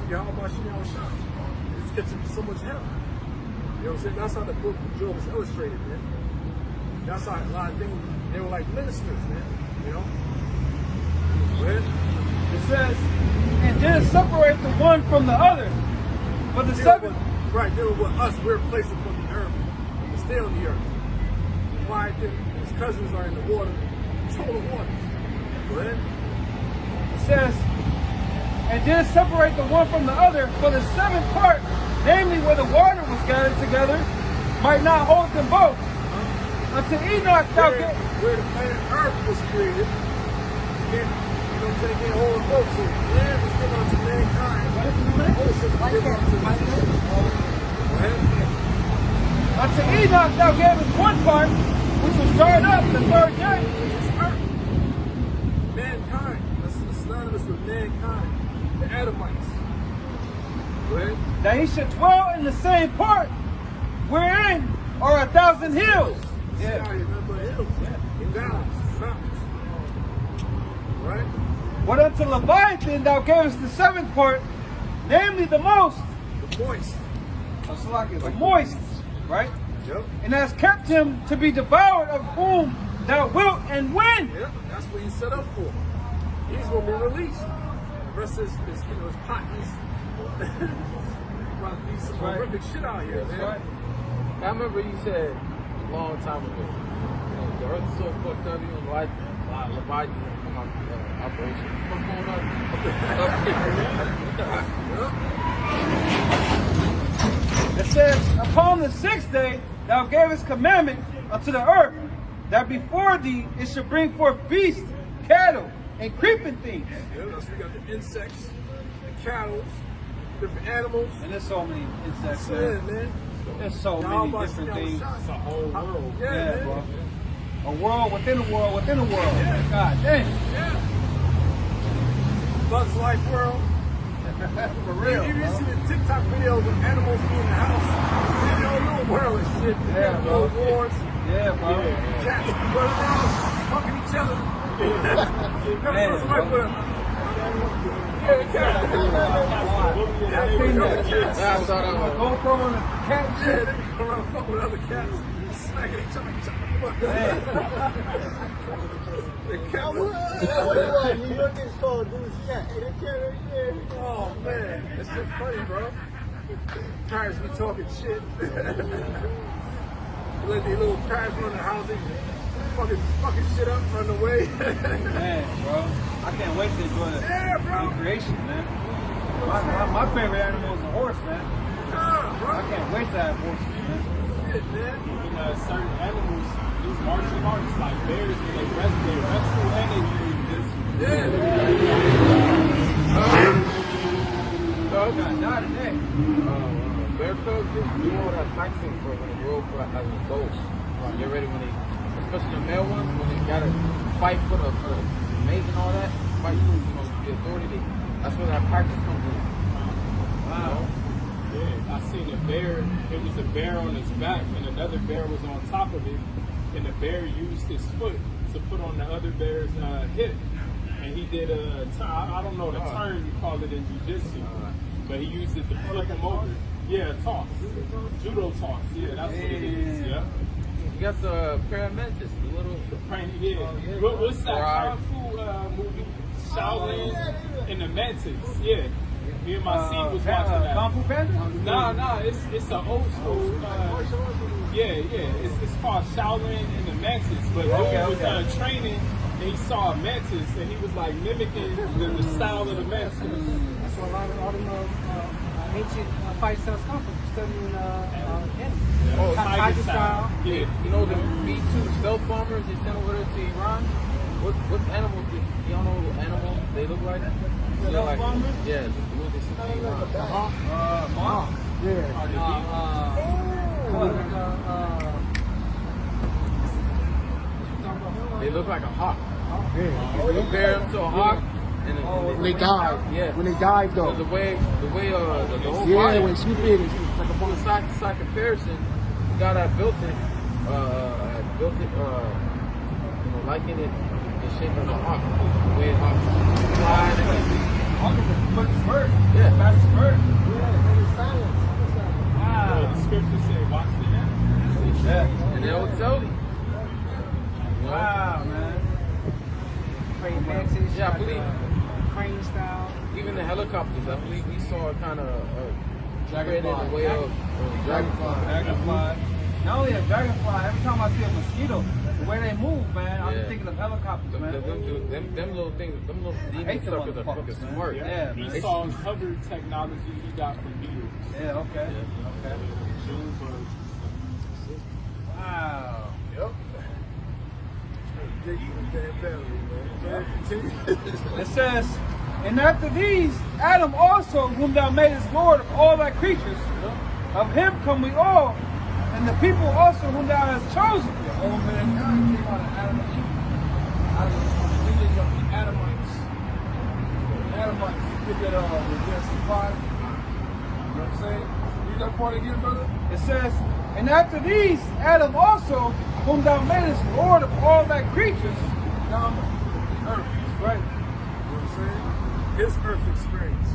Yahweh Shai. It gets him so much help. You know what I'm saying? That's how the book of Job is illustrated, man. That's how a lot of things, they were like ministers, man. You know? Right? It says, and did separate the one from the other. For the seventh. Right, dealing with us, we're placed upon the earth. We stay on the earth. Leviathan and his cousins are in the water. Control the waters. Go ahead. It says, and did separate the one from the other, for the seventh part, namely where the water was gathered together, might not hold them both. Unto Enoch thou where the planet Earth was created, you know what I'm saying, can't hold them both. So land was given unto mankind. Oceans was given unto the sea. Unto Enoch thou gavest one part, which was dried up the third day. Earth. Mankind. That's synonymous with mankind. The Adamites. Go ahead. That he should dwell in the same part, wherein are 1,000 hills. Yeah. Remember hills. In valleys. Mountains. Right? What unto Leviathan thou gavest the seventh part, namely the most. The moist. The moist. Right? Yep. And has kept him to be devoured, of whom thou wilt and when. Yep. That's what he's set up for. He's going to be released. The rest is you know, his partners. About to be some horrific shit out here, man. Right. I remember you said a long time ago, the earth is so fucked up, you know, Leviathan come out operation. What's going on? It says, upon the sixth day, thou gavest commandment unto the earth, that before thee it should bring forth beasts, cattle, and creeping things. Yeah, we got the insects, the cattle, different animals. And there's so many insects, Yeah, man. There's so many different things. It's a whole world. Yeah, man. bro. A world within a world within a world. Yeah. God damn. Yeah. Bugs Life World. For real. You see the TikTok videos of animals being in the house. Man, the whole little world and shit. Yeah, bro. Wars. Yeah, bro. Cats running around, fucking each other. Never saw somebody with a cat. I seen that. Yeah, I saw that one. Go throwing a cat Yeah, shit. they go around fucking with other cats, smacking each other. The cat was. New York is called Dude's Cat. Hey, that cat right there. Oh man, that's so funny, bro. Parents be talking shit. Let these little parents run the house, they fucking shit up, run away. Man, bro. I can't wait to enjoy the creation, man. My favorite animal is a horse, man. Yeah, bro. I can't wait to have horses, man. Shit, man. Even certain animals, these martial arts, like bears, when they wrestle and they do this. Yeah. Not today. Bear cubs, they do all that practicing for when they grow up as adults. Get ready when they, especially the male ones, when they gotta fight for the mate and all that, fight for, you know, the authority. That's where that practice comes in. Wow. Yeah, I seen a bear. It was a bear on his back, and another bear was on top of it. And the bear used his foot to put on the other bear's hip. And he did I don't know the term you call it in jiu-jitsu, but he used it to flip him over. Yeah, toss. Judo toss. Yeah, that's what it is. Yeah. You got the paramedics, the little. Yeah. What's that Kung Fu movie? Shaolin and the Mantis. Yeah. Me and my seed was watching that. Kung Fu Panda? Nah, it's an old school. It's called Shaolin and the Mantis. But dude was training and he saw a mantis and he was like mimicking the style of the mantis. That's what a lot of all them ancient fight styles come from, studying Oh, tiger style. Yeah. You know the B-2 stealth bombers they sent over there to Iran? What animals y'all know what animals they look like? Stealth bombers? Yeah, the ones they sent to Iran. They look like a hawk. You compare them to a hawk, and When they dive. Yeah. When they dive, though. The way the whole Yeah, body, when they swoop in. it's like a from a side to side comparison. The guy that built it, liking it in shape of a hawk. The way hawks fly and everything. Hawk is the quickest bird. Yeah. Fastest bird. The scripture say, watch the animals. Yeah. And they'll tell you. Wow, man. Praying mantis. Yeah, I believe Crane style. even the helicopters. I believe we saw kind of created a way of Dragonfly. Not only a dragonfly, every time I see a mosquito, the way they move, man, I'm just thinking of helicopters, man. Them little things, them little demon hate them suckers are fucking motherfuckers, man. smart. Yeah, He man. saw hover technology he got from beetles. Yeah, okay. Okay. June bugs. Wow. Yep. They eat the damn battery, man. Continue. It says, and after these, Adam also, whom thou madest Lord of all thy creatures, of him come we all, and the people also whom thou hast chosen. The whole mankind came out of Adam and Eve. Out of the lineage of the Adamites. The Adamites, you get that with Genesis 5. You know what I'm saying? Read that part again, brother. It says, and after these, Adam also, whom thou madest Lord of all thy creatures, Down the earth. right, You know what I'm saying? His earth experience.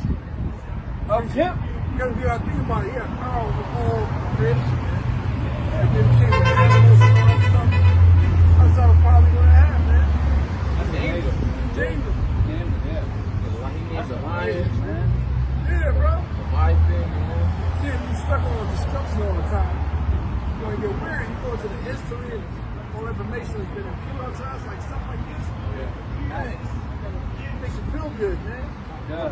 of him. Because we gotta think about it, he had power over all creation, man. And then came with animals and all that stuff. That's all the power we're gonna have, man. That's the angel. James. Yeah. He needs a lion, man. Yeah, bro. A lion thing, you know. You can't be stuck on destruction all the time. You're gonna get weary. You go to the history and all information has been good, man. Yeah.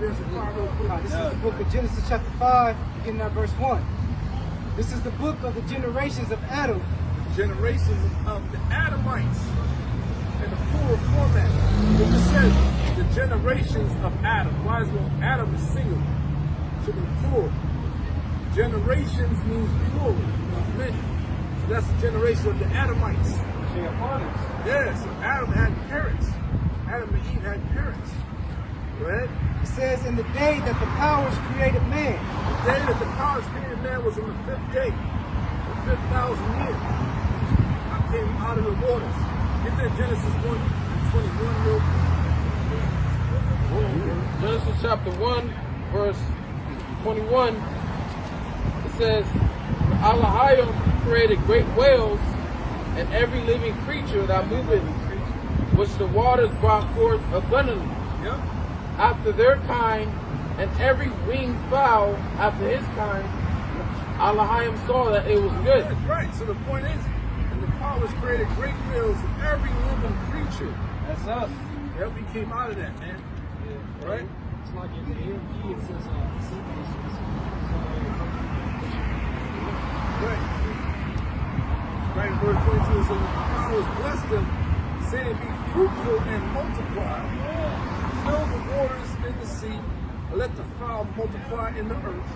There's a part real quick. This is the book of Genesis chapter 5, beginning at verse 1. This is the book of the generations of Adam. Generations of the Adamites in the plural format. It just says the generations of Adam. Why is it Adam is singular? It should be plural. Generations means plural, means many. So that's the generation of the Adamites. Yeah, so Adam had parents. Adam and Eve had parents. Right? It says, in the day that the powers created man. The day that the powers created man was on the 5th day, the 5,000 years. I came out of the waters. Get that Genesis 1 and 21 real quick. Genesis chapter 1, verse 21. It says, Elohim created great whales and every living creature that moveth, which the waters brought forth abundantly, after their kind, and every winged fowl after his kind. Elohim saw that it was good. That's right. So the point is, and the powers created great whales and every living creature. That's us. Yeah, we came out of that, man. Yeah. Right? It's like in the AMP, it says, Right, verse 22, so the powers blessed them, saying, be fruitful and multiply. Fill the waters in the sea, and let the fowl multiply in the earth.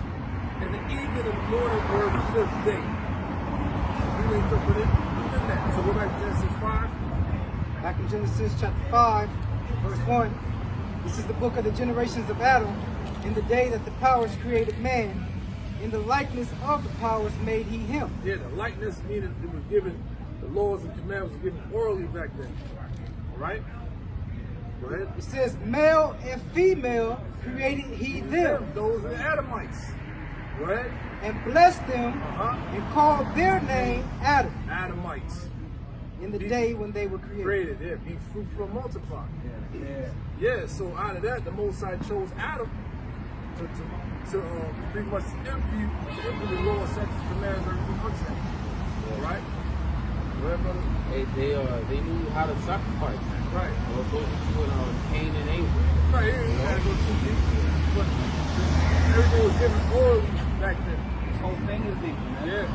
And the evening and the morning were the 5th day. So we interpret it in that. So go back to Genesis 5. Back in Genesis chapter 5, verse 1. This is the book of the generations of Adam. In the day that the powers created man, in the likeness of the powers made he him. Yeah, the likeness meaning it was given, the laws and commandments were given orally back then. All right? Go ahead. It says, male and female created he them. Those are the Adamites. Go ahead. And blessed them and called their name Adam. Adamites. In the day when they were created. Yeah, be fruitful and multiply. Yeah, so out of that, the Most High chose Adam to pretty much impute the law, statutes, commands, everything unto him. All right? Go ahead, brother. They knew how to sacrifice. Right. Or go to Cain and Abel. Right, you gotta go too deep. But everything was given orally back then. This whole thing is deep, man. Yeah.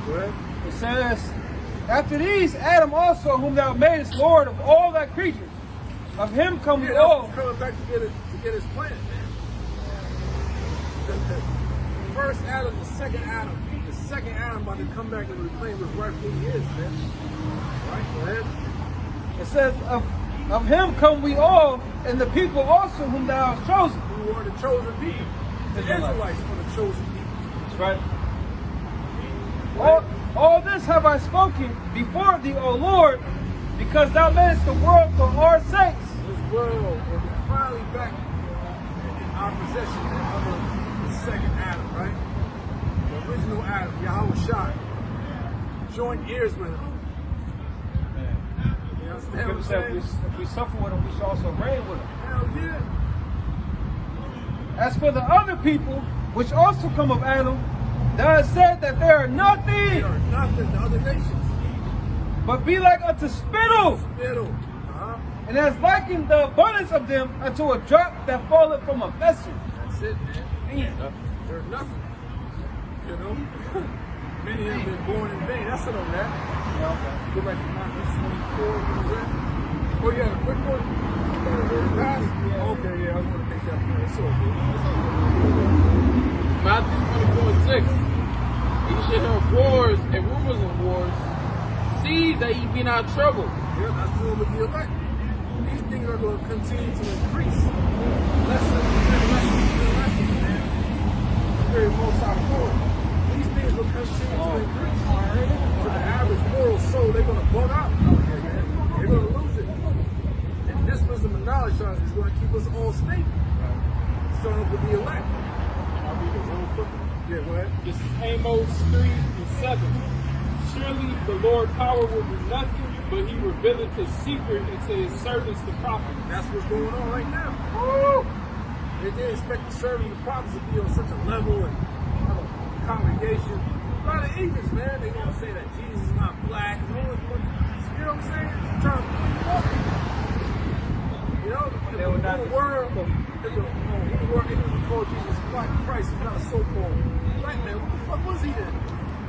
Go ahead. It says, after these, Adam also, whom thou madest Lord of all thy creatures, of him come we all. Coming back to get his plan, man. The first Adam, the second Adam about to come back and reclaim his rightful his, man. Right, go ahead. It says, of him come we all, and the people also whom thou hast chosen. Who are the chosen people. The Israelites are the chosen people. That's right. All this have I spoken before thee, O Lord, because thou madest the world for our sakes. This world will be finally back in our possession under the second Adam, right? The original Adam, Yahweh Shai. Join ears with him. You understand what I'm saying? If we suffer with him, we shall also reign with him. Hell yeah. As for the other people, which also come of Adam, thou hast said that they are nothing. They are nothing to other nations. But be like unto spittle. Spittle. And has likened the abundance of them unto a drop that falleth from a vessel. That's it, man. They're nothing. You know? Many have been born in vain. That's it on that. Yeah, okay. Go back to Matthew 24. Oh, yeah, the quick one. Okay, yeah, I was going to make that point. It's all good. Matthew 24:6. Ye shall hear of wars and rumors of wars. See that ye be not troubled. Yeah, that's doing with the elect. These things are going to continue to increase. Lessons, man. Very most out of war. These things will continue to increase. So the average moral soul, they're going to bug out. They're going to lose it. And this wisdom and knowledge is going to keep us all stable. Starting up with the elect. I'll read it real quick. Yeah, go ahead. This is Amos 3:7. Surely the Lord power will do nothing, but he revealeth his secret unto his servants the prophets. That's what's going on right now. Woo! They didn't expect the servants the prophets to be on such a level and have a congregation. A lot of ignorance, man. They want to say that Jesus is not black. And all this, you know what I'm saying? Trying to put you up. English called Jesus Christ is not a so-called black man, what the fuck was he then?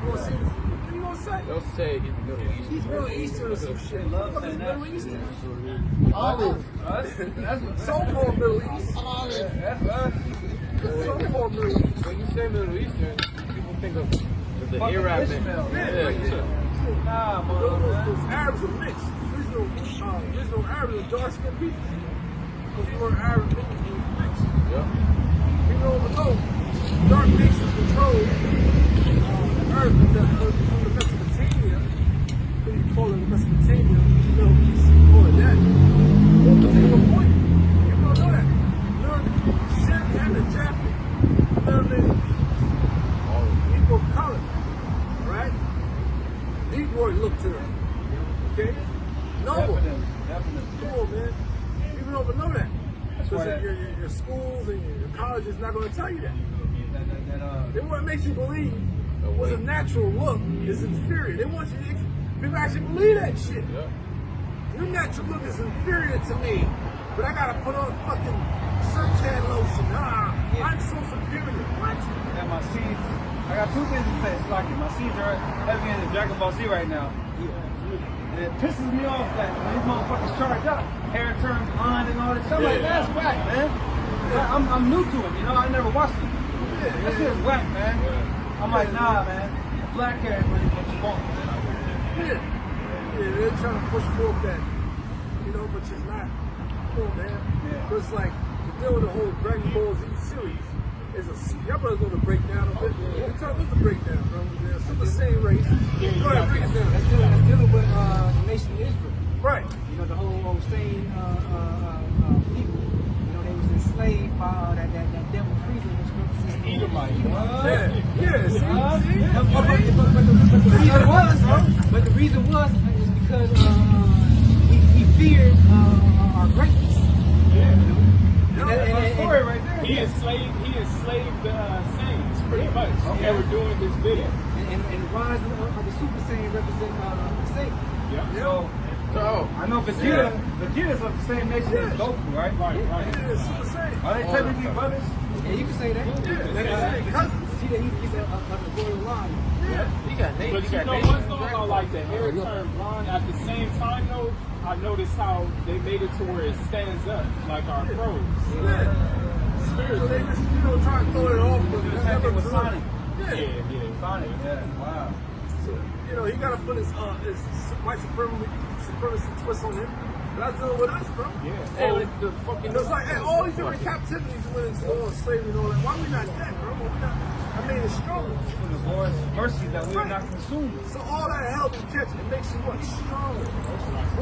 You gonna say? What you gonna say? They'll say he's Middle Eastern. He's Middle Eastern or some shit. What the fuck is Middle Eastern? So-called Middle East. That's us. So-called Middle East. When you say Middle Eastern, people think of the Arab men. Nah, man. Those Arabs are mixed. There's no Arabs are dark-skinned people. Because the word Arab means mixed. Yeah. People don't know dark nations control the earth from the Mesopotamia. What you call it Mesopotamia? Middle East, you call it that. Well, to take a point, people don't know that. Shem and the Japheth, melanated people of color, right? Negroid look to them. Okay? Noble. Definitely. Come on, man. People don't even know that. Because your schools and your colleges not going to tell you that. They want to make you believe what's a natural look is inferior. They want you to people actually believe that shit. Yeah. Your natural look is inferior to me, but I got to put on fucking suntan lotion. I'm so superior. What? And my seeds, I got two things to say. It's like my seeds are heavy into Dragon Ball Z right now. And it pisses me off that when these motherfuckers charge up, hair turns on and all this stuff. Like, that's whack, man. I'm new to it, you know, I never watched it. That shit is whack, man. I'm like, nah, man. Black hair is really what you want. Yeah, they're trying to push forth that, you know, but it's not. Come on, man. But it's like, the deal with the whole Dragon Ball Z series is y'all brothers know the breakdown of it. What's the breakdown, bro? They're Super Saiyan race. Go ahead, break it down. That's dealing with the nation of Israel. Right. You know, the whole same people. You know, they was enslaved by that devil Frieza, which represents Edomite. But the reason was is because he feared our greatness. That's story right there. He enslaved the Saints, pretty much. They were doing his bidding. And the rise of the Super Saiyan represent Satan. Yep. So I know Vegeta's of the same nation as Goku, right? Right. Yeah, Super Saiyan. Are they technically brothers? Yeah, you can say that. See that he's a royal line. He got names. But you know what's going on? Like the hair turned blonde. At the same time, though, I noticed how they made it to where it stands up, like our pros. So they just, try to throw it off, but The it's same never thing with done. Sonic. Yeah. Sonic, yeah. Wow. So, he got to put his white supremacy twist on him. That's dealing with us, bro. Yeah. Hey, like the fucking. It's like, hey, all these different captivities went into all slavery and all that. Why we not dead, bro? Why we not? I mean, it's stronger. For the Lord's mercy that we are not consumed. So all that help and catch it makes you what? Stronger.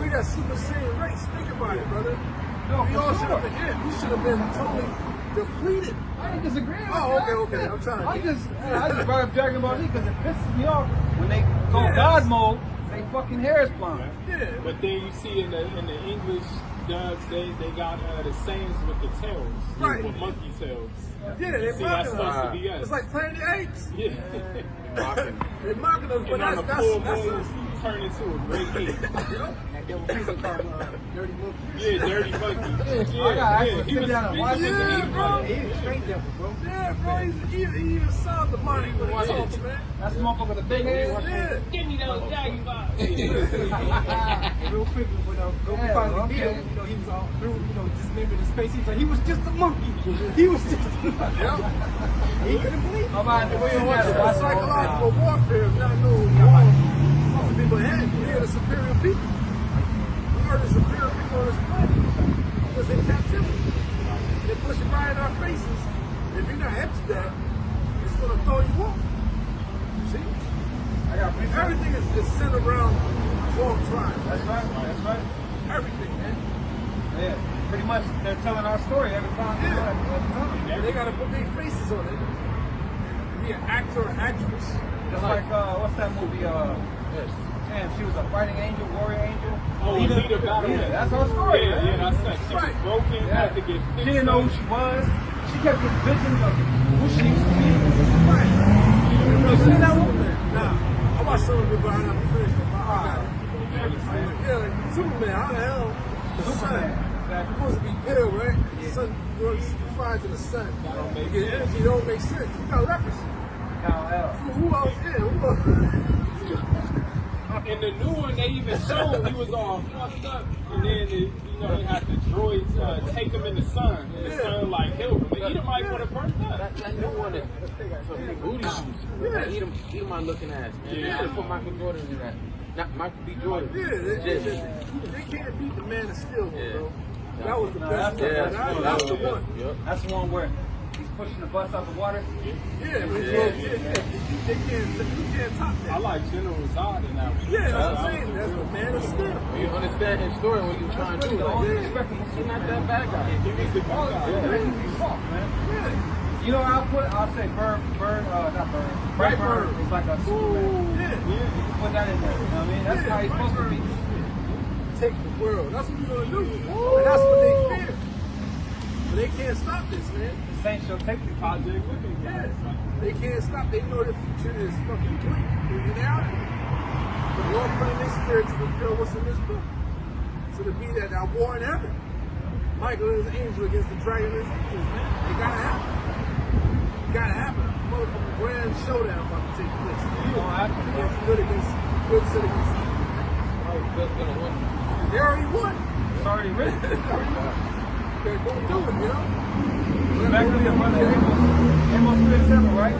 We that Super Saiyan race. Think about it, brother. No, We for all should sure. have been in. We should have been totally depleted. I ain't disagreeing with Oh, that. okay. I'm trying to. I just brought up Dragon Ball Z because it pisses me off when they go God mode. They fucking hair is blonde. Yeah. But then you see in the English dubs, they got the Saints with the tails, Right. with monkey tails. Yeah, they're See, that's mocking supposed to us. be us. It's like Planet of the Apes. Yeah. They're mocking us, but And on the that's full us. moon, you turn into a great heat. That devil Frieza called Dirty Monkey. Yeah, dirty monkey. I gotta actually he sit was down and watch speaking it. to Yeah, me, bro. He's a straight devil, bro. Yeah, bro, he even sounds demonic when he talks, man. That's the motherfucker with the big head. Yeah. Give me those Dragon Balls. And real quick, when Goku Yeah, finally okay. beat him, he was all through, dismembered in space. He was like, he was just a monkey. He was just a monkey. He couldn't believe it. I'm about to sit down and watch it. Psychological warfare of not knowing war. Some people had. We are the superior people. We are the superior people on this planet. Because in captivity. They push it right in our faces. If you're not hip to that, it's going to throw you off. See? I got pictures. Everything is centered around 12 tribes. That's right. Everything, man. Yeah. Pretty much, they're telling our story every time. Yeah. Every time. And they got to put their faces on it. Be an actor or actress. Just like, what's that movie? Damn, she was a fighting angel, warrior angel. Oh, Leader Battle. Yeah, that's her story. Yeah, that's that. She was broken, had to get fixed. She didn't know who she was. She kept getting visions of who she used to be. Right. You seen that one? Nah. I watched some of it, but I never finished it. I got it. Yeah, like Superman. How the hell? Superman. exactly. You're supposed to be pale, right? The sun works fine to the sun. That don't make It sense. energy don't make sense. You got leprosy. So who else? Yeah, who else? In the new one, they even showed he was all fucked up, and then they had the droids take him in the sun, and the sun like healed him. The Edomite would have burnt up. That new one is some big booty shoes. That Edomite looking ass, man. Yeah. They should put Michael Jordan in that. Not Michael B. Jordan. Yeah, they can't beat the Man of Steel, bro. That was the best. Yeah, That's the one. Yep. That's the one where he's pushing the bus out the water. Yeah, they can't top I that. like General Zod in that one. Yeah, that's what I'm saying. That's the Man of Steel. You understand his story when you trying to do like, he's not that bad guy. He was the good guy. Yeah. You know, I'll say Brightburn is like a Superman. Yeah. You can put that in there. You know what I mean? That's how he's supposed to be. Take the world. That's what we're gonna do. And that's what they fear. But they can't stop this, man. The Saints shall take the Project Living. Yeah. They can't stop. They know the future is fucking bleak. They out. The Lord put in their spirit to fulfill what's in this book. So to be that war in heaven. Michael and his angel against the dragon and his angels, man. It gotta happen. It gotta happen. Motherfucking grand showdown about to take place. Good set against evil. Good's gonna win. They already won. It's already written. They're going to do it, you know? Back to the brother Amos 3:7, right?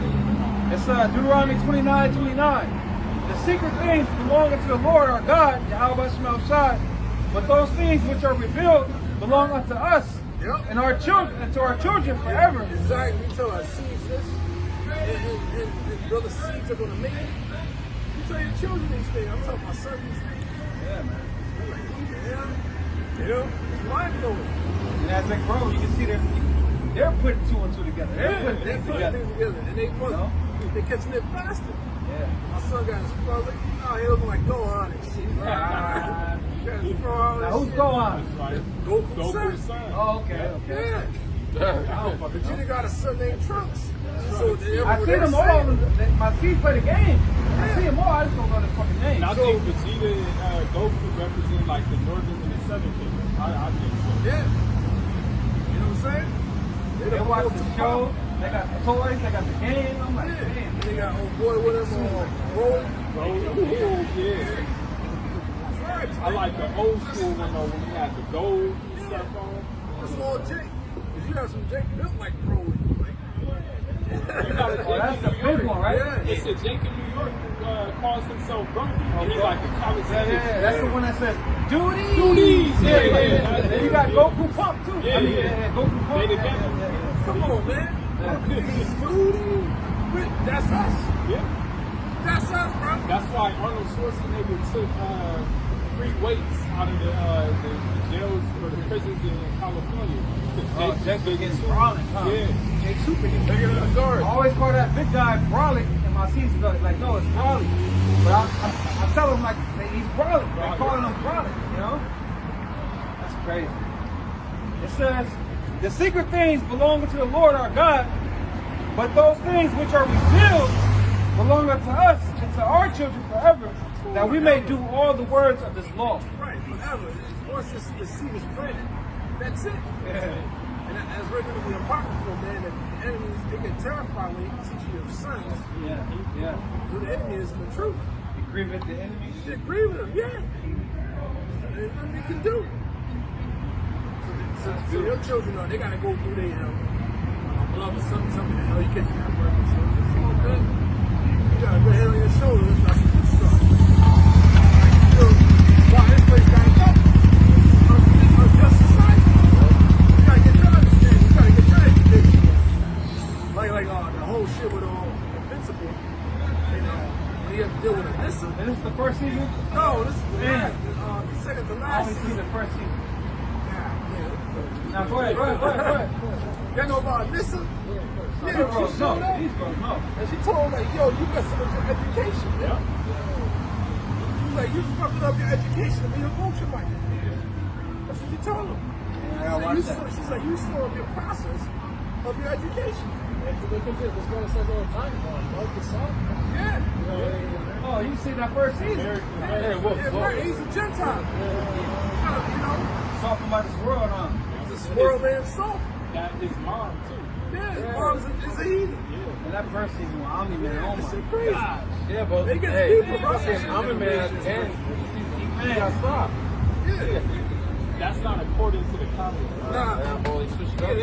It's Deuteronomy 29:29. The secret things belong unto the Lord our God, Yahweh Shema Shai, but those things which are revealed belong unto us and our children, and to our children forever. Exactly. We tell our seeds this, and brother seeds are gonna make it. You tell your children these things. I'm talking my son these things. Yeah, man. Yeah. It's mind blowing. And as they grow, you can see they're putting two and two together. They're putting things together. And they catching it faster. Yeah. My son got his brother. Oh, he looking like Gohan and shit. Now who's Gohan? Goku's son. Oh, okay. Yeah. But you done got a son named Trunks. So I see them all. My kids play the game. I see them all. I just don't know the fucking names. And I think Vegeta and Goku represent like the northern and the southern kingdom. I think so. Yeah. You know what I'm saying? They watch the show. They got the toys. They got the game. I'm like, damn. They got old boy with us on roll. Yeah. I like the old school one though, when he had the gold and stuff on. That's all Jake. Cause you got some Jake built like Broly. You got a That's the Jake in New big York. one, right? Yeah. It's a Jake in New York who calls himself Brody. And he's like a college Yeah, that's the one that says duties. Duties. Yeah. Then you got Goku Pump too. Yeah, Goku Pump. They together. Come on, man. That's us. Yeah. That's us, bro. That's why Arnold Schwarzenegger took free weights out of the jails or the prisons in California. Jake begins brawling. Yeah. Jake Super gets bigger than the guard. I always call that big guy Brawling, and my seasons like, no, it's Brawley. But I tell him like he's Brawling. I'm calling him Brawling, you know? That's crazy. It says, the secret things belong to the Lord our God, but those things which are revealed belong unto us and to our children forever, that we may do all the words of this law. Right, forever. Once the seed is planted, that's it. Yeah. And as written in the Apocryphal, man, that the enemies, they get terrified when they teach you of sons. Yeah. Who the enemy is in the truth. You agree with the enemy? You agree with them, yeah. There's nothing you can do. So your children know they gotta go through their love or something the hell you catch that word. So it's all good. You got a good head on your shoulders. That's a good start. Wow, this place gotta go. Just society. You gotta get your understanding. You gotta get your education. Like the whole shit with Invincible. You have to deal with Alyssa. And this is the first season? No, this is the second to I last only season. seen the first season. Yeah. Now go ahead. You know about Alyssa? Yeah, These girls she showed up. know. And she told him, like, yo, you messing up your education. Yeah. She's like, you fucking up your education to be a vulture like that. That's what she told him. She's like, you slow up your process of your education. This girl says all the time, love the song. Yeah. Oh, you seen that first season? Yeah, right. He's a Gentile. You know. Sophomore about this world, huh? This world man soft. Got his mom too. Yeah, his mom is a heathen. And that first season with Omni Man, oh That my shit crazy. gosh. Yeah, but They get hey, people, bro. I'm a man, and he got stopped. Yeah. That's not according to the comic. Nah. Yeah, boy, he switched up.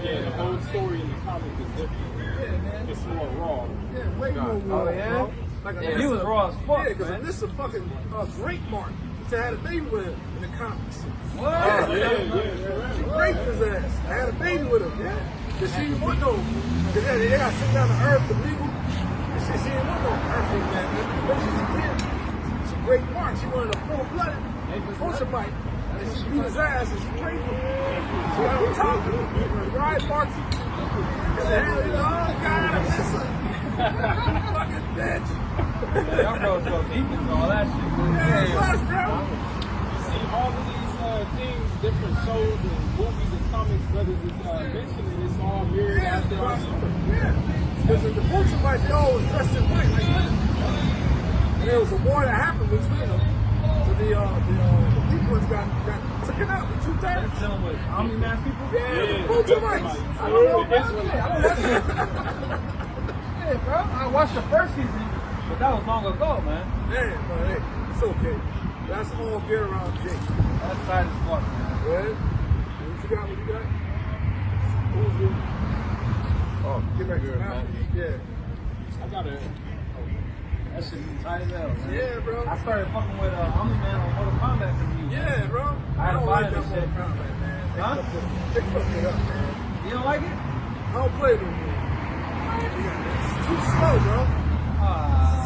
Yeah, the whole story in the comic is different. It's more raw. Yeah, way more raw, bro. Like Yeah, he was raw as fuck, Yeah, because man. this is fucking Drake Mark. He had a baby with him in the comics. What? She raped his ass. I had a baby with him, yeah. Because she didn't want no, because they got sent down to Earth to legal. And she didn't want no earthly man. But she's a kid. She Drake Mark. She wanted a full-blooded Oceanite. And she beat his ass and she raped him. So I don't talk to him. Ryan Marks. And said, hell, oh, God, I miss her. Fucking bitch. Y'all girls go deep into all that shit. Yeah, it's us, bro. You see all of these things, different shows and movies and comics, brothers is mentioning it's all mirrored Yeah, after our story. yeah. Because the Oceanites, they all was dressed in white like women. And there was a war that happened between them. So the weak ones got taken out, the 2/3. Dealing with Omni Man people? Yeah, the Oceanites. I don't know about that. Yeah, bro. I watched the first season. But that was long ago, man. Man, but hey, it's okay. That's all get around Jake. That's tight as fuck, man. Right? What you got? What you got? What was it? Oh, get back to Malcolm. Yeah. I got a That shit be tight as hell, man. Yeah, bro. I started fucking with Omni Man on Mortal Kombat because Yeah, bro. I don't buy like that this shit. Mortal Kombat, man. Huh? They fucked it up, man. You don't like it? I don't play it no more. It's too slow, bro.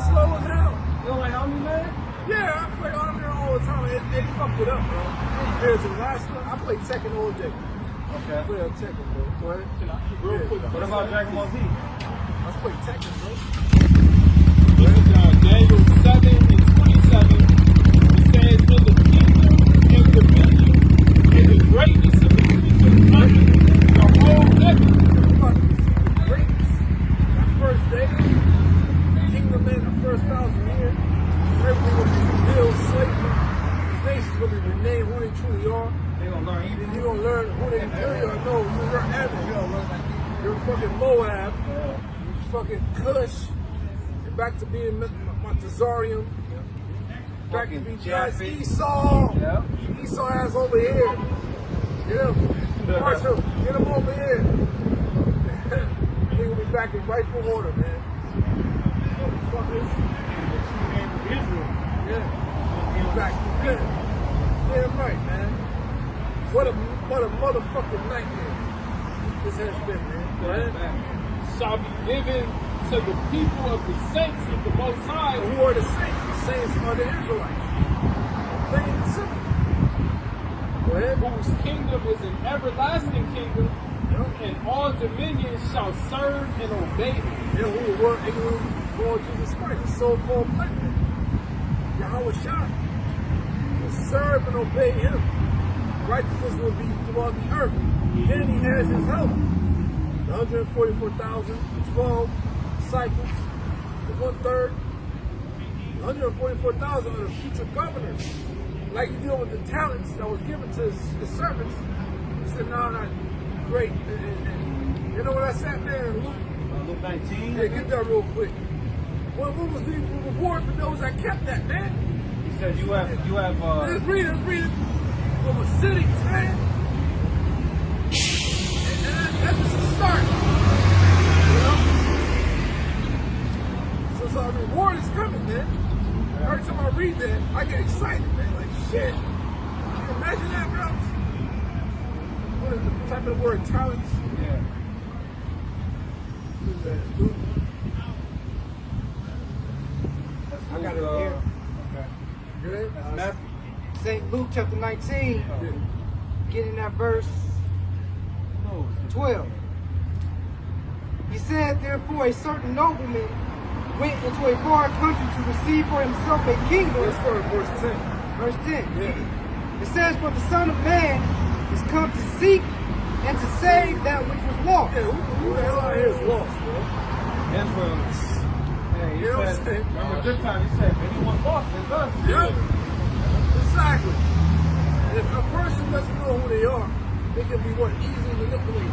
Slow as hell. You don't like Omni Man? Yeah, I play on there all the time. They fucked it up, bro. There's the last one. I play Tekken all day. Okay. I play on Tekken, bro. Go ahead. real quick. What about Dragon Ball Z? I play Tekken, bro. This is Daniel 7:27. It says, in the kingdom and dominion and the greatness of the kingdom under the whole heaven. Fucking see the greatness. That first day, kingdom man, the first 1,000 years, everything will be revealed, slavery. These nations will be renamed who they truly are. They gonna learn And either. you're gonna learn who they really are. No, you're gonna learn everything. You're gonna learn that you're fucking Moab, you fucking Cush, you're back to being Montezarium, back to being nice Esau. Yeah. Esau ass over here. Get him. Marshall, get him over here. He will be back in rightful order, man. Motherfuckers. Yeah. Get back. Yeah. Damn right, man. What a motherfucking nightmare this has been, man. Go ahead. Shall be given to the people of the saints of the Most High. Who are the saints? The saints are the Israelites. Plain and simple. Go ahead. Whose kingdom is an everlasting kingdom, and all dominions shall serve and obey him. Yeah, who will work ignorant for Jesus Christ, the so-called black man. Yahweh Shai. Will serve and obey him. Righteousness will be throughout the earth. Then he has his help. The 144,000, the 12 disciples, the 1/3. The 144,000 are the future governors. Like you deal with the talents that was given to his servants. He said, no, not great. And you know what I sat there and Luke? Luke 19. Yeah, get that real quick. What was the reward for those that kept that, man? He said you have Let's read it. From a city, man. And that's just a start. You know? So the reward is coming, man. Every time I read that, I get excited, man. Like, shit. Can you imagine that, bro? What is the type of word? Talents? Yeah. What is that? Luke? I got it here. Okay. Good? St. Luke chapter 19, getting at verse 12. He said, therefore, a certain nobleman went into a far country to receive for himself a kingdom. Let's start at verse 10. Verse 10. Yeah. It says, for the Son of Man is come to seek and to save that which was lost. Yeah, who the hell out here is lost, bro? Israel. Hey, You know what I'm said, saying? remember this time he said, if anyone lost, it's us. Yep. Exactly. If a person doesn't know know who they are, they can be what? Easily manipulated.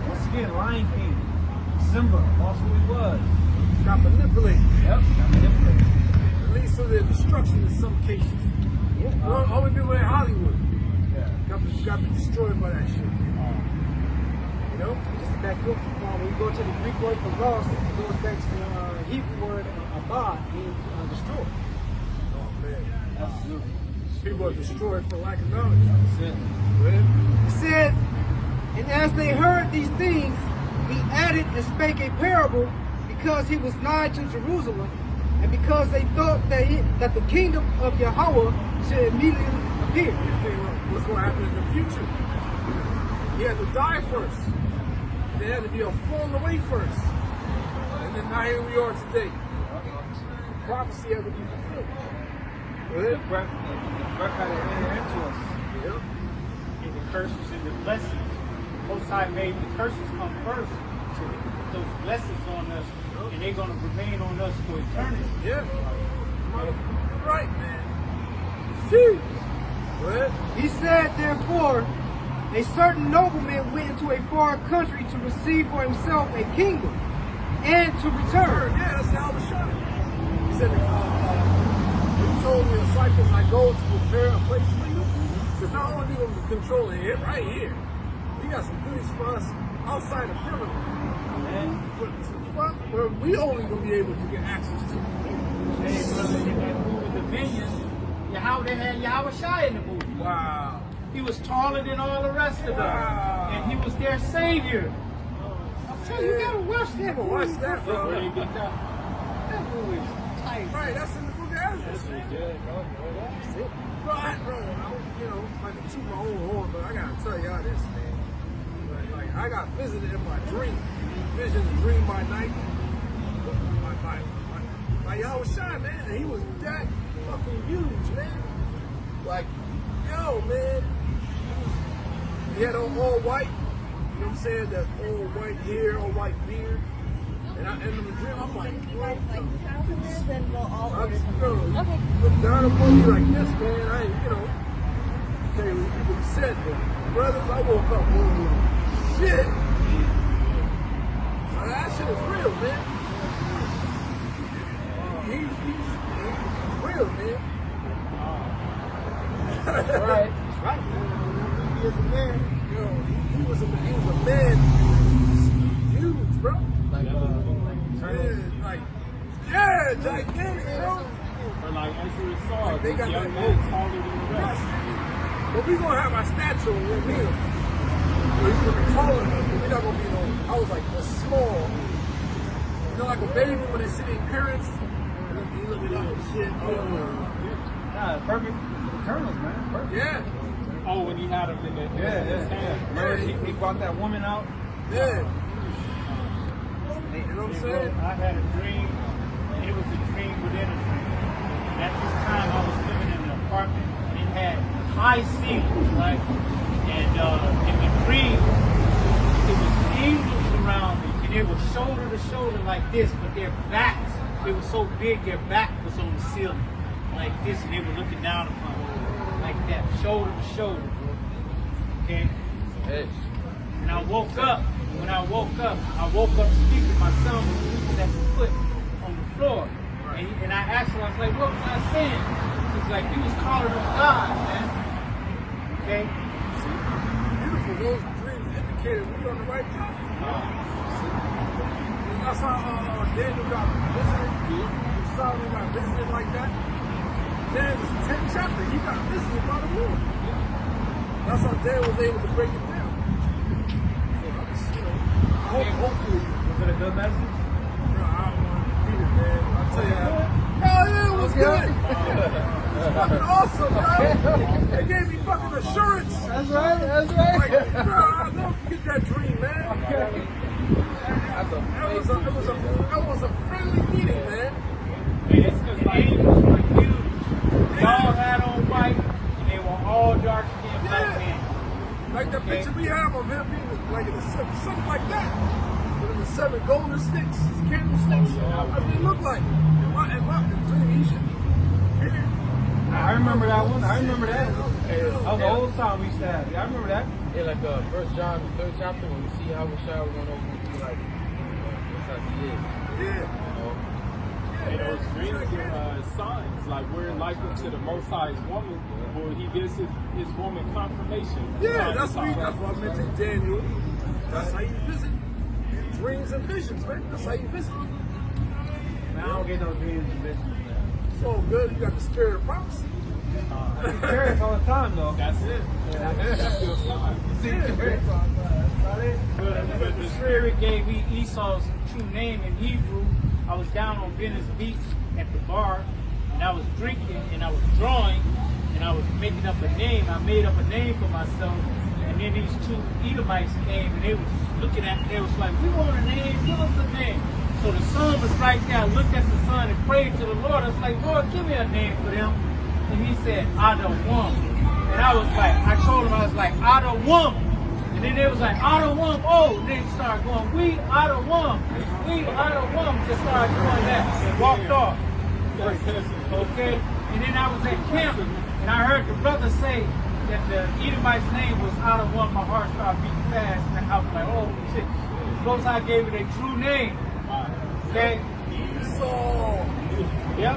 Once again, Lion King, Simba, also who he was. Got manipulated. Yep, got manipulated. At least to their destruction in some cases. Yeah. Only people in Hollywood Yeah. got destroyed by that shit. You know? Just to back up, when you go to the Greek word for lost, it goes back to the Hebrew word abad, meaning destroyed. Oh man. Absolutely. People are destroyed for lack of knowledge. That's it. It says, and as they heard these things, he added and spake a parable because he was nigh to Jerusalem, and because they thought that the kingdom of Yahweh should immediately appear. What's going to happen in the future? He had to die first. There had to be a falling away first. And then now here we are today. Prophecy had to be fulfilled. The breath had to enter into us. Yeah. And the curses and the blessings. Most High made the curses come first. So he put those blessings on us, and they're going to remain on us for eternity. Yeah. You're right, man. Jeez. What? He said, therefore, a certain nobleman went into a far country to receive for himself a kingdom and to return. Yeah, that's how the shot. He said, he told the disciples, I go to prepare a place for you. Because not only are we controlling it right here, we got some goodies for us outside of Firmament. But to the front, where we only going to be able to get access to. Hey, brother, in that movie Dominion, they had Yahweh Shai in the movie. Wow. He was taller than all the rest of them. Wow. And he was their savior. I'm telling you, you gotta watch that movie. Watch that, bro. That movie is tight. Right, that's in the book of Ezra. Bro, I don't, like to toot my own horn, but I gotta tell y'all this, man. Like, I got visited in my dream. Vision, dream by night. My Yahweh Shai, man, and he was that fucking huge, man. Like, yo, man. He had on all white. You know what I'm saying? That all white hair, all white beard. And in the dream, I'm like, then we'll all I order just, something. Okay. look down upon me like this, man. I ain't, okay, what he said, but brothers, I woke up, oh, shit. So that shit is real, man. He's real, man. Right. Right. He is a man. Yo, he was a man. Huge, bro. Yeah, gigantic, bro. Or like Ezra saw, Like, they got young that man move. taller than the rest. But we gonna have our stature with him. He's gonna be taller than us, but we're not gonna be no. I was like a small. You know, like a baby when they see their parents, and then you look at them and shit. Nah, perfect for the Colonels, man. Perfect. Yeah, Oh, when he had him in his hand. Remember he brought that woman out? yeah. You know what I'm saying? I had a dream, and it was a dream within a dream. And at this time, I was living in an apartment, and it had high ceilings, right? And in the dream, it was angels around me, and they were shoulder to shoulder like this, but their backs, they were so big, their back was on the ceiling, like this, and they were looking down upon me, like that, shoulder to shoulder. Okay? And I woke up. When I woke up speaking. My son was sleeping at the foot on the floor. And I asked him, I was like, what was I saying? He's like, you was calling him God, man. Okay? Beautiful. Those dreams indicated we on the right path. And that's how Daniel got visited. Solomon got visited like that. Daniel's 10th chapter, he got visited by the Lord. That's how Daniel was able to break it down. Hopefully. Was it a good message? No, I don't want to repeat it, man. I'll tell you how. Hell yeah, it was good. It was fucking awesome, bro. They gave me fucking assurance. That's right. Like, bro, I'll never forget that dream, man. That was a friendly meeting, man. And it's because the angels were huge. They all had on white, and they were all dark skinned black men. Like the picture we have of him being like in the something like that. With the 7 golden sticks, candlesticks. That's what it looked like. In my dream, he should be here. I remember that one. I remember that. That was the old song we used to have. Yeah, I remember that. Yeah, like 1 John, the 3rd chapter, when we see how we shall run over and be like, just as he is. Yeah. You know? And those dreams are signs, like we're likened to the Most High's woman, where he gives his woman confirmation. Yeah, that's what I mentioned Daniel. That's how you visit. Dreams and visions, man. That's how you visit. Man, I don't get no dreams and visions, man. It's all good. You got the spirit of prophecy. I get carrots all the time, though. That's it. That's your sign. But the Spirit gave me Esau's true name in Hebrew. I was down on Venice Beach at the bar, and I was drinking, and I was drawing, and I was making up a name. I made up a name for myself, and then these 2 Edomites came, and they was looking at me. They was like, "We want a name. Give us a name." So the son was right there. I looked at the son and prayed to the Lord. I was like, "Lord, give me a name for them." And he said, "Adawam." And I was like, I told him, I was like, "Adawam." And then they was like, "Adawam." Oh, they started going, "We Adawam. We Adawam." Just started doing that and walked off. Okay? And then I was at camp and I heard the brother say that the Edomite's name was Adawam. My heart started beating fast. And I was like, oh shit. Most I gave it a true name. Okay? Esau. Yep.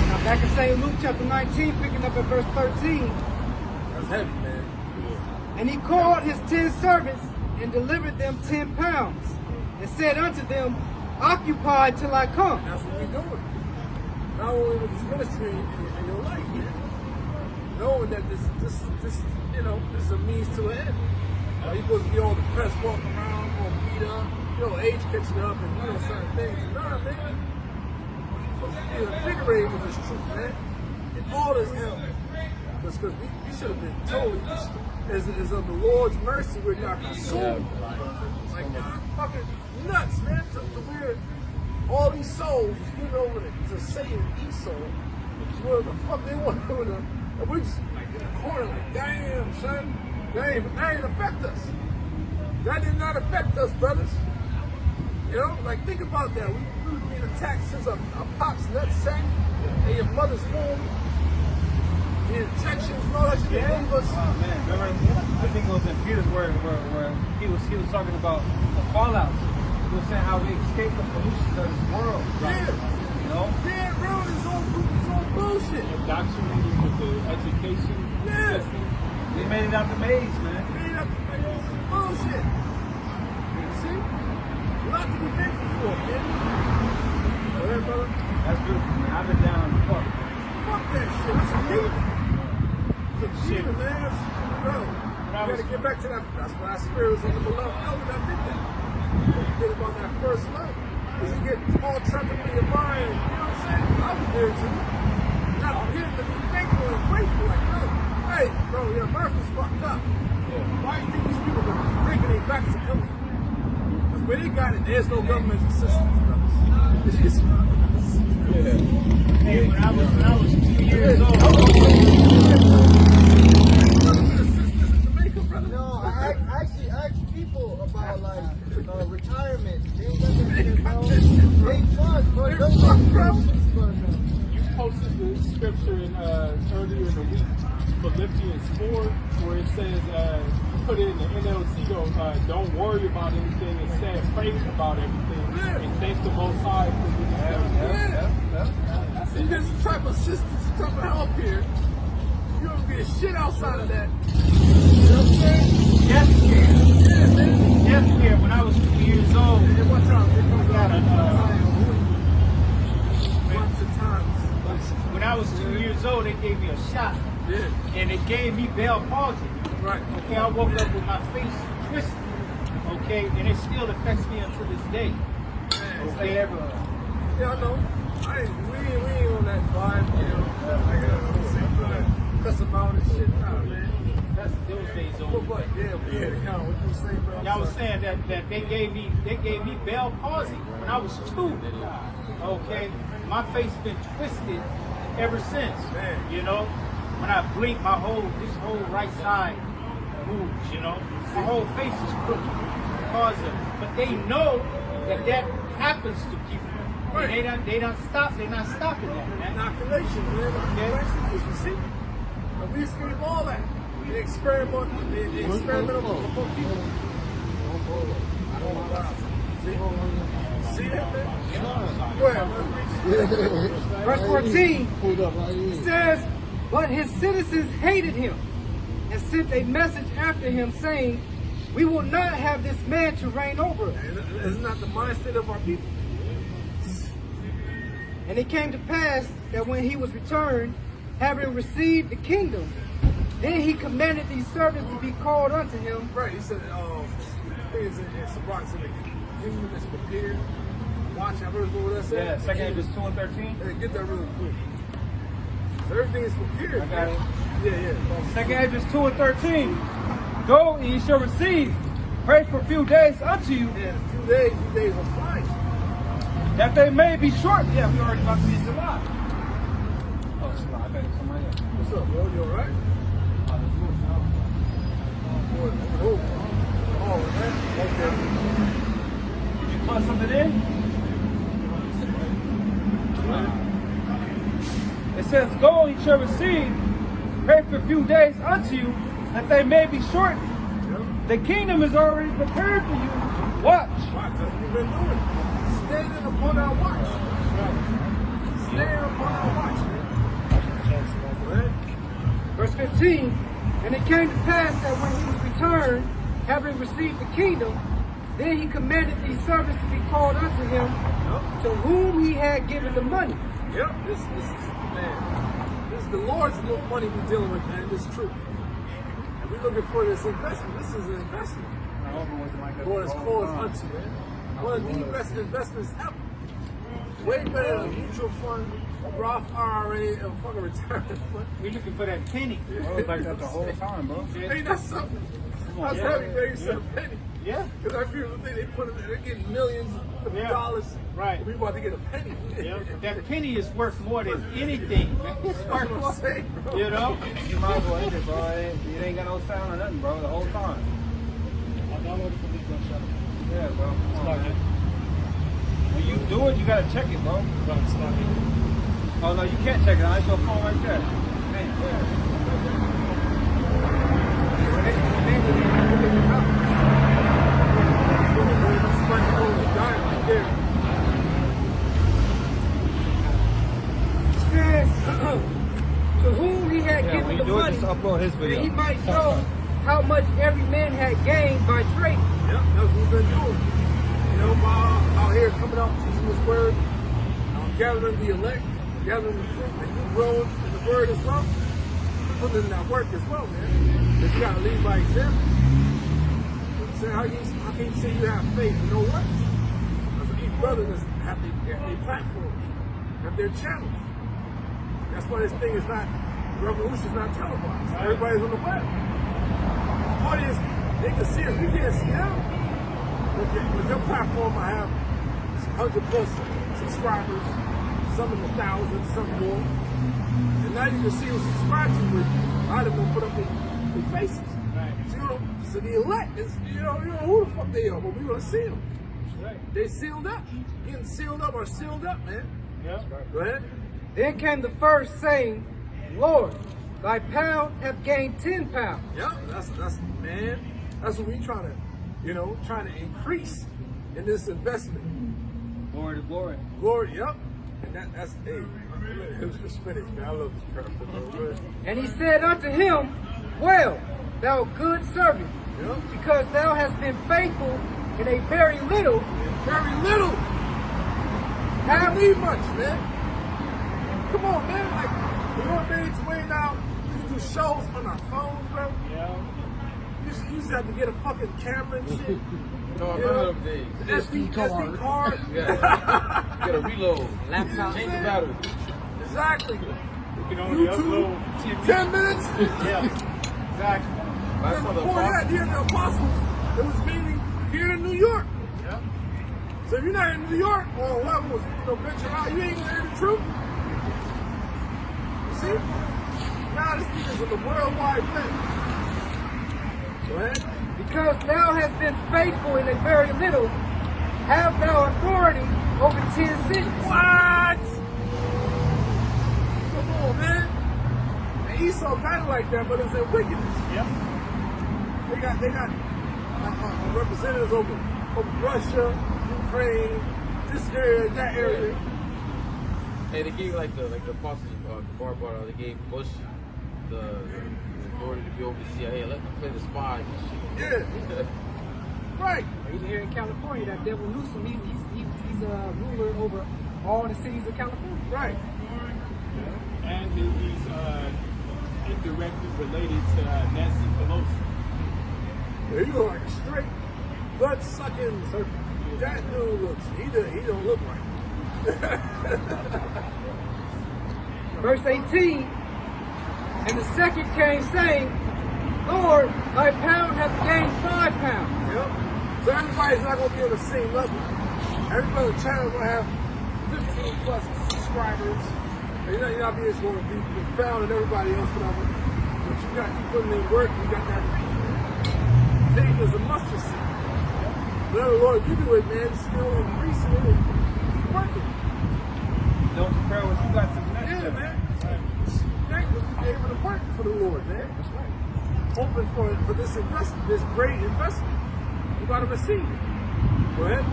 Now back in St. Luke chapter 19, picking up at verse 13. That's heavy, man. And he called his 10 servants and delivered them 10 pounds and said unto them, "Occupy till I come." That's what we're doing. Not only with this ministry in your life, man. Knowing that this is a means to an end. You're supposed to be all depressed, walking around, all beat up, age catching up and certain things. Nah, man. You're supposed to be invigorated with this truth, man. And all this help. Because we should have been totally, as of the Lord's mercy, we're not consumed. Like, fucking nuts, man. To where all these souls get over to Satan and Esau, where the fuck they want to do. And we just like in the corner, like, damn, son, that ain't affect us. That did not affect us, brothers. Like, think about that. We were being attacked since a pop's nutsack in your mother's womb. The injections and all that shit they gave us. Oh man, remember? I think it was in Peter's word where he was talking about the fallouts. He was saying how we escaped the pollution of this world. Yeah. Yeah, bro, it's all bullshit. Indoctrinated with the education system. They made it out the maze, man. Made it out the maze. Bullshit. See? A lot to be thankful for, man. Go ahead, brother. That's beautiful, man. I've been down and fuck. Fuck that shit. That's a demon. It's a demon, man. Bro, you gotta get back to that. That's why our spirit was in the beloved elder that did that. You did about that first love. Because you get all trapped up in your mind. You know what I'm saying? I was there too. Now I'm here to be thankful and grateful. Like, no. Hey, bro, your birth is fucked up. Why do you think these people are breaking their backs to come here? Because where they got it, there's no government assistance, brothers. It's just, Hey, when I was 2 years old. No, I actually asked people about like retirement. They don't understand. They fun, but don't make You posted the scripture in earlier in the week, Philippians 4, where it says, put it in the NLT, don't worry about anything, instead pray about everything, and thank the Most High for you get some type of assistance, some type of help here. You don't get shit outside of that. You know what I'm saying? Death care. Yeah, man. Death care. When I was 2 years old, Hey, watch out. Here comes I got lots of times. when I was 2 years old, they gave me a shot. Yeah. And it gave me Bell palsy. Right. Okay, I woke up with my face twisted. Okay, and it still affects me until this day. Man, Okay. yeah, I know. We ain't on that vibe, cuss them out and shit. Nah, man. That's those days over. But yeah, we had to count. What you say, bro? Y'all was saying that they gave me Bell palsy when I was 2. Okay, my face been twisted ever since. Man. When I blink, this whole right side moves. My whole face is crooked because of it. But they know that happens to people. Right. They don't stop. They're not stopping that. Man. Inoculation, man. Inoculation is you see. And we escape all that. They experiment on people. See that, man? Go ahead, man. Verse 14 Pulled up right here. says, but his citizens hated him and sent a message after him saying, we will not have this man to reign over us. Isn't that the mindset of our people? And it came to pass that when he was returned, having received the kingdom, then he commanded these servants to be called unto him. Right, he said, things in Sabbath's in the kingdom is prepared. Watch, I verse what that said? Yeah, 2 Edges 2 and 13. Hey, get that real quick. So everything is prepared. I got it. Yeah. 2 Edges 2 and 13. Go and ye shall receive. Pray for a few days unto you, Yeah, a few days are fine. that they may be short. Yeah, we already about to be in July. Oh, it's not. I got it. Somebody else. What's up, bro? You alright? Oh, man. Okay. Did you plug something in? It says, go and ye shall receive. Pray for a few days unto you, that they may be shortened. The kingdom is already prepared for you. Watch. Watch, that's what we've been doing. Standing upon our watch. Standing upon our watch, man. Go ahead. Verse 15, and it came to pass that when he was returned, having received the kingdom, then he commanded these servants to be called unto him, to whom he had given the money. Yep, this is, man, this is the Lord's money we're dealing with, man. This is true. And we're looking for this investment. This is an investment. Lord has called us unto, man. One of the best investments ever. Way better than a mutual fund, a Roth IRA, and a fucking retirement fund. We're looking for that penny. I was like that the whole time, bro. Ain't that something? That's heavy, man. You said a penny. Yeah. Because our people think they're getting millions of dollars. Right. We about to get a penny. Yeah. That penny is worth more than anything. It's That's worth what I'm more. saying, bro. You know? You might as well hit it, bro. It ain't got no sound or nothing, bro, the whole time. Yeah, bro. Come on, man. When you do it, you gotta check it, bro. Oh, no, you can't check it. I your phone right there. Hey, To whom he had yeah, given when the you do it, money, just upload his that he video. might know how much every man had gained by trading. Yep, that's what we've been doing. You know, out here coming out teaching this word, gathering the elect, gathering the fruit, and you growing in the word as well. Putting in that work as well, man. But you gotta lead by example. So how can you say you have faith and no works? That's each brother that have their platforms, have their channels. That's why this thing is not, revolution is not televised. Everybody's on the web. Audience, they can see us, we can't see them. With your platform, I have 100 plus subscribers, some in the thousands, some more. And now you can see who's subscribed to with. A lot of them put up their faces. Right. So the elect is, you know who the fuck they are, but we're gonna see them. Right. They sealed up. Getting sealed up or sealed up, man. Yeah. Go ahead. Then came the first saying, Lord, thy pound hath gained 10 pounds. Yep, that's man. That's what we trying to increase in this investment. Glory to glory. Glory, yep. And that's hey, it was just finished, man. I love this character, bro. And he said unto him, well, thou good servant, Yep. because thou hast been faithful in a very little, Very little. I don't need much, man. Come on, man. Like, the Lord made its way now. We can do shows on our phones, bro. Yeah. You used to have to get a fucking camera and shit. No, I remember them days. The SD card. You gotta reload. laptop. Change the battery. Exactly. You can only YouTube, upload 10 minutes. Yeah. Exactly. That's And for the before that, here the apostles, it was mainly here in New York. Yeah. So if you're not in New York or levels, venture out, you ain't gonna hear the truth. You see? Now this thing is a worldwide thing. Go ahead. Because thou hast been faithful in a very little, have thou authority over 10 cities. What? Come on, man. And Esau got it like that, but it's their wickedness. Yep. They got representatives over Russia, Ukraine, this area, that area. Hey, they gave like the apostle Kabar brought out, they gave Bush the authority to be over the CIA. Let them play the spies and shit. Yeah. Right. Even here in California, that Devil Newsom, he's a ruler over all the cities of California. Right. And he's indirectly related to Nancy Pelosi. There you go, like a straight blood sucking serpent. That dude looks, he don't look right. Verse 18, and the second came saying, Lord, thy pound hath gained 5 pounds. Yep. So everybody's not going to be on the same level. Everybody's channel going to have 15 plus subscribers. And you're not being going to be profound and everybody else, whatever. But you got to keep putting in work. You got that faith as a mustard seed. Let the Lord, you do it, man. Still increasing it and keep working. Don't compare what you got to the next. Yeah, man. Thank you for being able to work for the Lord, man. That's right. Hoping for this investment, this great investment. You got to receive it. Go ahead.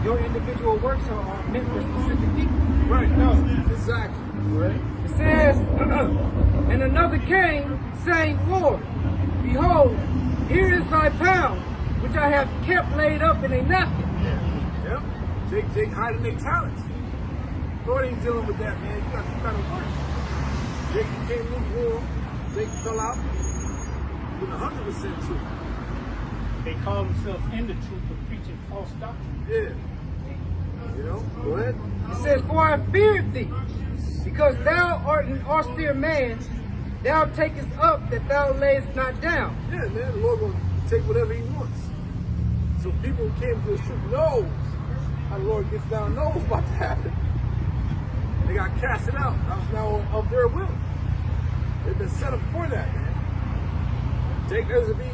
Your individual works are meant for specific people. Right. No. Exactly. Right. It says, and another came, saying, Lord, behold, here is thy pound, which I have kept laid up in a napkin. Yep. Jake hiding their talents. Lord ain't dealing with that, man. You got to work. Jake became lukewarm. Jake fell out with 100% truth. They call themselves in the truth but preaching false doctrine. Yeah. You know, go ahead. It says, for I feared thee, because thou art an austere man, thou takest up that thou layest not down. Yeah, man, the Lord will take whatever he wants. So people who came to the truth knows how the Lord gets down, knows what's to happen. And they got casted out. That was now of their will. They've been set up for that, man. Jake has to be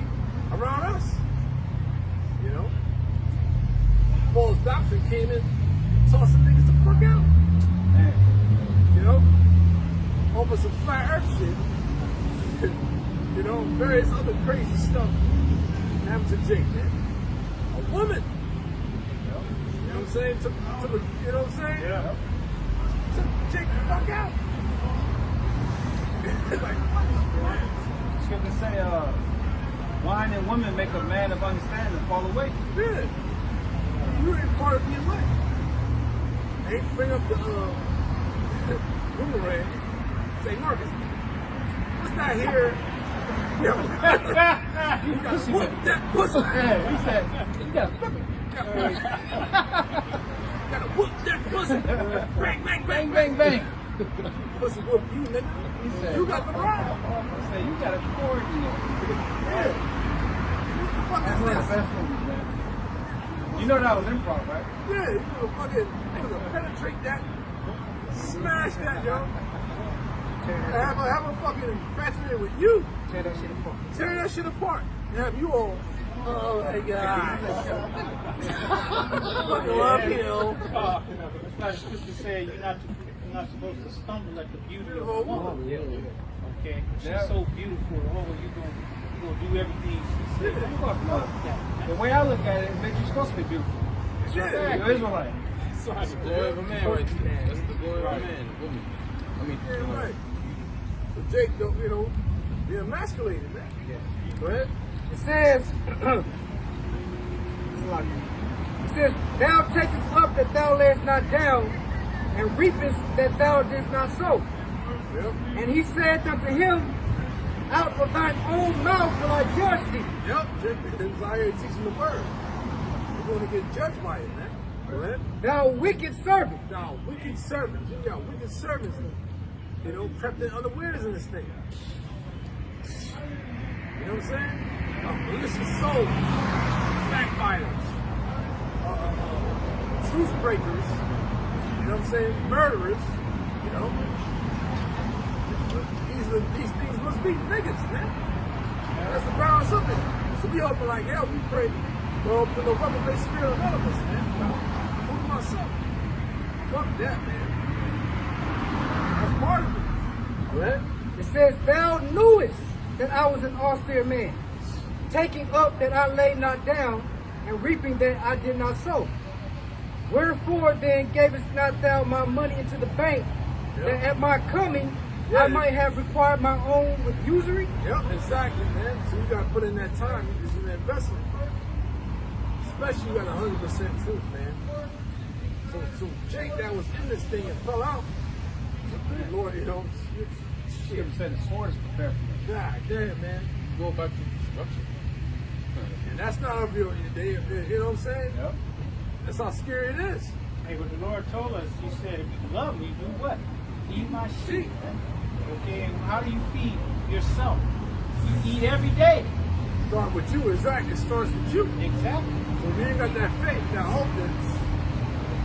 around us. You know? False doctrine came in, taught some niggas to fuck out. Man. You know? Over some flat earth shit. You know, various other crazy stuff happened to Jake, man. A woman. You know what I'm saying? You know what I'm saying? Yeah. Took Jake the fuck out. Like, Scripture say, wine and women make a man of understanding fall away. yeah. You ain't part of being life. They bring up the boomerang. Say, Marcus, what's that here? Yo, you gotta whoop that pussy. He said, you gotta flip it. Gotta whoop that pussy. Bang, bang, bang, Bang, bang. Pussy whoop you, nigga. He said, You got the ride. He said, you got a coordinate. Yeah. What the fuck That's is one of the this? best movies, man. You know that was improv, right? Yeah, you know, fucking, they gonna penetrate that, smash that, yo. Have a fucking infatuated with you. Tear that shit apart. Tear that shit apart. And have you all, oh my God. Fucking love you. It's like Scripture said, you're not supposed to stumble at the beauty of a woman. Okay? She's so beautiful. Oh, you're gonna do everything she said. The way I look at it, it makes you supposed to be beautiful. Yeah. You're Israelite. That's the glory of a man right there. That's the glory of a man, the woman. I mean, Yeah, right. So Jake, don't, you know, be emasculated, man. Go ahead. It says, thou takest up that thou layest not down, and reapest that thou didst not sow. Yep. And he said unto him, out of thine own mouth will I judge thee. Yep. Jake is out here teaching the word. You're going to get judged by it, man. Go ahead. Thou wicked servant. Now, wicked servants. You got wicked servants, you know, crept in unawares in this thing. You know what I'm saying? Malicious souls, backbiters, truth breakers, you know what I'm saying? Murderers, you know. These things must be niggas, man. That's the balance of it. So we open like hell, we pray, well, the reprobate spirit of none of us, man. Including myself. Fuck that, man. That's part of it. Right? It says, thou knewest that I was an austere man, taking up that I laid not down, and reaping that I did not sow. Wherefore then gavest not thou my money into the bank, that at my coming I might have required my own with usury? Yep, exactly, man. So you gotta put in that time. It's an investment. Especially you got 100% truth, man. So Jake that was in this thing and fell out. Lord, you know, shit. Said the sword is prepared for you. God damn, man. Go back to destruction. And that's not of your day. You know what I'm saying? Yep. That's how scary it is. Hey, but the Lord told us, He said, if you love me, do what? Feed my sheep. Okay, and how do you feed yourself? You eat every day. Start with you, exactly. It starts with you. Exactly. So if you ain't got that faith, that hope, that's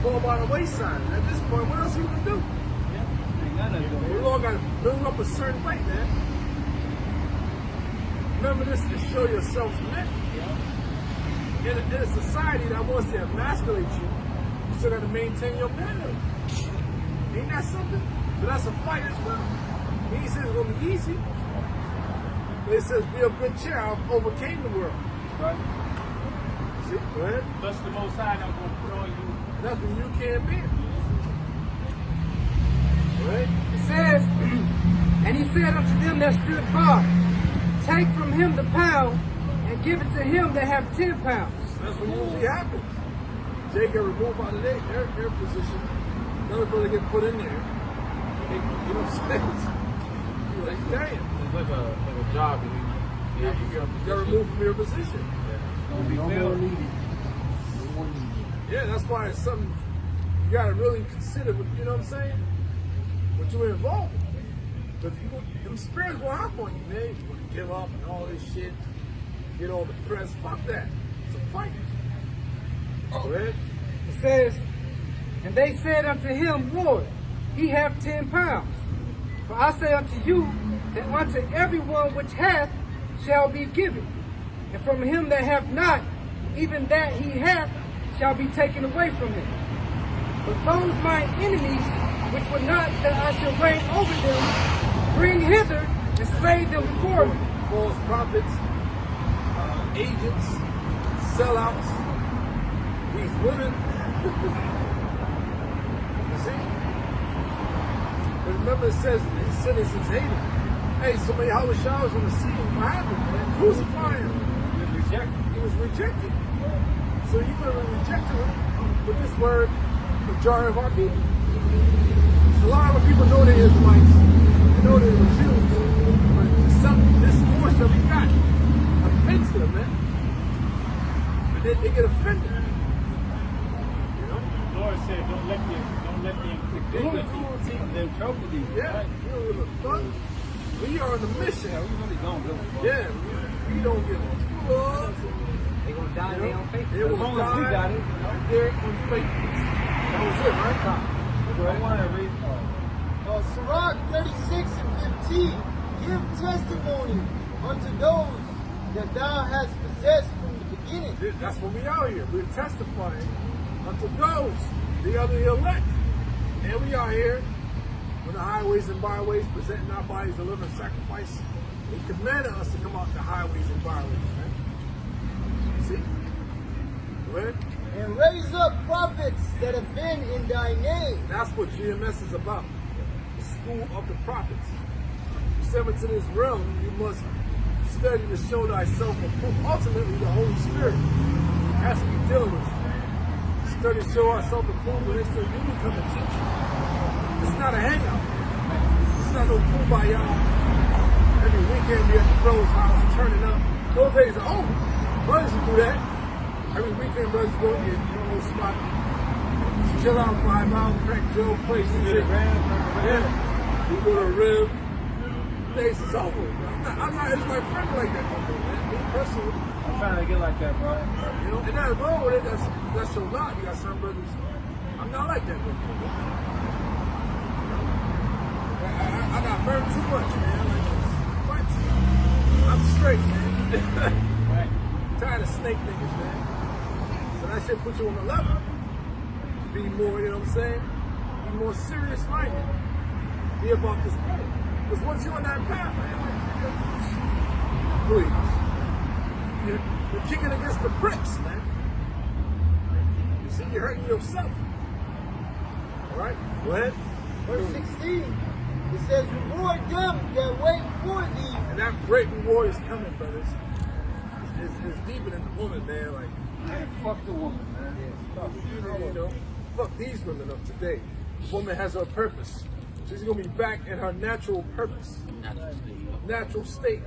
fall by the wayside. At this point, what else you gonna do? Ain't none of it. We all got to build up a certain way, man. Remember this to show yourselves men. In a society that wants to emasculate you, you still got to maintain your manhood. Ain't that something? But that's a fight as well. He ain't says it's going to be easy. But it says, be of good cheer, I overcame the world. Right. See? Go ahead. Thus the Most High not going to put on you. Nothing you can't bear. Right? It says, and he said unto them that stood by, take from him the pound, and give it to him that have 10 pounds. That's what usually happens. Jay get removed out of their position. Another brother get put in there. You know what I'm saying? You're like, damn. It's like a job. You Get removed from your position. No more needed. Yeah, that's why it's something you gotta really consider. You know what I'm saying? What you're involved in. Because them spirits will hop on you, man. You want to give up and all this shit. Get all depressed. Fuck that. It's a fight. Go ahead. It says, and they said unto him, Lord, he hath 10 pounds. For I say unto you, that unto everyone which hath shall be given, and from him that hath not, even that he hath shall be taken away from him. But those mine enemies, which would not that I should reign over them, bring hither and slay them before me. False prophets, agents, sellouts, these women. You see? But remember it says his citizens hate him. Hey, somebody Howard Showers on the scene. What happened, man? Crucify him. He was rejected. He was rejected. So you could have rejected him with this word, majority of our people. So a lot of people know they're Israelites. They know they're the Jews. But this force that we got offends them, man. But they get offended. You know? The Lord said, don't let the incredulity of them trouble you. Yeah, Right? you don't give a fuck. We are on the mission. Yeah, we really don't give a fuck. Yeah, we don't give a fuck. They're going to die in their own faith. They will As long as we die got it. in their unfaithfulness. That was it, right? I want to read. Sirach 36 and 15. Give testimony unto those that thou hast possessed from the beginning. That's what we out here. We're testifying unto those, the other elect. And we are here on the highways and byways, presenting our bodies a living sacrifice. He commanded us to come out the highways and byways, man. See? Go ahead. And raise up prophets that have been in thy name. That's what GMS is about. The school of the prophets. You step into this realm, you must study to show thyself approved. Ultimately, the Holy Spirit has to be dealing with you. Study to show ourselves approved when it's the you come and teach you. It's not a hangout. It's not no kumbaya. Every weekend we at the Rose House turning up. Those days are over. Brothers will do that. Every weekend brothers go to your little spot. Chill out, vibe out, crack Joe place and shit. Yeah. We go to Rib. Days is over. I'm not my friend like that no more, man. Me personally. I'm trying to get like that, bro. You know, and nothing wrong with it. That's your lot. You got some brothers. I'm not like that no more. I got burned too much, man. Like, what? I'm straight, man. Right. Tired of snake niggas, man. So that shit put you on the level. Be more, you know what I'm saying? more serious minded be about this path. Because once you're on that path, man, please, you're kicking against the bricks, man. You see, you're hurting yourself. All right, go ahead. Verse 16, it says, reward them that wait for thee. And that great reward is coming, brothers. It's deeper than the woman, man. Like, man, fuck the woman, man. Fuck, you know, fuck these women of today. The woman has her purpose. She's gonna be back in her natural purpose, natural state,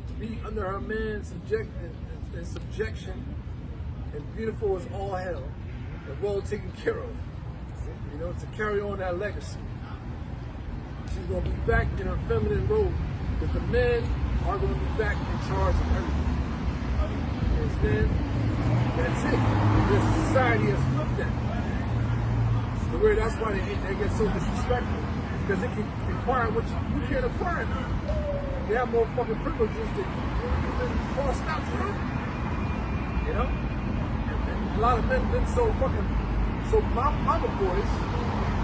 to be under her man's in subjection, and beautiful as all hell, and well taken care of. You know, to carry on that legacy. She's gonna be back in her feminine role, because the men are gonna be back in charge of everything. You understand? That's it. This society has flipped that. So that's why they get so disrespectful. Because they can acquire what you can't acquire now. They have more fucking privileges that you've been crossed out for. You know? And a lot of men been so mama boys,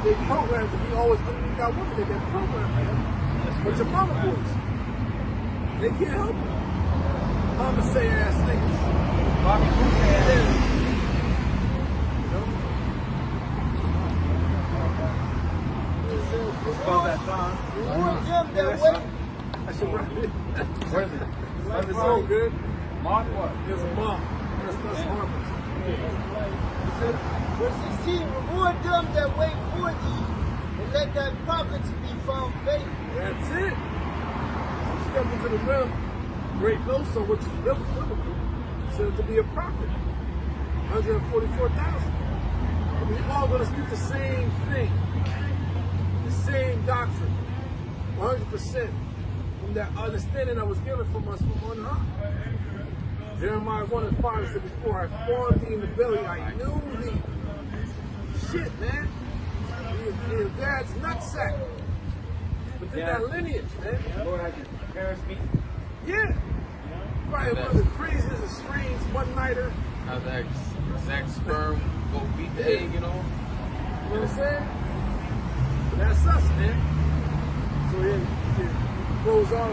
they programmed to be always underneath our women. They get programmed, man. But your mama boys, they can't help it. Mama say ass niggas. Bobby Booty ass niggas. You know? Reward them that wait. I should write it. Where is it? It's so good. Mark what? There's a mom. That's harmless. Verse 16, reward them that wait for thee, and let thy prophets be found faithful. That's it. Step into the realm. Great Noso, which is biblical, said to be a prophet. 144,000. And we all going to speak the same thing. The same doctrine. 100% from that understanding that was given from us from on high. Jeremiah 1:5 said, before I formed thee in the belly, I knew thee. Shit, man. Your dad's nutsack. But then that lineage, man. Lord, I can parents meet. Yeah. Probably one of the craziest and strange one-nighter. How that exact sperm go beat the egg, you know? You know what I'm saying? But that's us, man. So it goes on.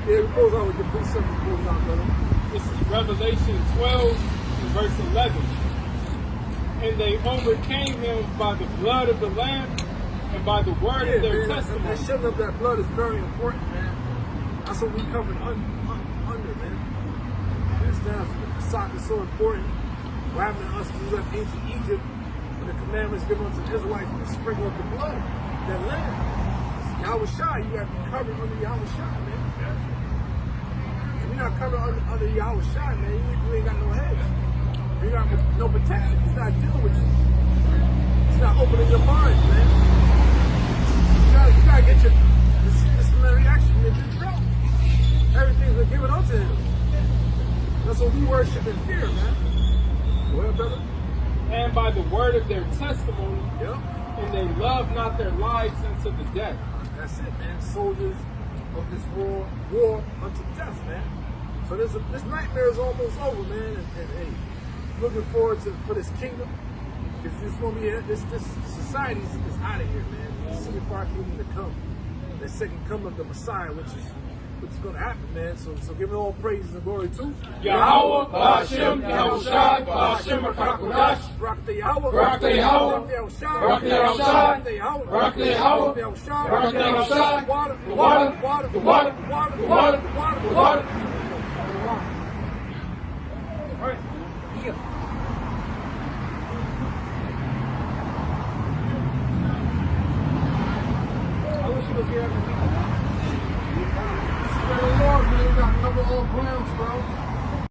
It goes on with the precept that goes on, brother. This is Revelation 12 and verse 11. And they overcame him by the blood of the Lamb and by the word of their testimony. The shedding of that blood is very important, man. That's what we covered under, man. This time, the sock is so important. What happened to us when we left ancient Egypt, when the commandments given unto the Israelites to sprinkle up the blood, that lamb. Yahweh Shai, you have to be covered under Yahweh Shai, man. If you're not covered under Yahweh Shai, man, you ain't got no head. You got no protection. He's not dealing with you. He's not opening your mind, man. You gotta get your disciplinary action in this belt. Everything's been given unto him. That's what we worship in fear, man. Go ahead, brother. And by the word of their testimony, Yep. and they love not their lives unto the death. That's it, man. Soldiers of this war unto death, man. So this nightmare is almost over, man. And hey, looking forward for this kingdom. Because this gonna be this society is out of here, man. It's too far kingdom to come. The second coming of the Messiah, which is gonna happen, man. So give it all praises and glory to Yahweh, Ba'ashem, Yahushai, Ba'ashem, Rakakudash, Rock the Yahweh, Rock the Yahweh, Rock the Yahushai, Rock the Yahushai, Rock the Yahweh, Rock the Yahweh, Rock the Yahushai, Rock the Yahushai, water, the water, water, the water, water, the water, water, the water,